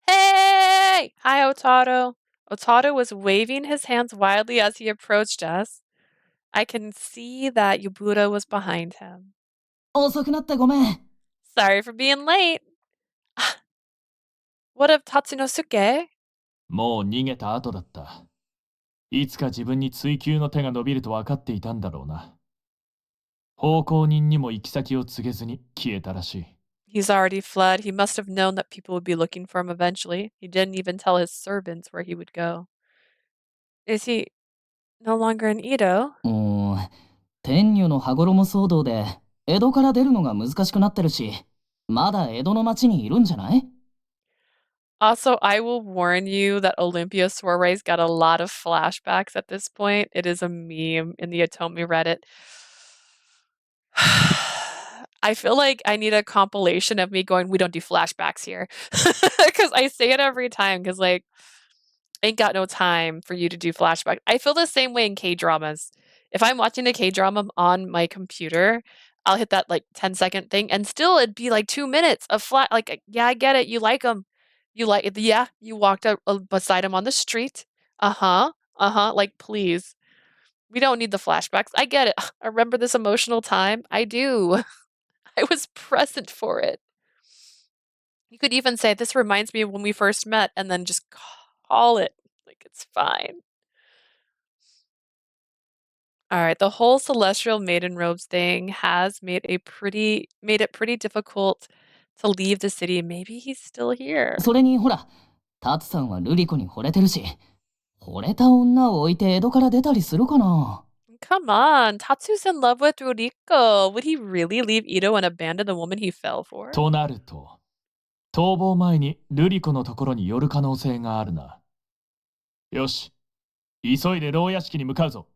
Hey! Hi, Otaro. Otaro was waving his hands wildly as he approached us. I can see that Yubura was behind him. 遅くなってごめん Sorry for being late. What of Tatsunosuke? もう逃げた後だった。いつか自分に追求の手が伸びると分かっていたんだろうな。奉公人にも行き先を告げずに消えたらしい。He's already fled. He must have known that people would be looking for him eventually. He didn't even tell his servants where he would go. Is he no longer in Edo? 天女の羽衣騒動で江戸から出るのが難しくなってるし、まだ江戸の町にいるんじゃない？ Also, I will warn you that Olympia Soare's got a lot of flashbacks at this point. It is a meme in the Atomi Reddit. I feel like I need a compilation of me going, we don't do flashbacks here. Because I say it every time, because, like, ain't got no time for you to do flashback. I feel the same way in K-dramas. If I'm watching a K-drama on my computer, I'll hit that, like, 10-second thing, and still it'd be, like, 2 minutes of like, yeah, I get it, you like him. You like it, yeah, you walked out, beside him on the street. Uh-huh, uh-huh, like, please. We don't need the flashbacks. I get it. I remember this emotional time. I do. I was present for it. You could even say, "This reminds me of when we first met," and then just call it. Like, it's fine. Alright, the whole celestial maiden robes thing has made it pretty difficult to leave the city. Maybe he's still here. それにほら、タツさんはルリ子に惚れてるし、惚れた女を置いて江戸から出たりするかな？ Come on, Tatsu's in love with Ruriko. Would he really leave Ito and abandon the woman he fell for? となると、逃亡前にルリ子のところに寄る可能性があるな。よし、急いで牢屋敷に向かうぞ。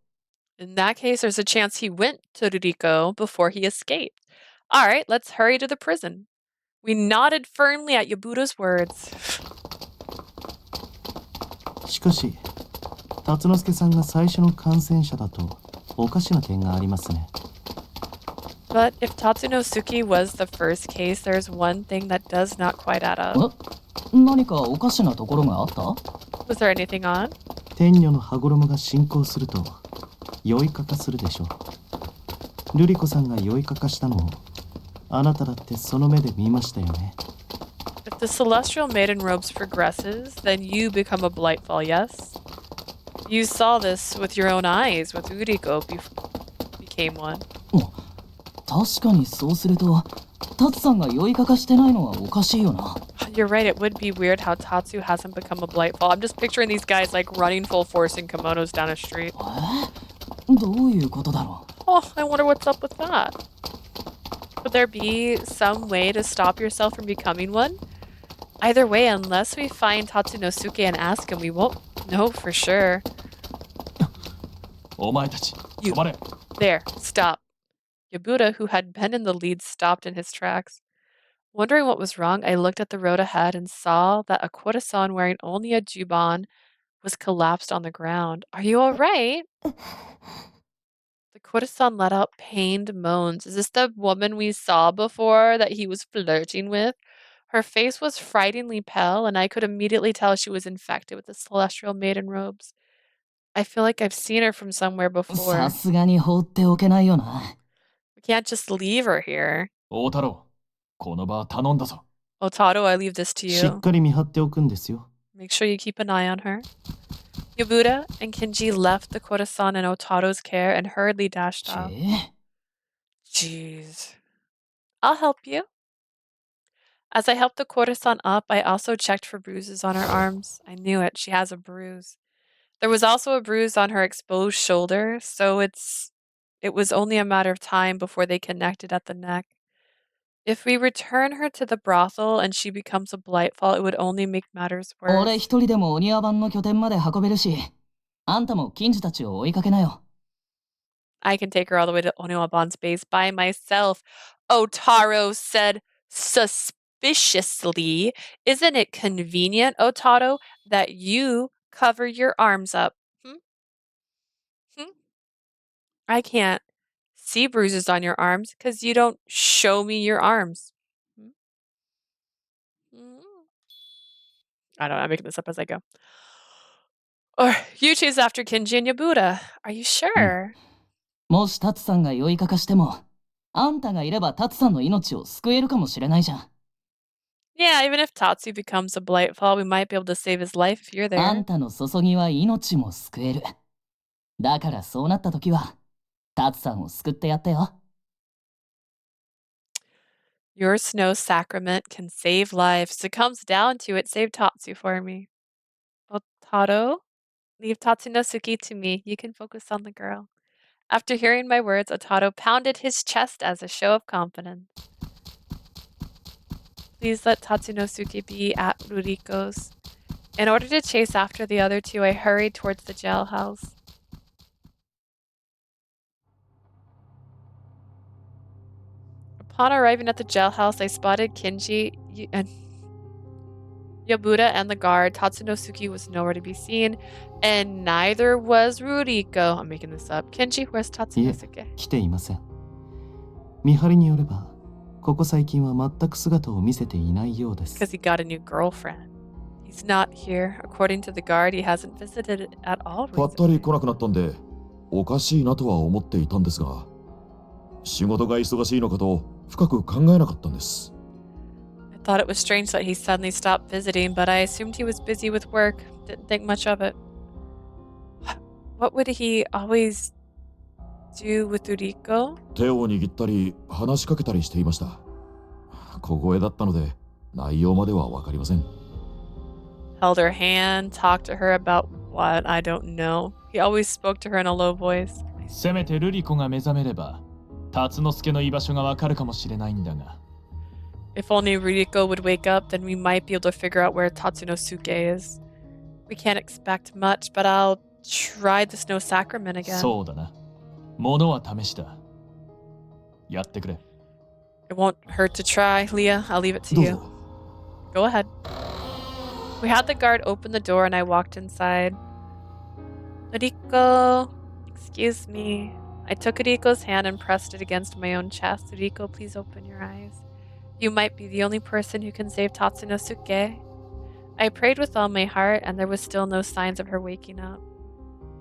In that case, there's a chance he went to Ruriko before he escaped. Alright, let's hurry to the prison. We nodded firmly at Yabuta's words. しかし、達之助さんが最初の感染者だとおかしな点がありますね。But if Tatsunosuke was the first case, there's one thing that does not quite add up. 何かおかしなところがあった？ Was there anything on? 天女の羽衣が進行すると酔いかかするでしょう。ルリ子さんが酔いかかしたのをあなただってその目で見ましたよね。If the celestial maiden robes progresses, then you become a blightfall, yes? You saw this with your own eyes with Uriko became one. 確かにそうすると、タツさんが酔いかかしてないのはおかしいよな。You're right, it would be weird how Tatsu hasn't become a blightfall. I'm just picturing these guys like running full force in kimonos down a street. どういうことだろう？ Oh, I wonder what's up with that. Would there be some way to stop yourself from becoming one? Either way, unless we find Tatsunosuke and ask him, we won't know for sure. お前たち、止まれ。There, stop. Yabuta, who had been in the lead, stopped in his tracks. Wondering what was wrong, I looked at the road ahead and saw that a Koda-san wearing only a juban was collapsed on the ground. Are you alright? The Koda-san let out pained moans. Is this the woman we saw before that he was flirting with? Her face was frighteningly pale, and I could immediately tell she was infected with the celestial maiden robes. I feel like I've seen her from somewhere before. さすがに放っておけないよな。We can't just leave her here. 大太郎、この場は頼んだぞ。Otaro, I leave this to しっ you. かり見張っておくんですよ。 Make sure you keep an eye on her. Yabuta and Kinji left the Koda-san in Otaro's care and hurriedly dashed off. Jeez. I'll help you. As I helped the Koda-san up, I also checked for bruises on her arms. I knew it. She has a bruise. There was also a bruise on her exposed shoulder, so it was only a matter of time before they connected at the neck. If we return her to the brothel and she becomes a blightfall, it would only make matters 俺 worse. 一人でも鬼輪番の拠点まで運べるし、あんたも金次たちを追いかけなよ。I can take her all the way to Oniwaban's base by myself, Otaro said suspiciously. Isn't it convenient, Otaro, that you cover your arms up? I can't see bruises on your arms because you don't show me your arms. I don't know, I'm making this up as I go. Or you choose after Kinji and Yabuta. Are you sure? もしタツさんが酔いかかしても、あんたがいればタツさんの命を救えるかもしれないじゃん。Yeah, even if Tatsu becomes a blightfall, we might be able to save his life if you're あ there. んたの注ぎは命も救える。だからそうなった時は、タツさんを救ってやってよ。Your snow sacrament can save lives. If it comes down to it, save Tatsu for me. Otaro, leave Tatsunosuke to me. You can focus on the girl. After hearing my words, Otato pounded his chest as a show of confidence. Please let Tatsunosuke be at Ruriko's. In order to chase after the other two, I hurried towards the jailhouse. Upon arriving at the jailhouse, I spotted Kinji and Yabuda and the guard. Tatsunosuke was nowhere to be seen, and neither was Ruriko. I'm making this up. Kinji, where's いえ、 Tatsunosuke? 来ていません。見張りによれば、ここ最近は全く姿を見せていないようです。 Because he got a new girlfriend. He's not here. According to the guard, he hasn't visited at all ぱったり recently. 来なくなったんで、おかしいなとは思っていたんですが、仕事が忙しいのかと深く考えなかったんです。I thought it was strange that he suddenly stopped visiting, but I assumed he was busy with work. Didn't think much of it. What would he always do with Ruriko? 手を握ったり話しかけたりしていました。小声だったので内容まではわかりません。Held her hand, talked to her about what? I don't know. He always spoke to her in a low voice. せめてルリコが目覚めれば達之助の居場所がわかるかもしれないんだが。 If only Ruriko would wake up, then we might be able to figure out where Tatsunosuke is. We can't expect much, but I'll try the snow sacrament again. そうだな。ものは試しだ。やってくれ。 It won't hurt to try, Leah. I'll leave it to どう you. ぞ。 Go ahead. We had the guard open the door and I walked inside. Ruriko, excuse me. I took Ruriko's hand and pressed it against my own chest. Ruriko, please open your eyes. You might be the only person who can save Tatsunosuke. I prayed with all my heart, and there was still no signs of her waking up.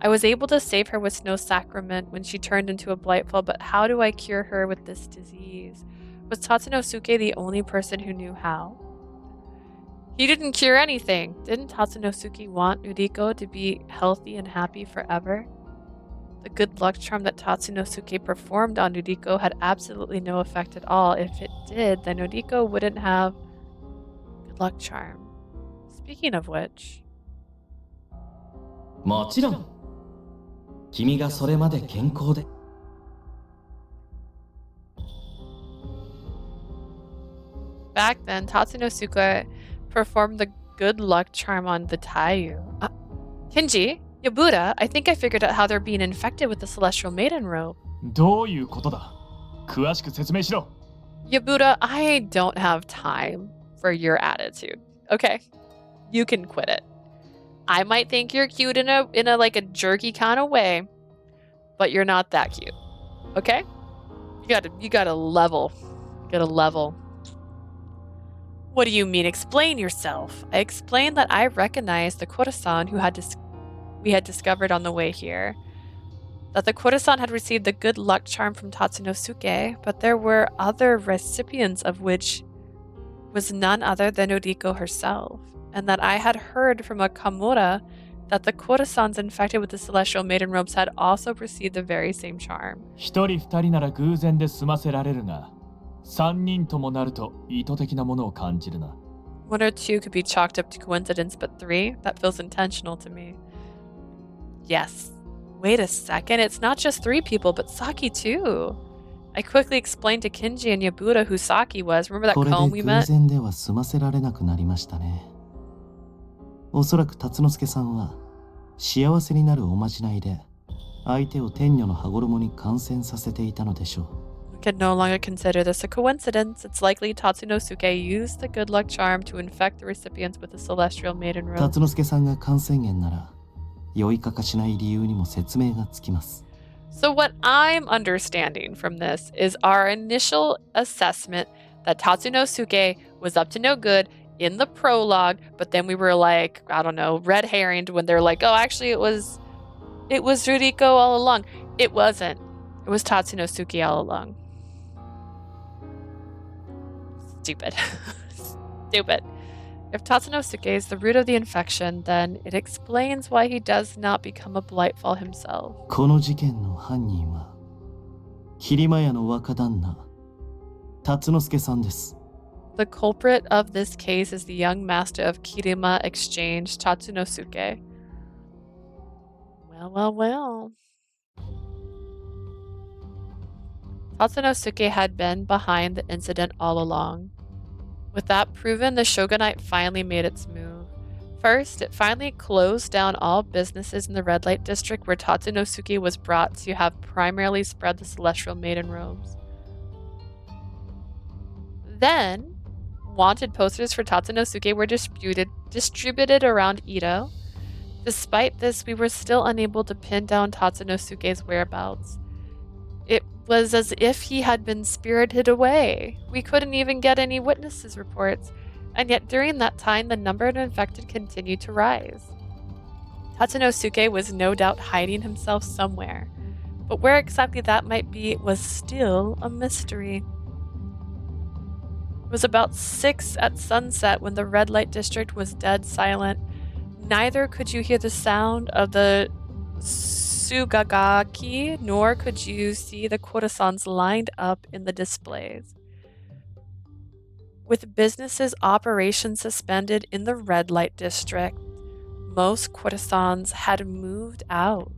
I was able to save her with snow sacrament when she turned into a blightfall, but how do I cure her with this disease? Was Tatsunosuke the only person who knew how? He didn't cure anything. Didn't Tatsunosuke want Ruriko to be healthy and happy forever? The good luck charm that Tatsunosuke performed on Ruriko had absolutely no effect at all. If it did, then Ruriko wouldn't have good luck charm. Speaking of which... もちろん。君がそれまで健康で。Back then, Tatsunosuke performed the good luck charm on the Taiyu. Kinji, Yabuda, I think I figured out how they're being infected with the Celestial Maiden robe. どういうことだ？詳しく説明しろ。 Yabuda, I don't have time for your attitude. Okay, you can quit it. I might think you're cute in a like a jerky kind of way, but you're not that cute. Okay? You gotta level. You gotta level. What do you mean? Explain yourself. I explained that I recognized the Kura-san who we had discovered on the way here. That the Kura-san had received the good luck charm from Tatsunosuke, but there were other recipients of which was none other than Ruriko herself. And that I had heard from a Kamura that the Kura-sans infected with the Celestial Maiden robes had also received the very same charm. 一人二人なら偶然で済ませられるが、三人ともなると意図的なものを感じるな。One or two could be chalked up to coincidence, but three? That feels intentional to me. Yes. Wait a second, it's not just three people, but Saki too. I quickly explained to Kinji and Yabuda who Saki was. Remember that これで comb we 偶 met? 然では済ませられなくなりましたね。おそらく達之助さんは幸せになるおまじないで相手を天女の羽衣に感染させていたのでしょう。We could no longer consider this a coincidence. It's likely Tatsunosuke used the good luck charm to infect the recipients with the Celestial Maiden robe. 達之助さんが感染源なら酔いかかしない理由にも説明がつきます。 So what I'm understanding from this is our initial assessment that Tatsunosuke was up to no good in the prologue, but then we were like, I don't know, red herringed when they're like, oh, actually it was Ruriko all along. It wasn't. It was Tatsunosuke all along. Stupid. Stupid. If Tatsunosuke is the root of the infection, then it explains why he does not become a Blightfall himself. この事件の犯人は桐間屋の若旦那達之助さんです。 The culprit of this case is the young master of Kirima Exchange, Tatsunosuke. Well, well, well. Tatsunosuke had been behind the incident all along. With that proven, the shogunate finally made its move. First, it finally closed down all businesses in the red light district where Tatsunosuke was brought to have primarily spread the celestial maiden robes. Then, wanted posters for Tatsunosuke were distributed around Edo. Despite this, we were still unable to pin down Tatsunosuke's whereabouts. It was as if he had been spirited away. We couldn't even get any witnesses' reports, and yet during that time, the number of infected continued to rise. Tatsunosuke was no doubt hiding himself somewhere, but where exactly that might be was still a mystery. It was about 6 at sunset when the red light district was dead silent. Neither could you hear the sound of the sugagaki, nor could you see the courtesans lined up in the displays. With businesses' operations suspended in the red light district, most courtesans had moved out.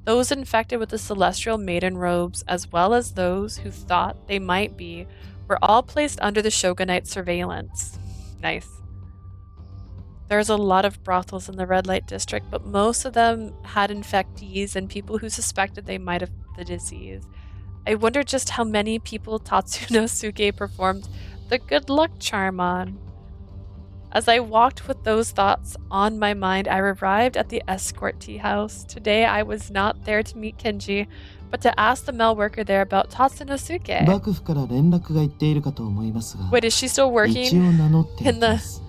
Those infected with the celestial maiden robes, as well as those who thought they might be, were all placed under the shogunate surveillance. Nice. There's a lot of brothels in the red light district, but most of them had infectees and people who suspected they might have the disease. I wonder just how many people Tatsunosuke performed the good luck charm on. As I walked with those thoughts on my mind, I arrived at the escort tea house. Today I was not there to meet Kinji, but to ask the mail worker there about Tatsunosuke. 幕府から連絡が行っているかと思いますが、 Wait, is she still 一 working 応名乗ってい in ま the す。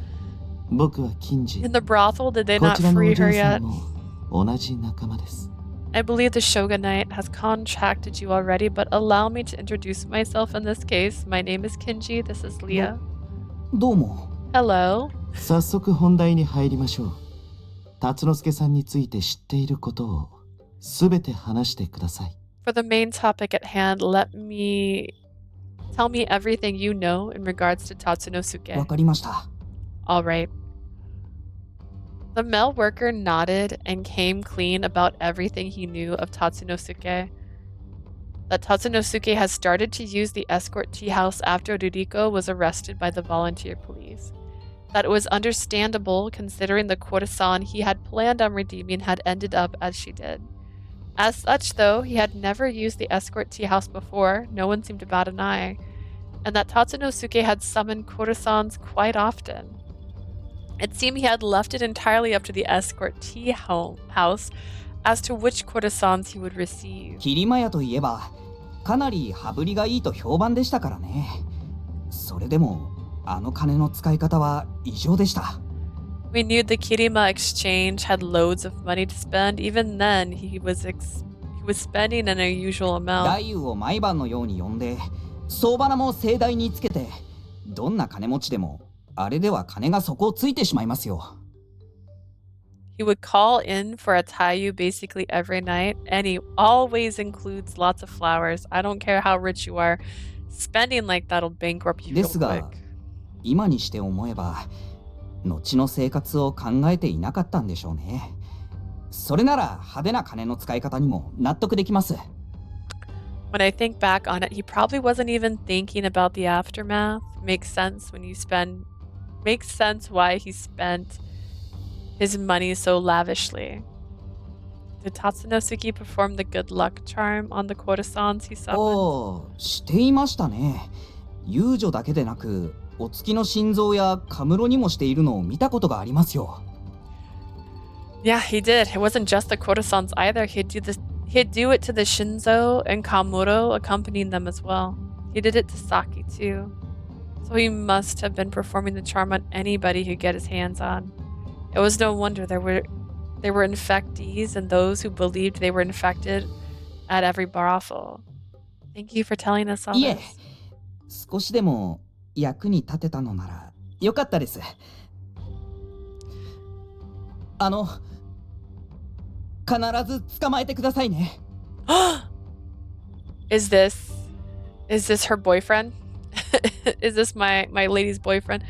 僕は金次。 in the brothel? Did they こ not ちらのお free 嬢 her さ yet? んも同じ仲間です。 I believe the shogunate has contacted you already, but allow me to introduce myself in this case. My name is Kinji. This is Leah. どうも。 Hello. 早速本題に入りましょう。達之助さんについて知っていることをすべて話してください。 For the main topic at hand, tell me everything you know in regards to Tatsunosuke. わかりました。 All right. The mail worker nodded and came clean about everything he knew of Tatsunosuke. That Tatsunosuke has started to use the escort tea house after Ruriko was arrested by the volunteer police. That it was understandable considering the courtesan he had planned on redeeming had ended up as she did. As such, though, he had never used the escort tea house before, no one seemed to bat an eye, and that Tatsunosuke had summoned courtesans quite often. It seemed he had left it entirely up to the escort tea house as to which courtesans he would receive. 切間屋といえば、かなり羽振りがいいと評判でしたからね。それでも、あの金の使い方は異常でした。We knew the Kirima exchange had loads of money to spend. Even then, he was spending an unusual amount. 太夫を毎晩のように呼んで、相場も盛大につけて、どんな金持ちでも、あれでは金が底をついてしまいますよ。He would call in for a tayu basically every night, and he always includes lots of flowers. I don't care how rich you are. Spending like that'll bankrupt you real ですが、 quick. 今にして思えば、後の生活を考えていなかったんでしょうね。それなら派手な金の使い方にも納得できます。When I think back on it, he probably wasn't even thinking about the aftermath. Makes sense why he spent his money so lavishly. Did Tatsunosuke perform the good luck charm on the courtesans he summoned? おー、していましたね。遊女だけでなく、お月の心臓やカムロにもしているのを見たことがありますよ。Yeah, he did. It wasn't just the courtesans either. He'd do it to the Shinzo and Kamuro, accompanying them as well. He did it to Saki too. So he must have been performing the charm on anybody he could get his hands on. It was no wonder there were infectees and those who believed they were infected at every brothel. Thank you for telling us all いえ、 this. 少しでも役に立てたのならよかったです。必ず捕まえてくださいね。Is this her boyfriend? Is this my lady's boyfriend?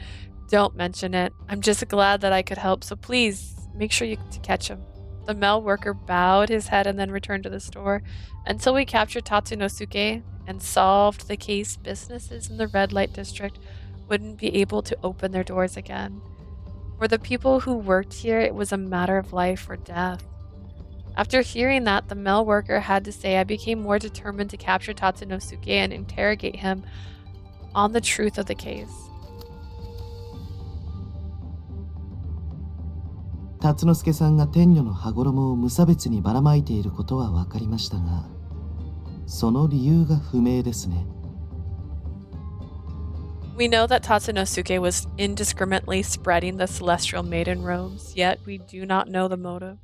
Don't mention it. I'm just glad that I could help. So please make sure to catch him. The male worker bowed his head and then returned to the store. Until we captured Tatsunosuke and solved the case, businesses in the red light district wouldn't be able to open their doors again. For the people who worked here, it was a matter of life or death. After hearing that, the male worker had to say, I became more determined to capture Tatsunosuke and interrogate him on the truth of the case. 辰之助さんが天女の羽衣を無差別にばらまいていることは分かりましたが、その理由が不明ですね。We know that Tatsunosuke was indiscriminately spreading the celestial maiden robes, yet we do not know the motive.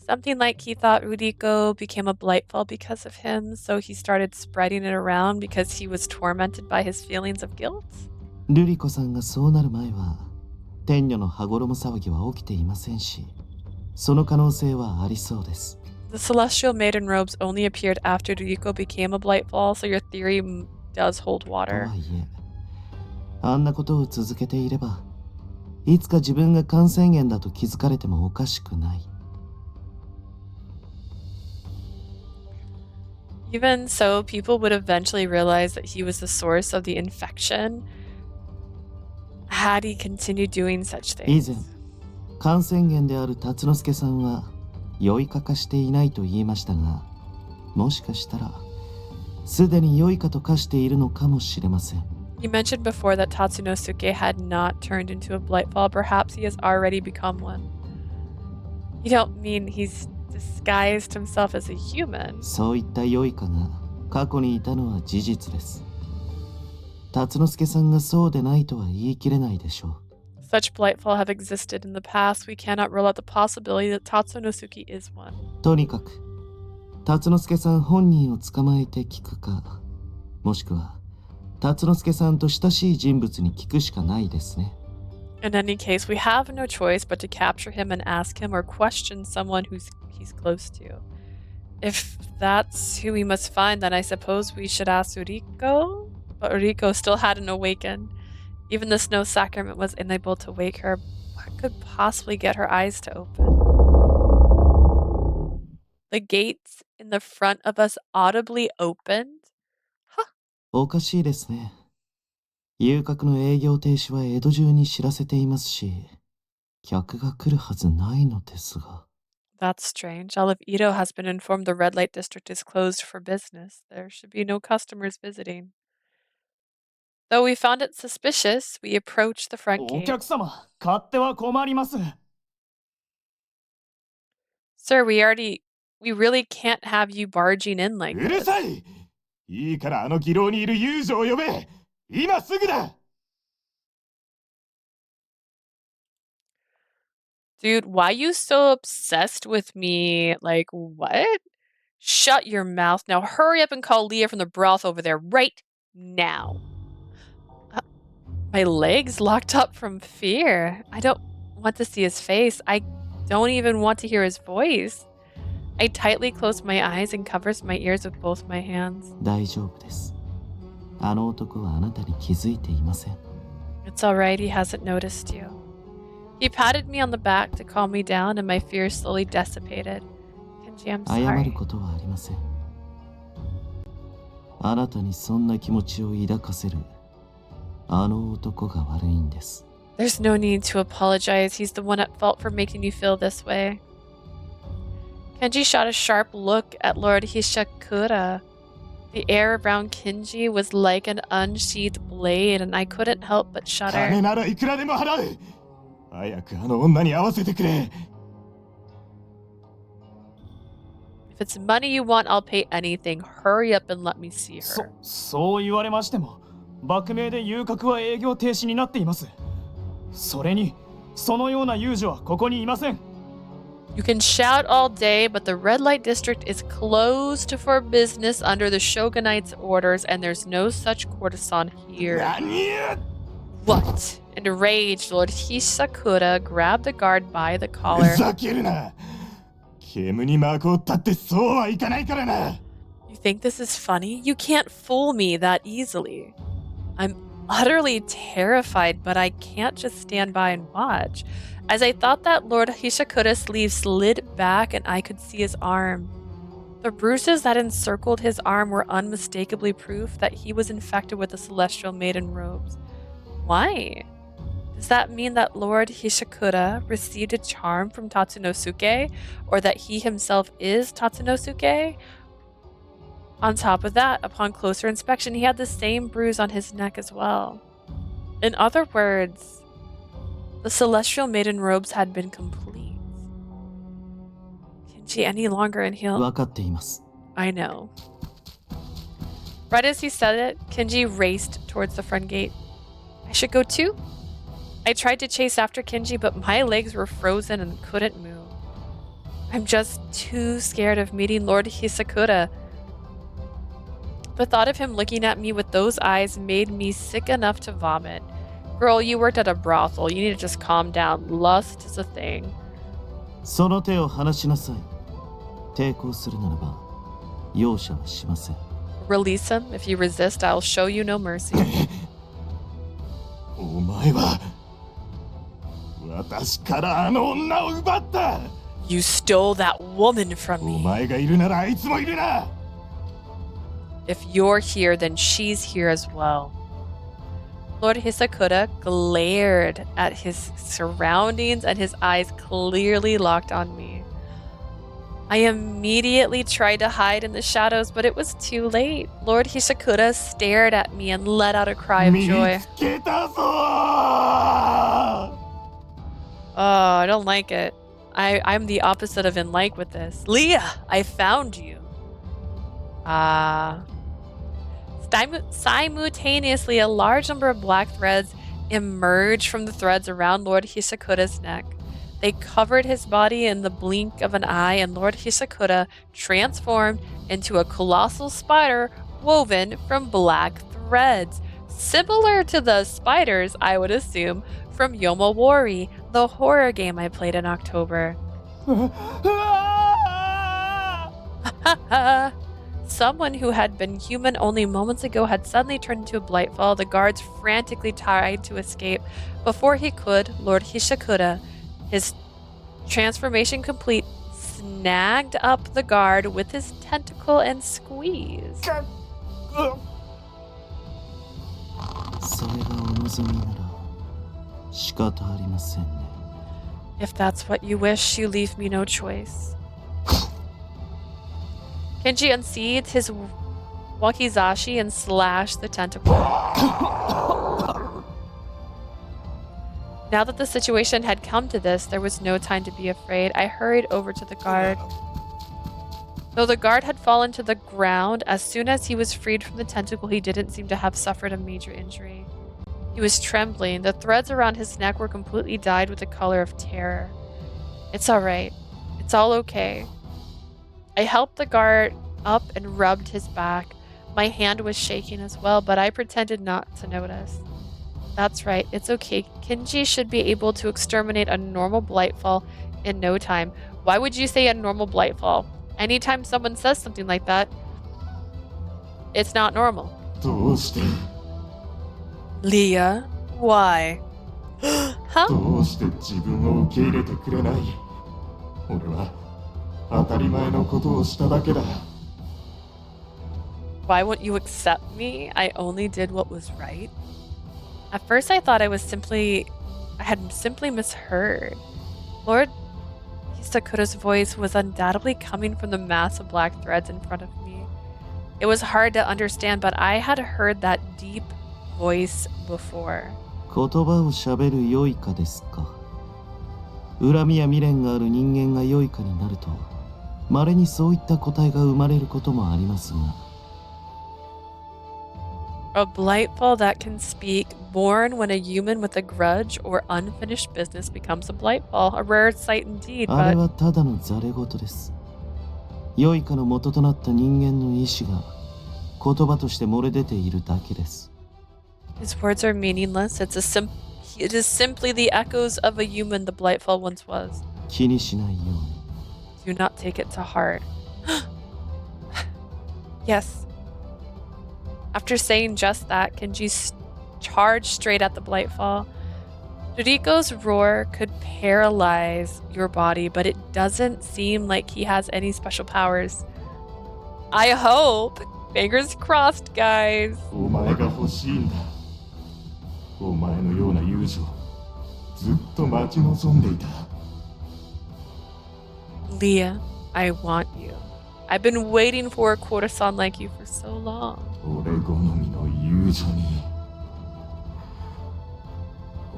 Something like he thought Uriko became a blightfall because of him, so he started spreading it around because he was tormented by his feelings of guilt? 瑠璃子さんがそうなる前は、天女の羽衣騒ぎは起きていませんし、その可能性はありそうです。The celestial maiden robes only appeared after Uriko became a blightfall, so your theory does hold と water. はいえ、あんなことを続けていれば、いつか自分が感染源だと気づかれてもおかしくない。Even so, people would eventually realize that he was the source of the infection had he continued doing such 以 things. 前、感染源である辰之助さんは酔いかかしていないと言いましたが、もしかしたらすでに酔いかと化しているのかもしれません。You mentioned before that Tatsunosuke had not turned into a blightfall. Perhaps he has already become one. You don't mean he's disguised himself as a human? そういった酔いかが過去にいたのは事実です。辰之助さんがそうでないとは言い切れないでしょう。Such blightfall have existed in the past. We cannot rule out the possibility that Tatsunosuke is one. とにかく、辰之助さん本人を捕まえて聞くか、もしくは辰之助さんと親しい人物に聞くしかないですね。In any case, we have no choice but to capture him and ask him or question someone he's close to. If that's who we must find, then I suppose we should ask Uriko? But Uriko still hadn't awakened. Even the snow sacrament was unable to wake her. What could possibly get her eyes to open? The gates in the front of us audibly opened? おかしいですね。遊郭の営業停止は江戸中に知らせていますし、客が来るはずないのですが。That's strange. All of Edo has been informed the red light district is closed for business. There should be no customers visiting. Though we found it suspicious, we approached the front お gate. 客様、買っては困ります。 Sir, we really can't have you barging in like うる this. さい。いいからあの議廊にいる遊女を呼べ。今すぐだ。 Dude, why you so obsessed with me? Like, what? Shut your mouth. Now hurry up and call Leah from the broth over there right now. My legs locked up from fear. I don't want to see his face. I don't even want to hear his voice. I tightly close my eyes and covers my ears with both my hands. 大丈夫です。あの男はあなたに気づいていません。It's alright, he hasn't noticed you. He patted me on the back to calm me down, and my fear slowly dissipated. Kinji, I'm 謝 sorry. ることはありません。あなたにそんな気持ちを抱かせるあの男が悪いんです。There's no need to apologize. He's the one at fault for making you feel this way. Kenji shot a sharp look at Lord Hishakura. The air around Kinji was like an unsheathed blade, and I couldn't help but 金 shudder. ならいくらでも払う。早くあの女に会わせてくれ。 If it's money you want, I'll pay anything. Hurry up and let me see her. そう言われましても、幕命で遊郭は営業停止になっています。それに、そのような遊女はここにいません。 You can shout all day, but the red light district is closed for business under the shogunate's orders, and there's no such courtesan here. 何や。 What? Enraged, Lord Hisakura grabbed the guard by the ふ collar. ざけるな。煙に幕を立ってそうはいかないからな。 You think this is funny? You can't fool me that easily. I'm utterly terrified, but I can't just stand by and watch. As I thought that, Lord Hishakura's sleeve slid back and I could see his arm. The bruises that encircled his arm were unmistakably proof that he was infected with the celestial maiden robes. Why? Does that mean that Lord Hishakura received a charm from Tatsunosuke, or that he himself is Tatsunosuke? On top of that, upon closer inspection, he had the same bruise on his neck as well. In other words, the celestial maiden robes had been complete. Kinji any longer inhaled. 分かっています。 I know. Right as he said it, Kinji raced towards the front gate. I should go too? I tried to chase after Kinji, but my legs were frozen and couldn't move. I'm just too scared of meeting Lord Hisakura. The thought of him looking at me with those eyes made me sick enough to vomit. Girl, you worked at a brothel. You need to just calm down. Lust is a thing. その手を離しなさい。抵抗するならば、容赦はしません。 Release him. If you resist, I'll show you no mercy. お前は私からあの女を奪った。 You stole that woman from お me. 前がいるならあいつもいるな。 If you're here, then she's here as well. Lord Hisakura glared at his surroundings and his eyes clearly locked on me. I immediately tried to hide in the shadows, but it was too late. Lord Hisakura stared at me and let out a cry of 見 joy. つけたぞ。 Oh, I don't like it. I'm the opposite of in like with this. Leah, I found you. Simultaneously, a large number of black threads emerged from the threads around Lord Hisakura's neck. They covered his body in the blink of an eye, and Lord Hisakura transformed into a colossal spider woven from black threads, similar to the spiders, I would assume, from Yomawari, the horror game I played in October. Someone who had been human only moments ago had suddenly turned into a Blightfall. The guards frantically tried to escape. Before he could, Lord Hishakura, his transformation complete, snagged up the guard with his tentacle and squeezed. それがお望みなら仕方ありませんね。 If that's what you wish, you leave me no choice. Kinji unsheathed his wakizashi and slashed the tentacle. Now that the situation had come to this, there was no time to be afraid. I hurried over to the guard. Though the guard had fallen to the ground, as soon as he was freed from the tentacle, he didn't seem to have suffered a major injury. He was trembling. The threads around his neck were completely dyed with the color of terror. It's all right. It's all okay. I helped the guard up and rubbed his back. My hand was shaking as well, but I pretended not to notice. That's right, it's okay. Kinji should be able to exterminate a normal Blightfall in no time. Why would you say a normal Blightfall? Anytime someone says something like that, it's not normal. どうして Leah, why? Huh? どうして自分を受け入れてくれない。俺は当たり前のことをしただけだ。 Why won't you accept me? I only did what was right. At first I thought I had simply misheard. Lord Hisakura's voice was undoubtedly coming from the mass of black threads in front of me. It was hard to understand, but I had heard that deep voice before. 言葉をしゃべる良いかですか。恨みや未練がある人間が良いかになると、稀にそういった答えが生まれることもありますが。 A Blightfall that can speak, born when a human with a grudge or unfinished business becomes a Blightfall. A rare sight indeed, あれ but はただのざれ言です。良いかの元となった人間の意志が言葉として漏れ出ているだけです。 his words are meaningless. It is simply the echoes of a human the Blightfall once was. 気にしないように。 Do not take it to heart. Yes. After saying just that, Kinji charged straight at the Blightfall. Ruriko's roar could paralyze your body, but it doesn't seem like he has any special powers. I hope. Fingers crossed, guys. お前が欲しいんだ。お前のような遊女、ずっと待ち望んでいた。Leah, I want you. I've been waiting for a courtesan like you for so long. 俺好みの遊女に、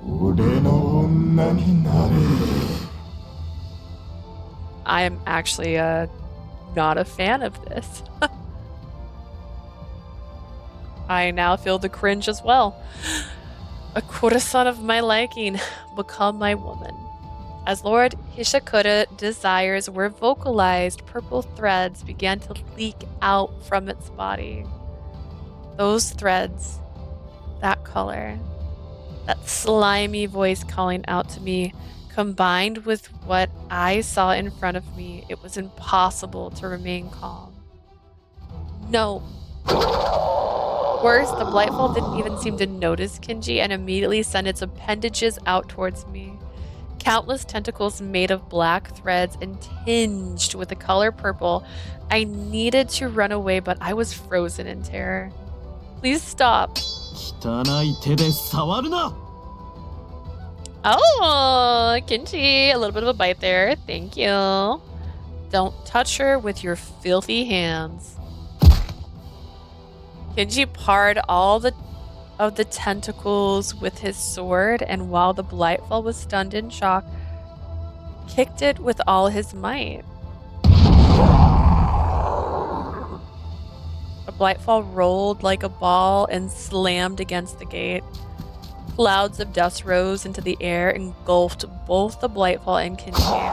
俺の女になれ。I am actually not a fan of this. I now feel the cringe as well. A courtesan of my liking, become my woman. As Lord Hishakura desires were vocalized, purple threads began to leak out from its body. Those threads, that color, that slimy voice calling out to me, combined with what I saw in front of me, it was impossible to remain calm. No. Worse, the Blightfall didn't even seem to notice Kinji and immediately sent its appendages out towards me. Countless tentacles made of black threads and tinged with the color purple. I needed to run away, but I was frozen in terror. Please stop. 汚い手で触るな。 Oh, Kinji, a little bit of a bite there. Thank you. Don't touch her with your filthy hands. Kinji parred all of the tentacles with his sword, and while the Blightfall was stunned in shock, kicked it with all his might. The Blightfall rolled like a ball and slammed against the gate. Clouds of dust rose into the air, engulfed both the Blightfall and Kinji.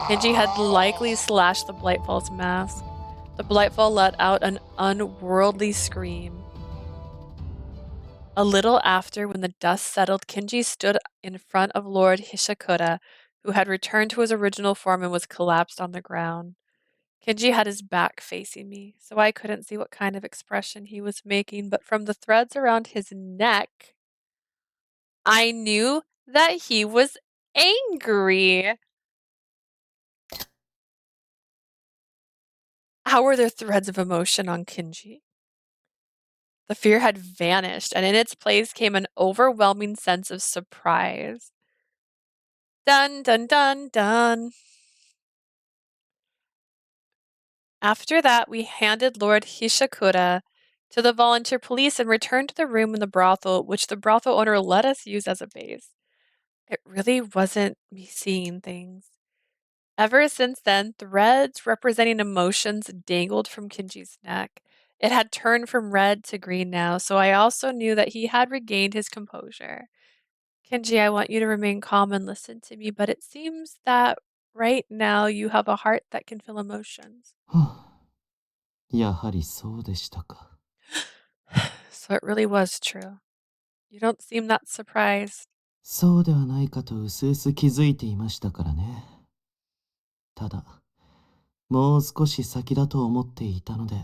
Kinji had likely slashed the Blightfall's mask. The Blightfall let out an unworldly scream. A little after, when the dust settled, Kinji stood in front of Lord Hishakura, who had returned to his original form and was collapsed on the ground. Kinji had his back facing me, so I couldn't see what kind of expression he was making, but from the threads around his neck, I knew that he was angry. How were there threads of emotion on Kinji? The fear had vanished, and in its place came an overwhelming sense of surprise. Dun, dun, dun, dun. After that, we handed Lord Hishakura to the volunteer police and returned to the room in the brothel, which the brothel owner let us use as a base. It really wasn't me seeing things. Ever since then, threads representing emotions dangled from Kinji's neck. It had turned from red to green now, so I also knew that he had regained his composure. Kinji, I want you to remain calm and listen to me, but it seems that right now you have a heart that can feel emotions. やはりそうでしたか。 So it really was true. You don't seem that surprised. そうではないかとうすうす気づいていましたからね。ただ、もう少し先だと思っていたので、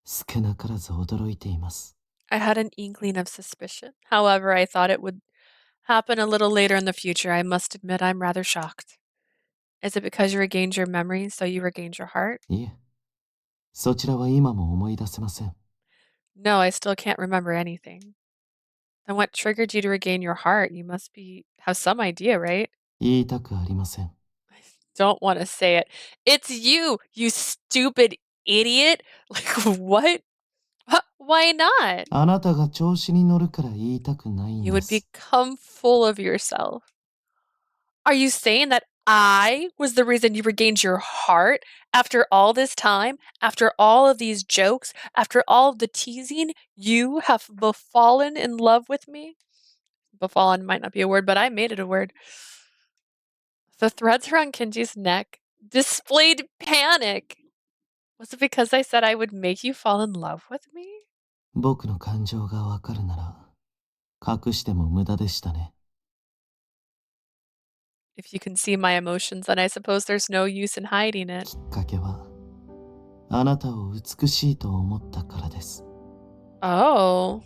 少なからず驚いています。 I had an inkling of suspicion. However, I thought it would happen a little later in the future. I must admit I'm rather shocked. Is it because you regained your memory, so you regained your heart? いえ、そちらは今も思い出せません。 No, I still can't remember anything. Then what triggered you to regain your heart? You must have some idea, right? 言いたくありません。 I don't want to say it. It's you, you stupid idiot. Like, what? Why not? あなたが調子に乗るから言いたくないん You で would す。 become full of yourself. Are you saying that I was the reason you regained your heart after all this time? After all of these jokes? After all of the teasing? You have befallen in love with me? Befallen might not be a word, but I made it a word. The threads around Kinji's neck displayed panic. Was it because I said I would make you fall in love with me? 僕の感情がわかるなら、隠しても無駄でしたね。 If you can see my emotions, then I suppose there's no use in hiding it. きっかけは、あなたを美しいと思ったからです。Oh.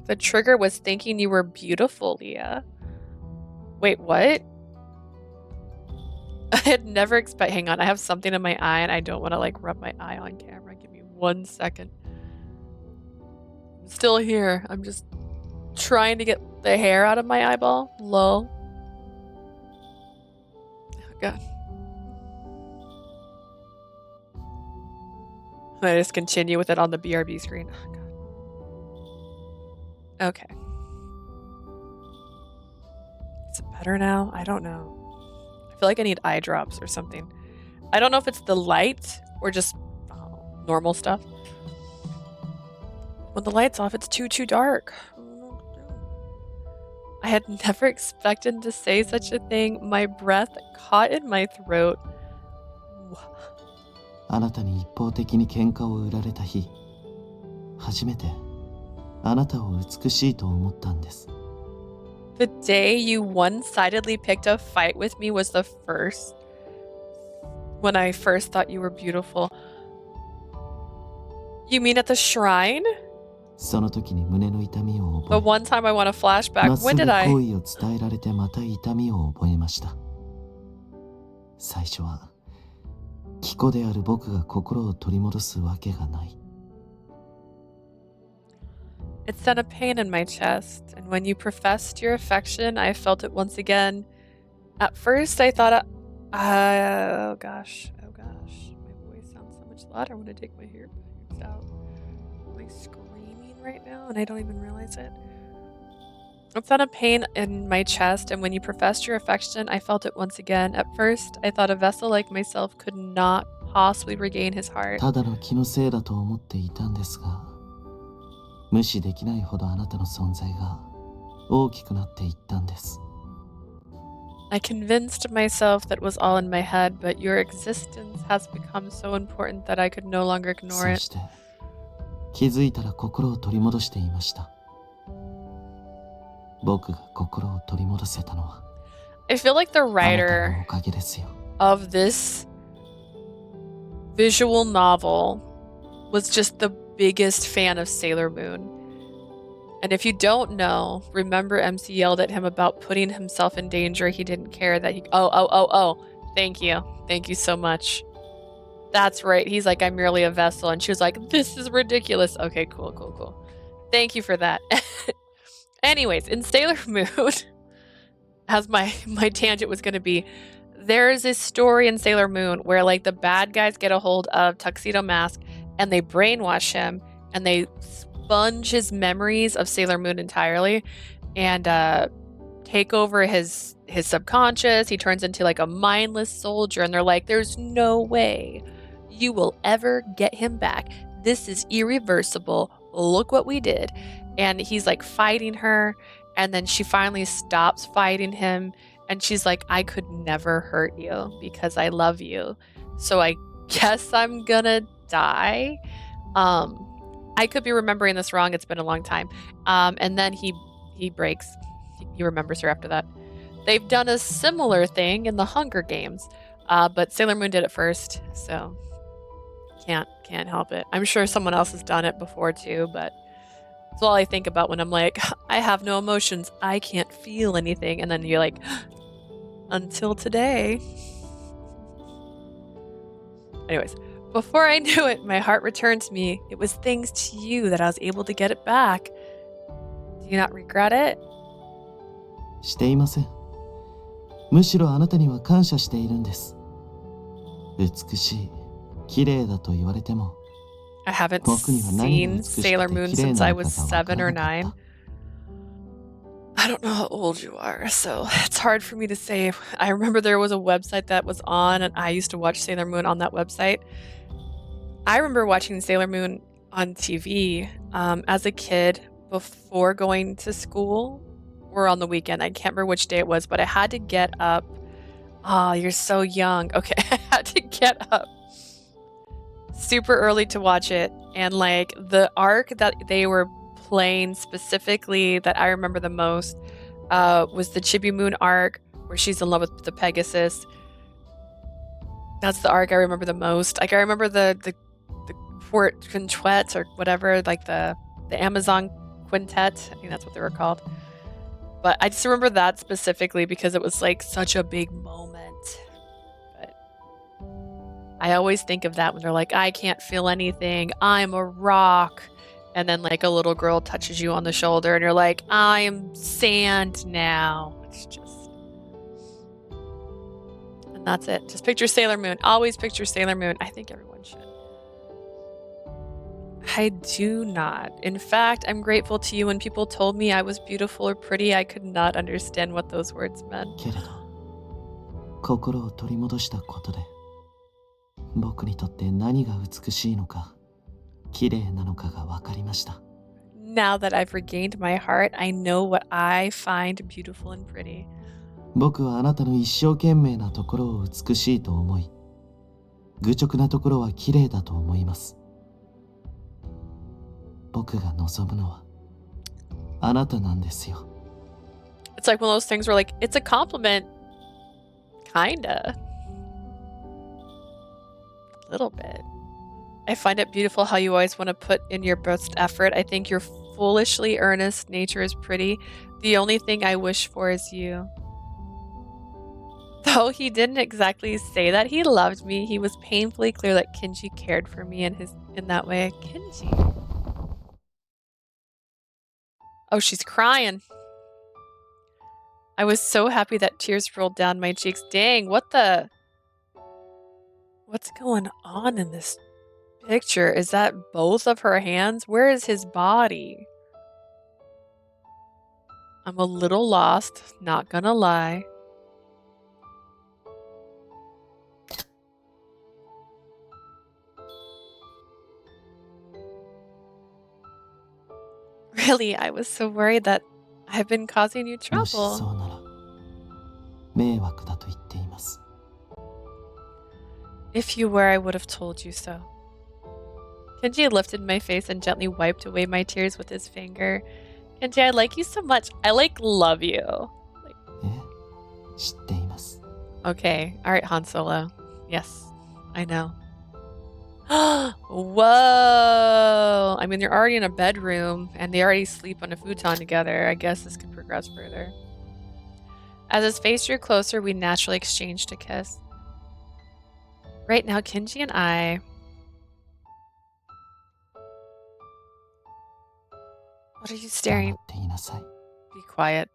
The trigger was thinking you were beautiful, Leah. Wait, what? I had never expect. Hang on, I have something in my eye and I don't want to like rub my eye on camera. Give me 1 second. I'm still here. I'm just trying to get the hair out of my eyeball. Lol. Oh god. I just continue with it on the BRB screen. Oh god. Okay. Is it better now? I don't know. I feel like I need eye drops or something. I don't know if it's the light or just normal stuff. When the light's off, it's too dark. I had never expected to say such a thing. My breath caught in my throat. あなたに一方的に喧嘩を売られた日、初めてあなたを美しいと思ったんです。The day you one-sidedly picked a fight with me was the first. When I first thought you were beautiful. You mean at the shrine? その時に胸の痛みを覚 The え、 one time I want a flashback. まっす When ぐ did I? 好意を伝えられてまた痛みを覚えました。最初は、貴子である僕が心を取り戻すわけがない。It sent a pain in my chest, and when you professed your affection, I felt it once again. At first, I thought, oh gosh, my voice sounds so much louder. I want to take my earbuds out. Am I screaming right now, and I don't even realize it? It sent a pain in my chest, and when you professed your affection, I felt it once again. At first, I thought a vessel like myself could not possibly regain his heart. ただの気のせいだと思っていたんですが、無視できないほどあなたの存在が大きくなっていったんです。I convinced myself that was all in my head, but your existence has become so important that I could no longer ignore そ it. して気づいたら心を取り戻していました。僕が心を取り戻せたのは I feel like the あなたの writer おかげですよ。 of this visual novel was just the biggest fan of Sailor Moon. And if you don't know, remember MC yelled at him about putting himself in danger. He didn't care that he... Oh. Thank you. Thank you so much. That's right. He's like, I'm merely a vessel. And she was like, this is ridiculous. Okay, cool. Thank you for that. Anyways, in Sailor Moon, as my tangent was going to be, there's this story in Sailor Moon where like the bad guys get a hold of Tuxedo Mask and they brainwash him and they sponge his memories of Sailor Moon entirely and take over his subconscious. He turns into like a mindless soldier and they're like, there's no way you will ever get him back. This is irreversible. Look what we did. And he's like fighting her and then she finally stops fighting him and she's like, I could never hurt you because I love you. So I guess I'm gonna die. I could be remembering this wrong. It's been a long time. And then he breaks. He remembers her after that. They've done a similar thing in the Hunger Games, but Sailor Moon did it first, so can't help it. I'm sure someone else has done it before too, but it's all I think about when I'm like, I have no emotions. I can't feel anything. And then you're like, until today. Anyways. Before I knew it, my heart returned to me. It was thanks to you that I was able to get it back. Do you not regret it? していません。むしろあなたには感謝しているんです。美しい、綺麗だと言われても、 I haven't 僕には何が seen 美しくて Sailor Moon 綺麗 since な I のか was がわから 7 or なかっ 9. た。 I don't know how old you are, so it's hard for me to say. I remember there was a website that was on, and I used to watch Sailor Moon on that website. I remember watching Sailor Moon on TV as a kid before going to school or on the weekend. I can't remember which day it was, but I had to get up. Oh, you're so young. Okay, I had to get up super early to watch it. And like the arc that they were playing specifically that I remember the most was the Chibi Moon arc where she's in love with the Pegasus. That's the arc I remember the most. Like I remember the Port Conquet or whatever, like the the Amazon Quintet. I think that's what they were called. But I just remember that specifically because it was like such a big moment. But I always think of that when they're like, I can't feel anything. I'm a rock. And then like a little girl touches you on the shoulder and you're like, I am sand now. It's just... And that's it. Just picture Sailor Moon. Always picture Sailor Moon. I think everyone should. I do not. In fact, I'm grateful to you when people told me I was beautiful or pretty. I could not understand what those words meant. けれど、心を取り戻したことで、僕にとって何が美しいのか、綺麗なのかが分かりました。Now that I've regained my heart, I know what I find beautiful and pretty. 僕はあなたの一生懸命なところを美しいと思い、愚直なところは綺麗だと思います。僕が望むのはあなたなんですよ。It's like one of those things where like, it's a compliment. Kinda. A little bit. I find it beautiful how you always want to put in your best effort. I think your foolishly earnest nature is pretty. The only thing I wish for is you. Though he didn't exactly say that he loved me, he was painfully clear that Kinji cared for me in that way. Kinji. Oh, she's crying. I was so happy that tears rolled down my cheeks. Dang, what's going on in this picture? Is that both of her hands? Where is his body? I'm a little lost, not gonna lie. Really, I was so worried that I've been causing you もしそ trouble. うなら迷惑だと言っています。 If you were, I would have told you so. Kinji lifted my face and gently wiped away my tears with his finger. Kinji, I like you so much. I love you. 知っています。 Okay, alright, Han Solo. Yes, I know. Whoa! I mean, they're already in a bedroom and they already sleep on a futon together. I guess this could progress further. As his face drew closer, we naturally exchanged a kiss. Right now, Kinji and I... What are you staring? 黙っていなさい。 Be quiet.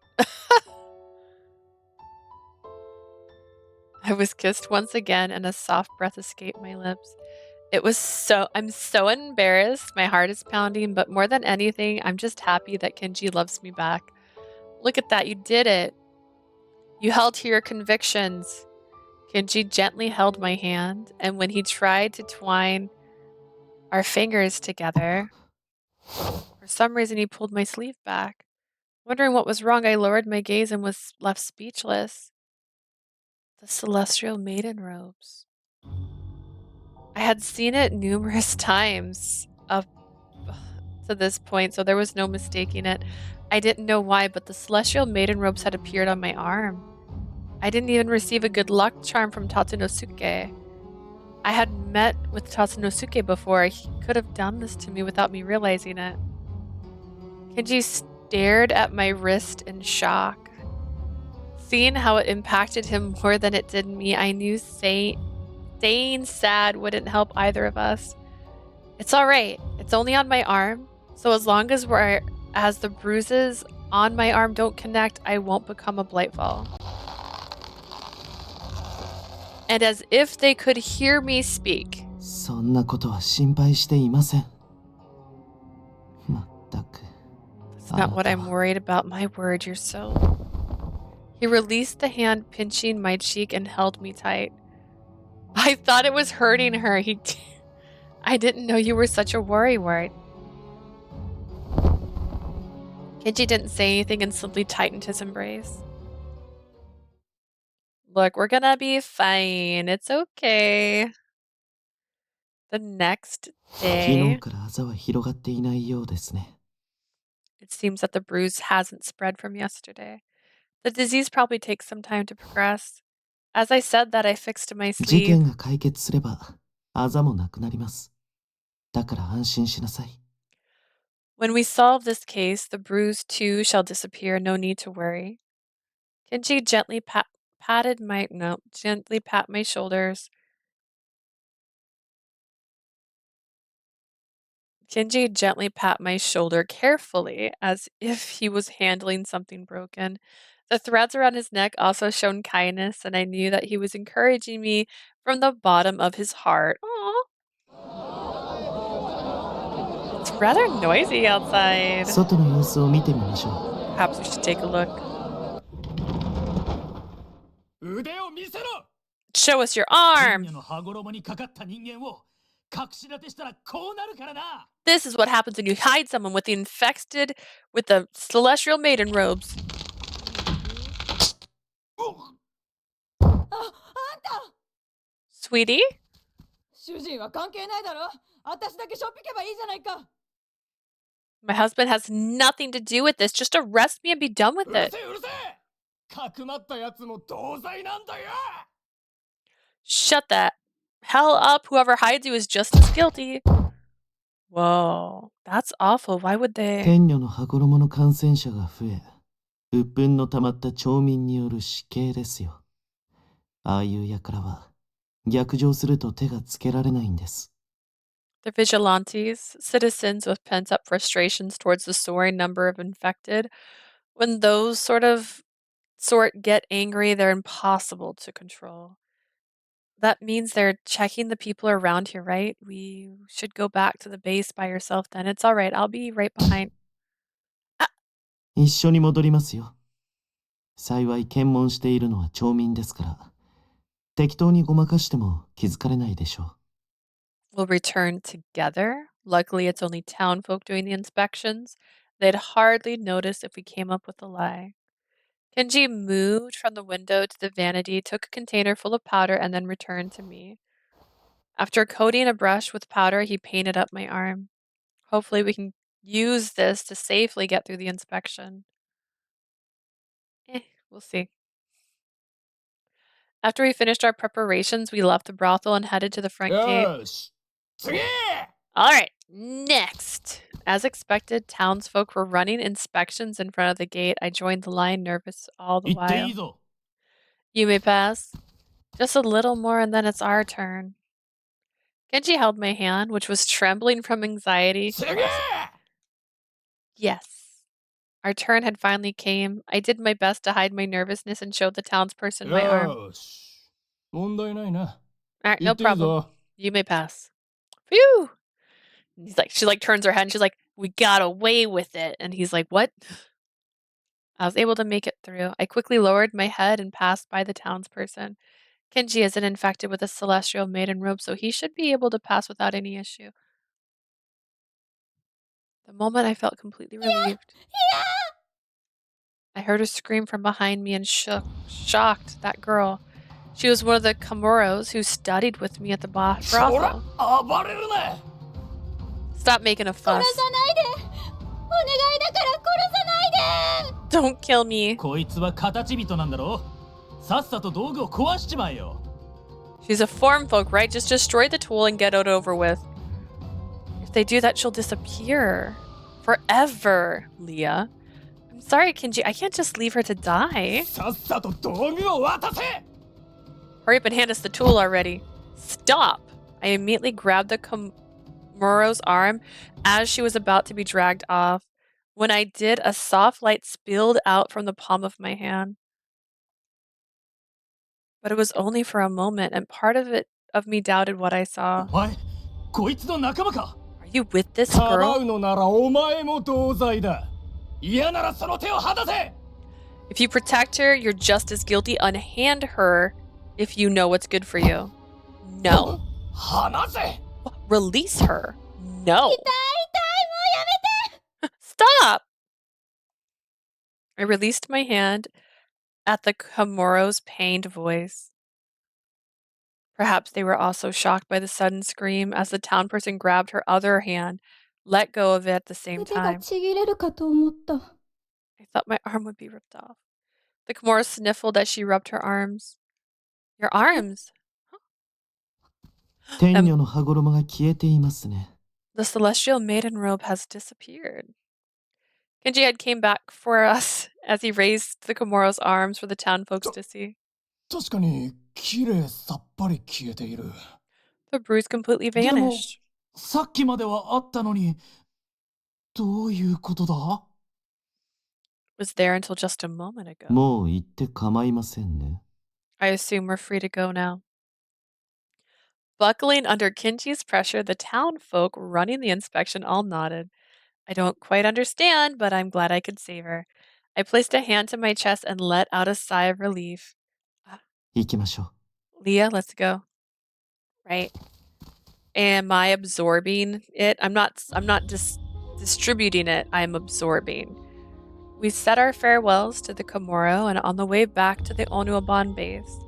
I was kissed once again and a soft breath escaped my lips. I'm so embarrassed. My heart is pounding, but more than anything, I'm just happy that Kinji loves me back. Look at that, you did it. You held to your convictions. Kinji gently held my hand, and when he tried to twine our fingers together, for some reason he pulled my sleeve back. Wondering what was wrong, I lowered my gaze and was left speechless. The celestial maiden robes. I had seen it numerous times up to this point, so there was no mistaking it. I didn't know why, but the celestial maiden robes had appeared on my arm. I didn't even receive a good luck charm from Tatsunosuke. I had met with Tatsunosuke before. He could have done this to me without me realizing it. Kinji stared at my wrist in shock. Seeing how it impacted him more than it did me, I knew staying sad wouldn't help either of us. It's alright. It's only on my arm. So as long as the bruises on my arm don't connect, I won't become a Blightfall. And as if they could hear me speak. そんなことは心配していません。まったく。 That's not what I'm worried about. My word, you're so... He released the hand pinching my cheek and held me tight. I thought it was hurting her. I didn't know you were such a worrywart. Kinji didn't say anything and simply tightened his embrace. Look, we're gonna be fine. It's okay. The next 昨 day, 日からあざは広がっていないようですね。 it seems that the bruise hasn't spread from yesterday. The disease probably takes some time to progress. As I said that, I fixed my 事 sleeve. 件が解決すればあざもなくなります。だから安心しなさい。When we solve this case, the bruise too shall disappear. No need to worry. Kinji gently pat my shoulders. Kinji gently pat my shoulder carefully, as if he was handling something broken. The threads around his neck also showed kindness, and I knew that he was encouraging me from the bottom of his heart. Aww. It's rather noisy outside. 外の様子を見てみましょ Perhaps we should take a look. 腕を見せろ Show us your 天 arm. 女の羽衣にかかった人間を隠し立てしたらこうなるからな This is what happens when you hide someone with the celestial maiden robes. あ、あんた Sweetie? 主人は関係ないだろ。私だけしょっぴけばいいじゃないか。 My husband has nothing to do with this. Just arrest me and be done with うる it. せえうるせえかくまったやつも同罪なんだよ Shut that hell up. Whoever hides you is just as guilty. Whoa, that's awful. Why would う。 they? 天女の羽衣の感染者が増え、鬱憤の溜まった町民による死刑ですよ。ああいう輩は逆上すると手がつけられないんです。 The vigilantes, citizens with pent up frustrations towards the soaring number of infected. When those sort get angry, they're impossible to control. That means they're checking the people around here, right? We should go back to the base by yourself then. It's all right. I'll be right behind. 一緒に戻りますよ。幸い検問しているのは町民ですから、適当にごまかしても気づかれないでしょう。 We'll return together. Luckily, it's only town folk doing the inspections. They'd hardly notice if we came up with a lie. Kinji moved from the window to the vanity, took a container full of powder, and then returned to me. After coating a brush with powder, he painted up my arm. Hopefully, we can use this to safely get through the inspection. We'll see. After we finished our preparations, we left the brothel and headed to the front gate. よし次 All right, next. As expected, townsfolk were running inspections in front of the gate. I joined the line, nervous all the 行ってい while. いぞ You may pass. Just a little more and then it's our turn. Genji held my hand, which was trembling from anxiety. 次 Yes. Our turn had finally came. I did my best to hide my nervousness and showed the townsperson my arm. よし問題ないな All right, 行 no っていい problem. ぞ You may pass. Phew! She turns her head and she's like, we got away with it. And he's like, what? I was able to make it through. I quickly lowered my head and passed by the townsperson. Kinji isn't infected with a celestial maiden robe, so he should be able to pass without any issue. The moment I felt completely relieved. I heard her scream from behind me and shocked that girl. She was one of the Komoros who studied with me at the そら brothel. 暴れるな Stop making a 殺 fuss. さないで。お願いだから殺さないで。 Don't kill me. こいつは形人なんだろさっさと道具を壊しちまえよ She's a form folk, right? Just destroy the tool and get it over with. If they do that, she'll disappear. Forever, Leah. I'm sorry, Kinji. I can't just leave her to die. さっさと道具を渡せ Hurry up and hand us the tool already. Stop! I immediately grabbed the Komoro's arm as she was about to be dragged off. When I did, a soft light spilled out from the palm of my hand. But it was only for a moment, and part of me doubted what I お saw. 前こいつの仲間か Are you with this かば girl? うのならお前も同罪だ嫌ならその手を離せ If you protect her, you're just as guilty. Unhand her if you know what's good for you. No. 離せ Release her. No. 痛い痛いもうやめて。 Stop! I released my hand at the Komoro's pained voice. Perhaps they were also shocked by the sudden scream as the town person grabbed her other hand, let go of it at the same 腕が time. ちぎれるかと思った。 I thought my arm would be ripped off. The Komoro sniffled as she rubbed her arms. Your arms? 天女の羽衣が消えていますね。The celestial maiden robe has disappeared. Kinji had came back for us as he raised the Komoro's arms for the town folks to see. 確かに綺麗さっぱり消えている。 The bruise completely でも vanished. さっきまではあったのに、どういうことだ？ Was there until just a moment ago. もう行って構いませんね。 I assume we're free to go now. Buckling under Kinji's pressure, the town folk running the inspection all nodded. I don't quite understand, but I'm glad I could save her. I placed a hand to my chest and let out a sigh of relief. 行きましょ Leah, let's go. Right. Am I absorbing it? I'm not distributing it. I'm absorbing. We said our farewells to the Komoro, and on the way back to the Onuaban base.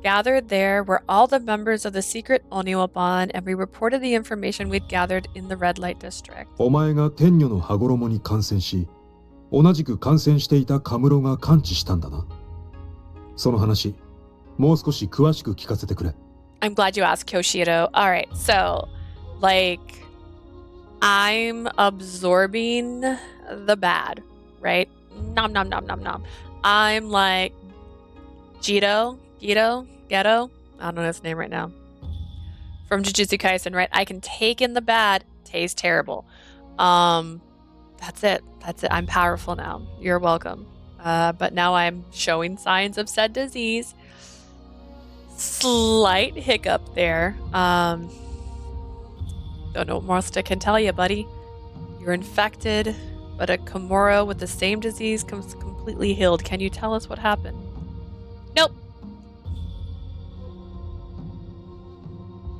Gathered there were all the members of the secret Onuaban, and we reported the information we'd gathered in the red light district. お前が天女の羽衣に感染し、同じく感染していたカムロが感知したんだな。その話、もう少し詳しく聞かせてくれ。I'm glad you asked, Kyoshiro. All right, so, like, I'm absorbing the bad, right? Nom nom nom nom nom. I'm like Ghetto? I don't know his name right now. From Jujutsu Kaisen, right? I can take in the bad, taste terrible. That's it. I'm powerful now. You're welcome. But now I'm showing signs of said disease. Slight hiccup there. Don't know what more else I can tell you, buddy. You're infected, but a Komoro with the same disease comes completely healed. Can you tell us what happened? Nope. う。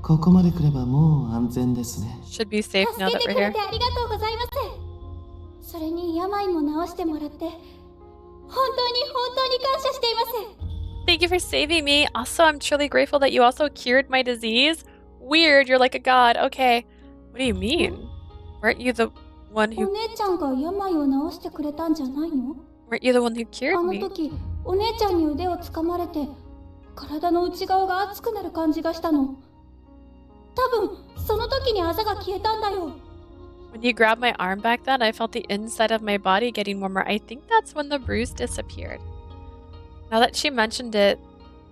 ここまで来ればもう安全ですね。 Should be safe 助 now け that て we're くれ here. てありがとうございます。それに病も治してもらって本当に感謝しています。 Thank you for saving me. Also, I'm truly grateful that you also cured my disease. Weird, you're like a god. Okay. What do you mean? Weren't you the one お who 姉ちゃんが病を治してくれたんじゃないの？ weren't you the one who cured あの me? 時お姉ちゃんに腕をつかまれて体の内側が熱くなる感じがしたの。多分その時にあざが消えたんだよ。 When you grabbed my arm back then, I felt the inside of my body getting warmer. I think that's when the bruise disappeared. Now that she mentioned it,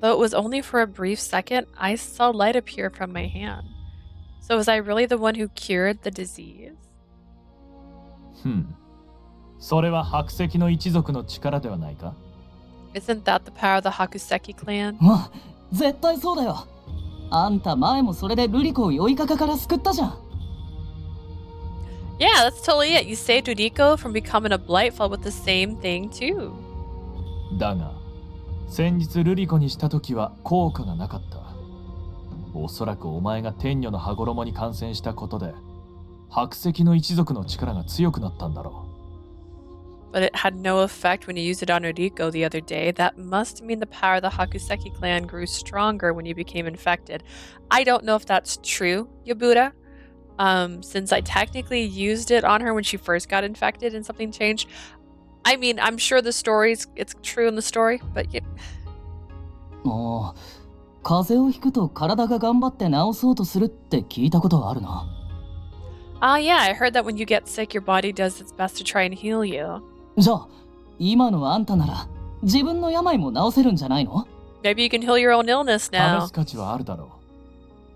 though it was only for a brief second, I saw light appear from my hand. So was I really the one who cured the disease? それは白石の一族の力ではないか？ Isn't that the power of the Hakuseki clan? あ、絶対そうだよ。あんた前もそれでルリコを酔いかかから救ったじゃん。Yeah, that's totally it. You saved Uriko from becoming a Blightfall with the same thing too. だが、先日ルリコにした時は効果がなかった。おそらくお前が天女の羽衣に感染したことで、白石の一族の力が強くなったんだろう。But it had no effect when you used it on Uriko the other day. That must mean the power of the Hakuseki clan grew stronger when you became infected. I don't know if that's true, Yabuda. Since I technically used it on her when she first got infected and something changed. I mean, I'm sure it's true in the story, but yeah. もう風邪をひくと体が頑張って治そうとするって聞いたことがあるな。Yeah, I heard that when you get sick, your body does its best to try and heal you. じゃあ今のあんたなら自分の病も治せるんじゃないの？ Maybe you can heal your own illness 試 now. す価値はあるだろ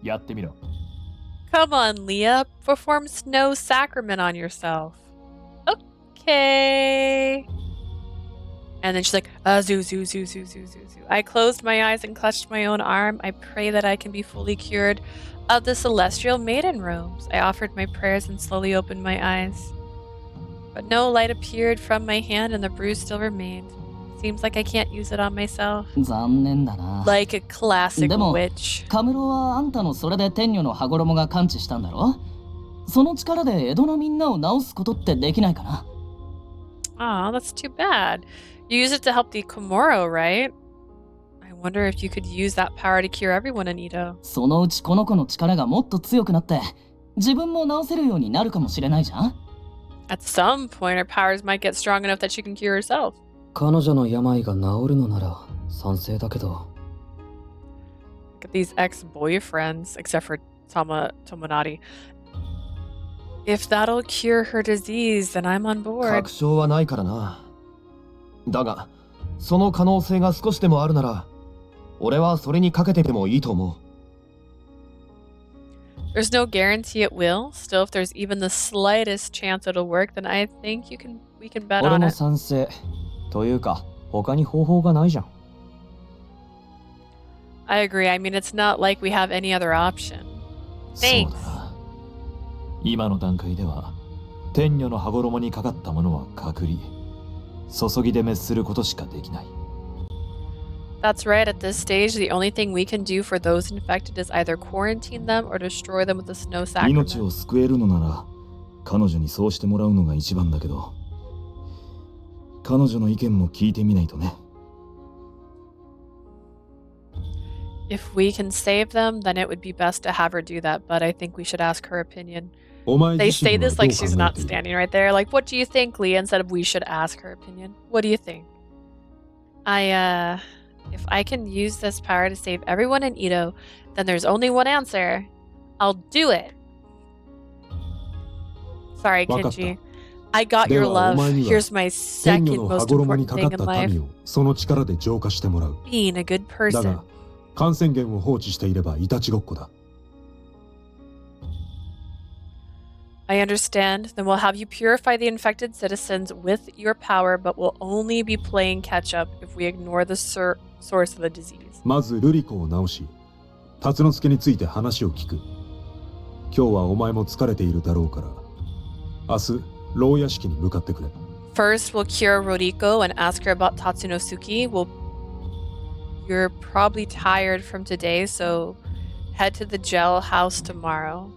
う。やってみろ。Come on, Leah. Perform snow sacrament on yourself. Okay. And then she's like, zoo, zoo, zoo, zoo, zoo, zoo, zoo. I closed my eyes and clutched my own arm. I pray that I can be fully cured of the celestial maiden robes. I offered my prayers and slowly opened my eyes. But no light appeared from my hand and the bruise still remained. Seems like I can't use it on myself. 残念だな。 Like a classic でも witch. カムロはあんたのそれで天女の羽衣が感知したんだろ？その力で江戸のみんなを治すことってできないかな？ Aw, that's too bad. You use it to help the Komoro, right? I wonder if you could use that power to cure everyone in Edo. そのうちこの子の力がもっと強くなって自分も治せるようになるかもしれないじゃん？ At some point, her powers might get strong enough that she can cure herself. 彼女の病が治るのなら賛成だけど。 Look at these ex-boyfriends, except for Tomonari. If that'll cure her disease, then I'm on board. 確証はないからな。だが、その可能性が少しでもあるなら、俺はそれにかけてでもいいと思う。There's no guarantee it will. Still, if there's even the slightest chance it'll work, then I think we can bet 俺 on も it. 賛成。というか、他に方法がないじゃん。I agree. I mean, it's not like we have any other option. そうだな。今の段階では、天女の羽衣にかかったものは隔離、注ぎで滅することしかできない。That's right. At this stage, the only thing we can do for those infected is either quarantine them or destroy them with the snow 命 sacrament. を救えるのなら彼女にそうしてもらうのが一番だけど、彼女の意見も聞いてみないとね。If we can save them, then it would be best to have her do that, but I think we should ask her opinion. お前 They 自身 say は this どう like 考 she's え not ている？ standing right there. Like, what do you think, Leah? Instead of we should ask her opinion. What do you think? If I can use this power to save everyone in Edo, then there's only one answer. I'll do it. Sorry, わかった。 Kinji. I got で your はお love. 前には Here's my 天女 second の羽 most 衣に important かか thing っ in た life. 民をその力で浄化してもらう。 Being a good だ person. が、感染源を放置していればいたちごっこだ。I understand. Then we'll have you purify the infected citizens with your power, but we'll only be playing catch up if we ignore the source of the disease. まずルリコを治し、辰之助について話を聞く。今日はお前も疲れているだろうから、明日、牢屋敷に向かってくれ。First, we'll cure Roriko and ask her about Tatsunosuke. You're probably tired from today, so head to the jail house tomorrow.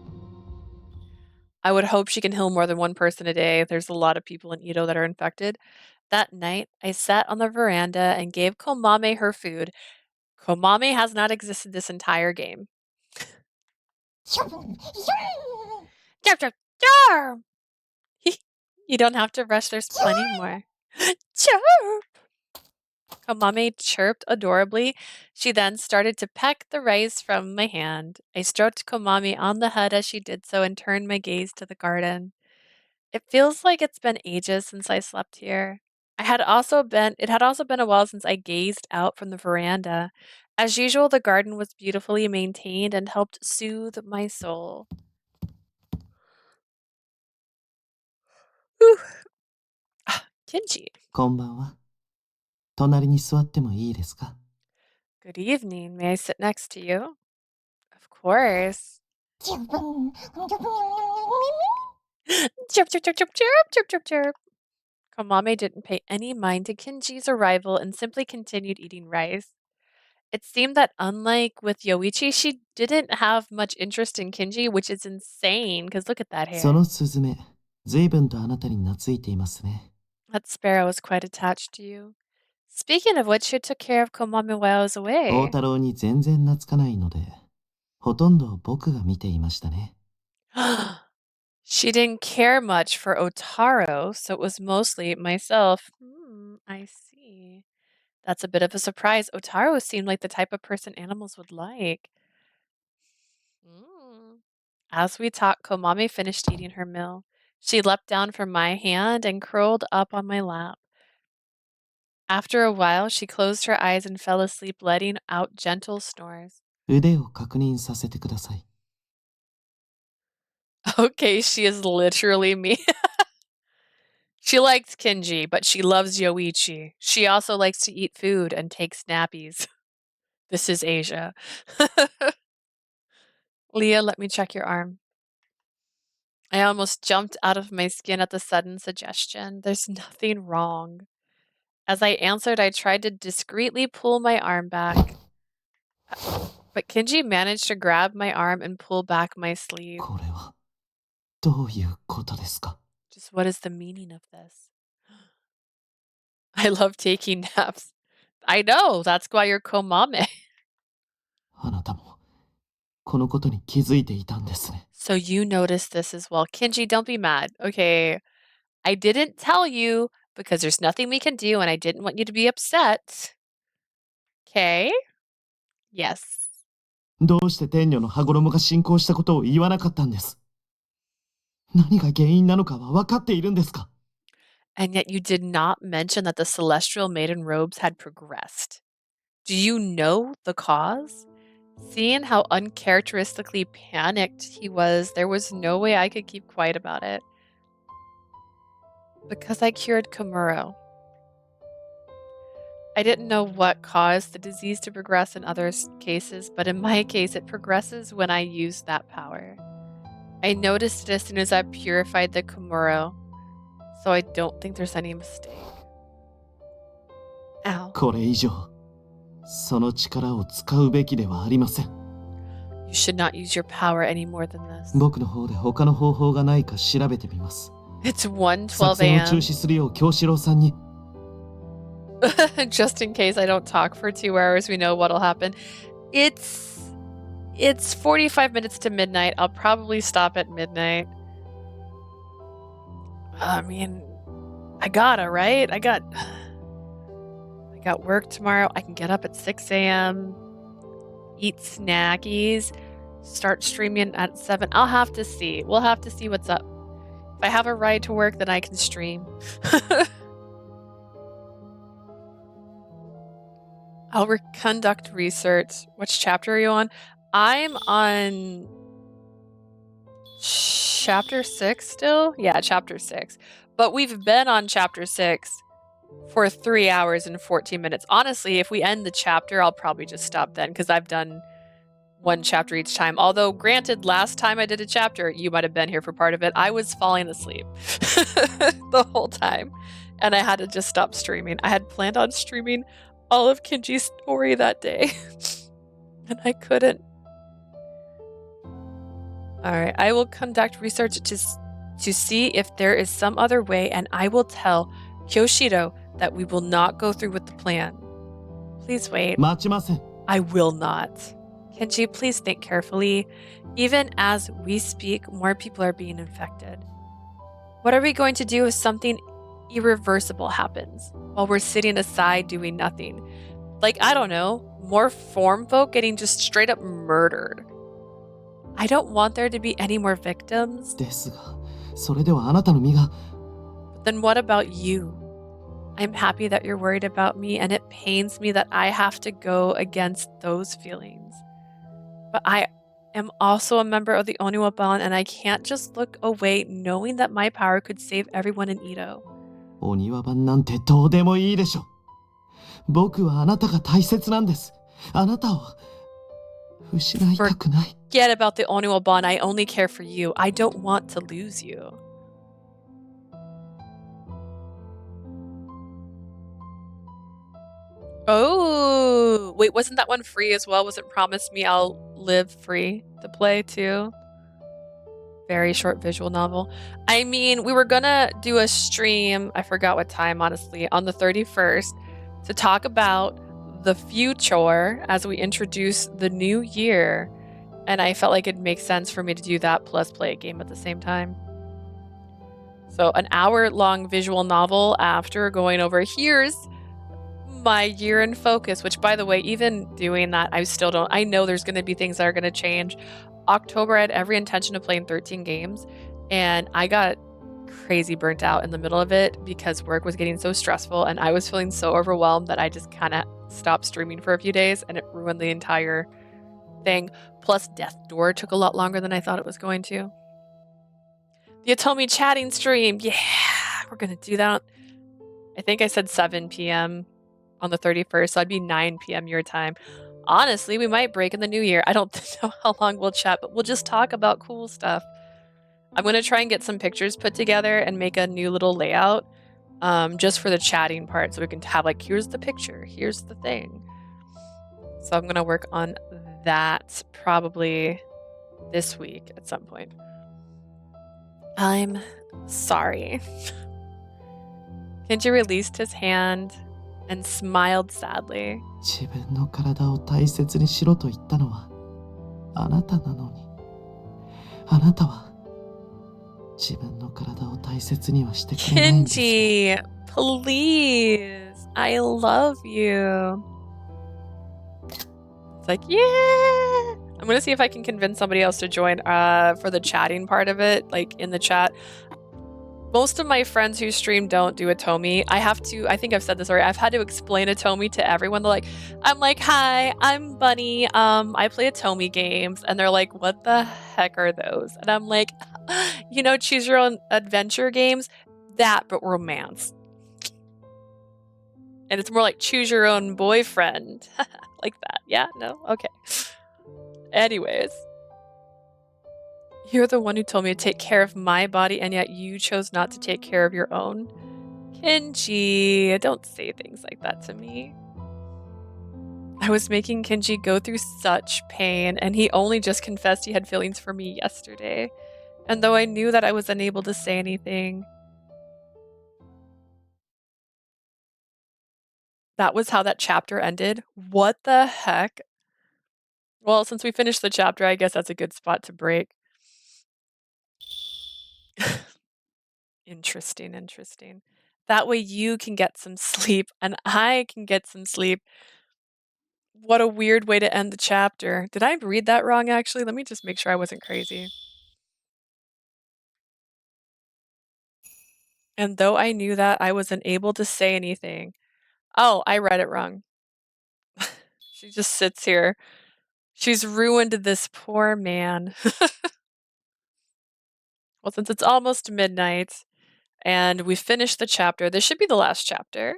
I would hope she can heal more than one person a day. There's a lot of people in Edo that are infected. That night, I sat on the veranda and gave Komame her food. Komame has not existed this entire game. You don't have to rush, there's plenty more. Chirp! Komame chirped adorably. She then started to peck the rice from my hand. I stroked Komame on the head as she did so and turned my gaze to the garden. It feels like it's been ages since I slept here. It had also been a while since I gazed out from the veranda. As usual, the garden was beautifully maintained and helped soothe my soul. Whew. Kinji. こんばんは。隣に座ってもいいですか？ Good evening. May I sit next to you? Of course. Chirp, chirp, chirp, chirp, chirp, chirp, chirp, chirp. Komame didn't pay any mind to Kinji's arrival and simply continued eating rice. It seemed that unlike with Yoichi, she didn't have much interest in Kinji, which is insane, because look at that そ hair. のスズメ、随分とあなたに懐いていますね。 That sparrow was quite attached to you. Speaking of which, who took care of Komame while I was 大 away? 太郎に全然懐かないので、ほとんど僕が見ていましたね。She didn't care much for Otaro, so it was mostly myself. I see. That's a bit of a surprise. Otaro seemed like the type of person animals would like. As we talked, Komame finished eating her meal. She leapt down from my hand and curled up on my lap. After a while, she closed her eyes and fell asleep, letting out gentle snores. 腕を確認させてください。 Okay, she is literally me. She likes Kinji, but she loves Yoichi. She also likes to eat food and take snappies. This is Asia. Leah, let me check your arm. I almost jumped out of my skin at the sudden suggestion. There's nothing wrong. As I answered, I tried to discreetly pull my arm back. But Kinji managed to grab my arm and pull back my sleeve. これはどういうことですか？ Just what is the meaning of this? I love taking naps. I know, that's why you're Komame. あなたもこのことに気づいていたんですね。 So you noticed this as well. Kinji, don't be mad. Okay, I didn't tell you because there's nothing we can do and I didn't want you to be upset. Okay? Yes. どうして天女の羽衣が進行したことを言わなかったんです？何が原因なのかは分かっているんですか？ And yet you did not mention that the celestial maiden robes had progressed. Do you know the cause? Seeing how uncharacteristically panicked he was, there was no way I could keep quiet about it. Because I cured Komuro. I didn't know what caused the disease to progress in other cases, but in my case, it progresses when I use that power. I noticed it as soon as I purified the Komuro, so I don't think there's any mistake. Ow. これ以上、その力を使うべきではありません。You should not use your power any more than this. 僕の方で他の方法がないか調べてみます。It's 作 1:12 戦を中 a.m. 止するよう京志郎さんに。Just in case I don't talk for 2 hours, we know what'll happen. It's 45 minutes to midnight. I'll probably stop at midnight. I mean, I gotta, right? I got work tomorrow. I can get up at 6 a.m., eat snackies, start streaming at 7. I'll have to see. We'll have to see what's up. If I have a ride to work, then I can stream. I'll conduct research. Which chapter are you on? I'm on chapter 6 still? Yeah, chapter 6. But we've been on chapter 6 for 3 hours and 14 minutes. Honestly, if we end the chapter, I'll probably just stop then because I've done one chapter each time. Although, granted, last time I did a chapter, you might have been here for part of it, I was falling asleep the whole time. And I had to just stop streaming. I had planned on streaming all of Kinji's story that day. And I couldn't. Alright, I will conduct research to see if there is some other way, and I will tell Kyoshiro that we will not go through with the plan. Please wait. 待ちません。 I will not. Kinji, please think carefully. Even as we speak, more people are being infected. What are we going to do if something irreversible happens while we're sitting aside doing nothing? Like, I don't know, more form folk getting just straight up murdered. I don't want there to be any more victims. ですが、それではあなたの身が。 But then what about you? I'm happy that you're worried about me, and it pains me that I have to go against those feelings. But I am also a member of the Oniwaban, and I can't just look away knowing that my power could save everyone in Edo. お庭番なんてどうでもいいでしょ。僕はあなたが大切なんです。あなたを失いたくない。Forget about the Oniwaban. I only care for you. I don't want to lose you. Oh, wait, wasn't that one free as well? Was it Promise Me I'll Live free to play too? Very short visual novel. I mean, we were gonna do a stream, I forgot what time, honestly, on the 31st to talk about the future as we introduce the new year. And I felt like it makes sense for me to do that plus play a game at the same time. So an hour-long visual novel after going over here's my year in focus, which by the way, even doing that, I know there's going to be things that are going to change. October, I had every intention of playing 13 games, and I got crazy burnt out in the middle of it because work was getting so stressful, and I was feeling so overwhelmed that I just kind of stopped streaming for a few days, and it ruined the entire thing. Plus, Death Door took a lot longer than I thought it was going to. The Atomi chatting stream, yeah, we're going to do that. I think I said 7 p.m. on the 31st, so that'd be 9 p.m. your time. Honestly, we might break in the new year. I don't know how long we'll chat, but we'll just talk about cool stuff. I'm going to try and get some pictures put together and make a new little layout just for the chatting part, so we can have like, here's the picture, here's the thing. So I'm going to work on that probably this week at some point. I'm sorry. Kinji released his hand and smiled sadly. 自分の体を大切にしろと言ったのはあなたなのに、あなたは自分の体を大切にはしてくれないんです。 Kinji, please, I love you. It's like, yeah, I'm gonna see if I can convince somebody else to join for the chatting part of it, like in the chat. Most of my friends who stream don't do Atomi. I think I've said this already, I've had to explain Atomi to everyone. I'm like, hi, I'm Bunny, I play Atomi games, and they're like, what the heck are those? And I'm like, choose your own adventure games, that, but romance. And it's more like choose your own boyfriend. Like that. Yeah? No? Okay. Anyways. You're the one who told me to take care of my body, and yet you chose not to take care of your own. Kinji, don't say things like that to me. I was making Kinji go through such pain, and he only just confessed he had feelings for me yesterday. And though I knew that I was unable to say anything, that was how that chapter ended. What the heck? Well, since we finished the chapter, I guess that's a good spot to break. Interesting. That way you can get some sleep and I can get some sleep. What a weird way to end the chapter. Did I read that wrong, actually? Let me just make sure I wasn't crazy. And though I knew that, I wasn't able to say anything. Oh, I read it wrong. She just sits here. She's ruined this poor man. Well, since it's almost midnight and we finished the chapter, this should be the last chapter.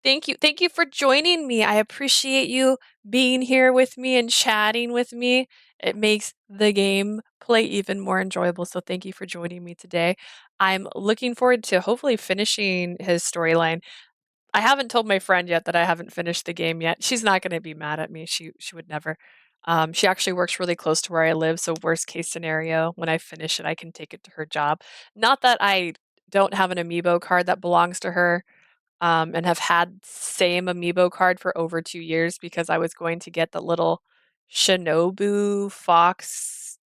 Thank you for joining me. I appreciate you being here with me and chatting with me. It makes the game play even more enjoyable, so thank you for joining me today. I'm looking forward to hopefully finishing his storyline. I haven't told my friend yet that I haven't finished the game yet. She's not gonna be mad at me. She would never. She actually works really close to where I live, so worst case scenario, when I finish it, I can take it to her job. Not that I don't have an amiibo card that belongs to her, and have had same amiibo card for over 2 years because I was going to get the little Shinobu fox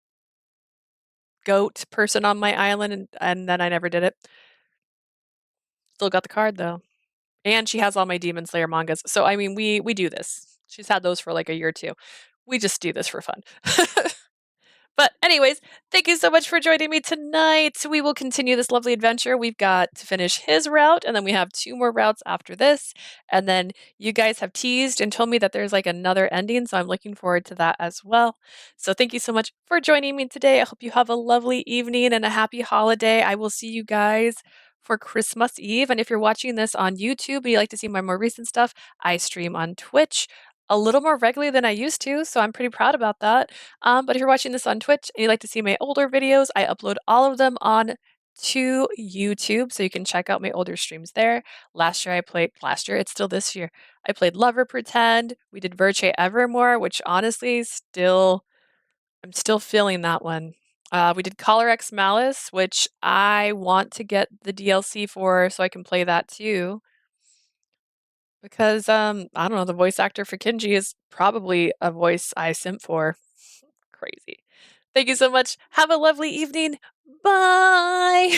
goat person on my island, and then I never did it. Still got the card though. And she has all my Demon Slayer mangas. So I mean, we do this. She's had those for like a year or two. We just do this for fun. But anyways, thank you so much for joining me tonight. We will continue this lovely adventure. We've got to finish his route, and then we have 2 more routes after this. And then you guys have teased and told me that there's like another ending, so I'm looking forward to that as well. So thank you so much for joining me today. I hope you have a lovely evening and a happy holiday. I will see you guys for Christmas Eve. And if you're watching this on YouTube and you like to see my more recent stuff, I stream on Twitch a little more regularly than I used to, so I'm pretty proud about that. But if you're watching this on Twitch and you'd like to see my older videos, I upload all of them on to YouTube, so you can check out my older streams there. Last year, it's still this year, I played Lover Pretend. We did Verche Evermore, which honestly, I'm still feeling that one. We did Collar X Malice, which I want to get the DLC for so I can play that too. Because, I don't know, the voice actor for Kinji is probably a voice I simp for. Crazy. Thank you so much. Have a lovely evening. Bye!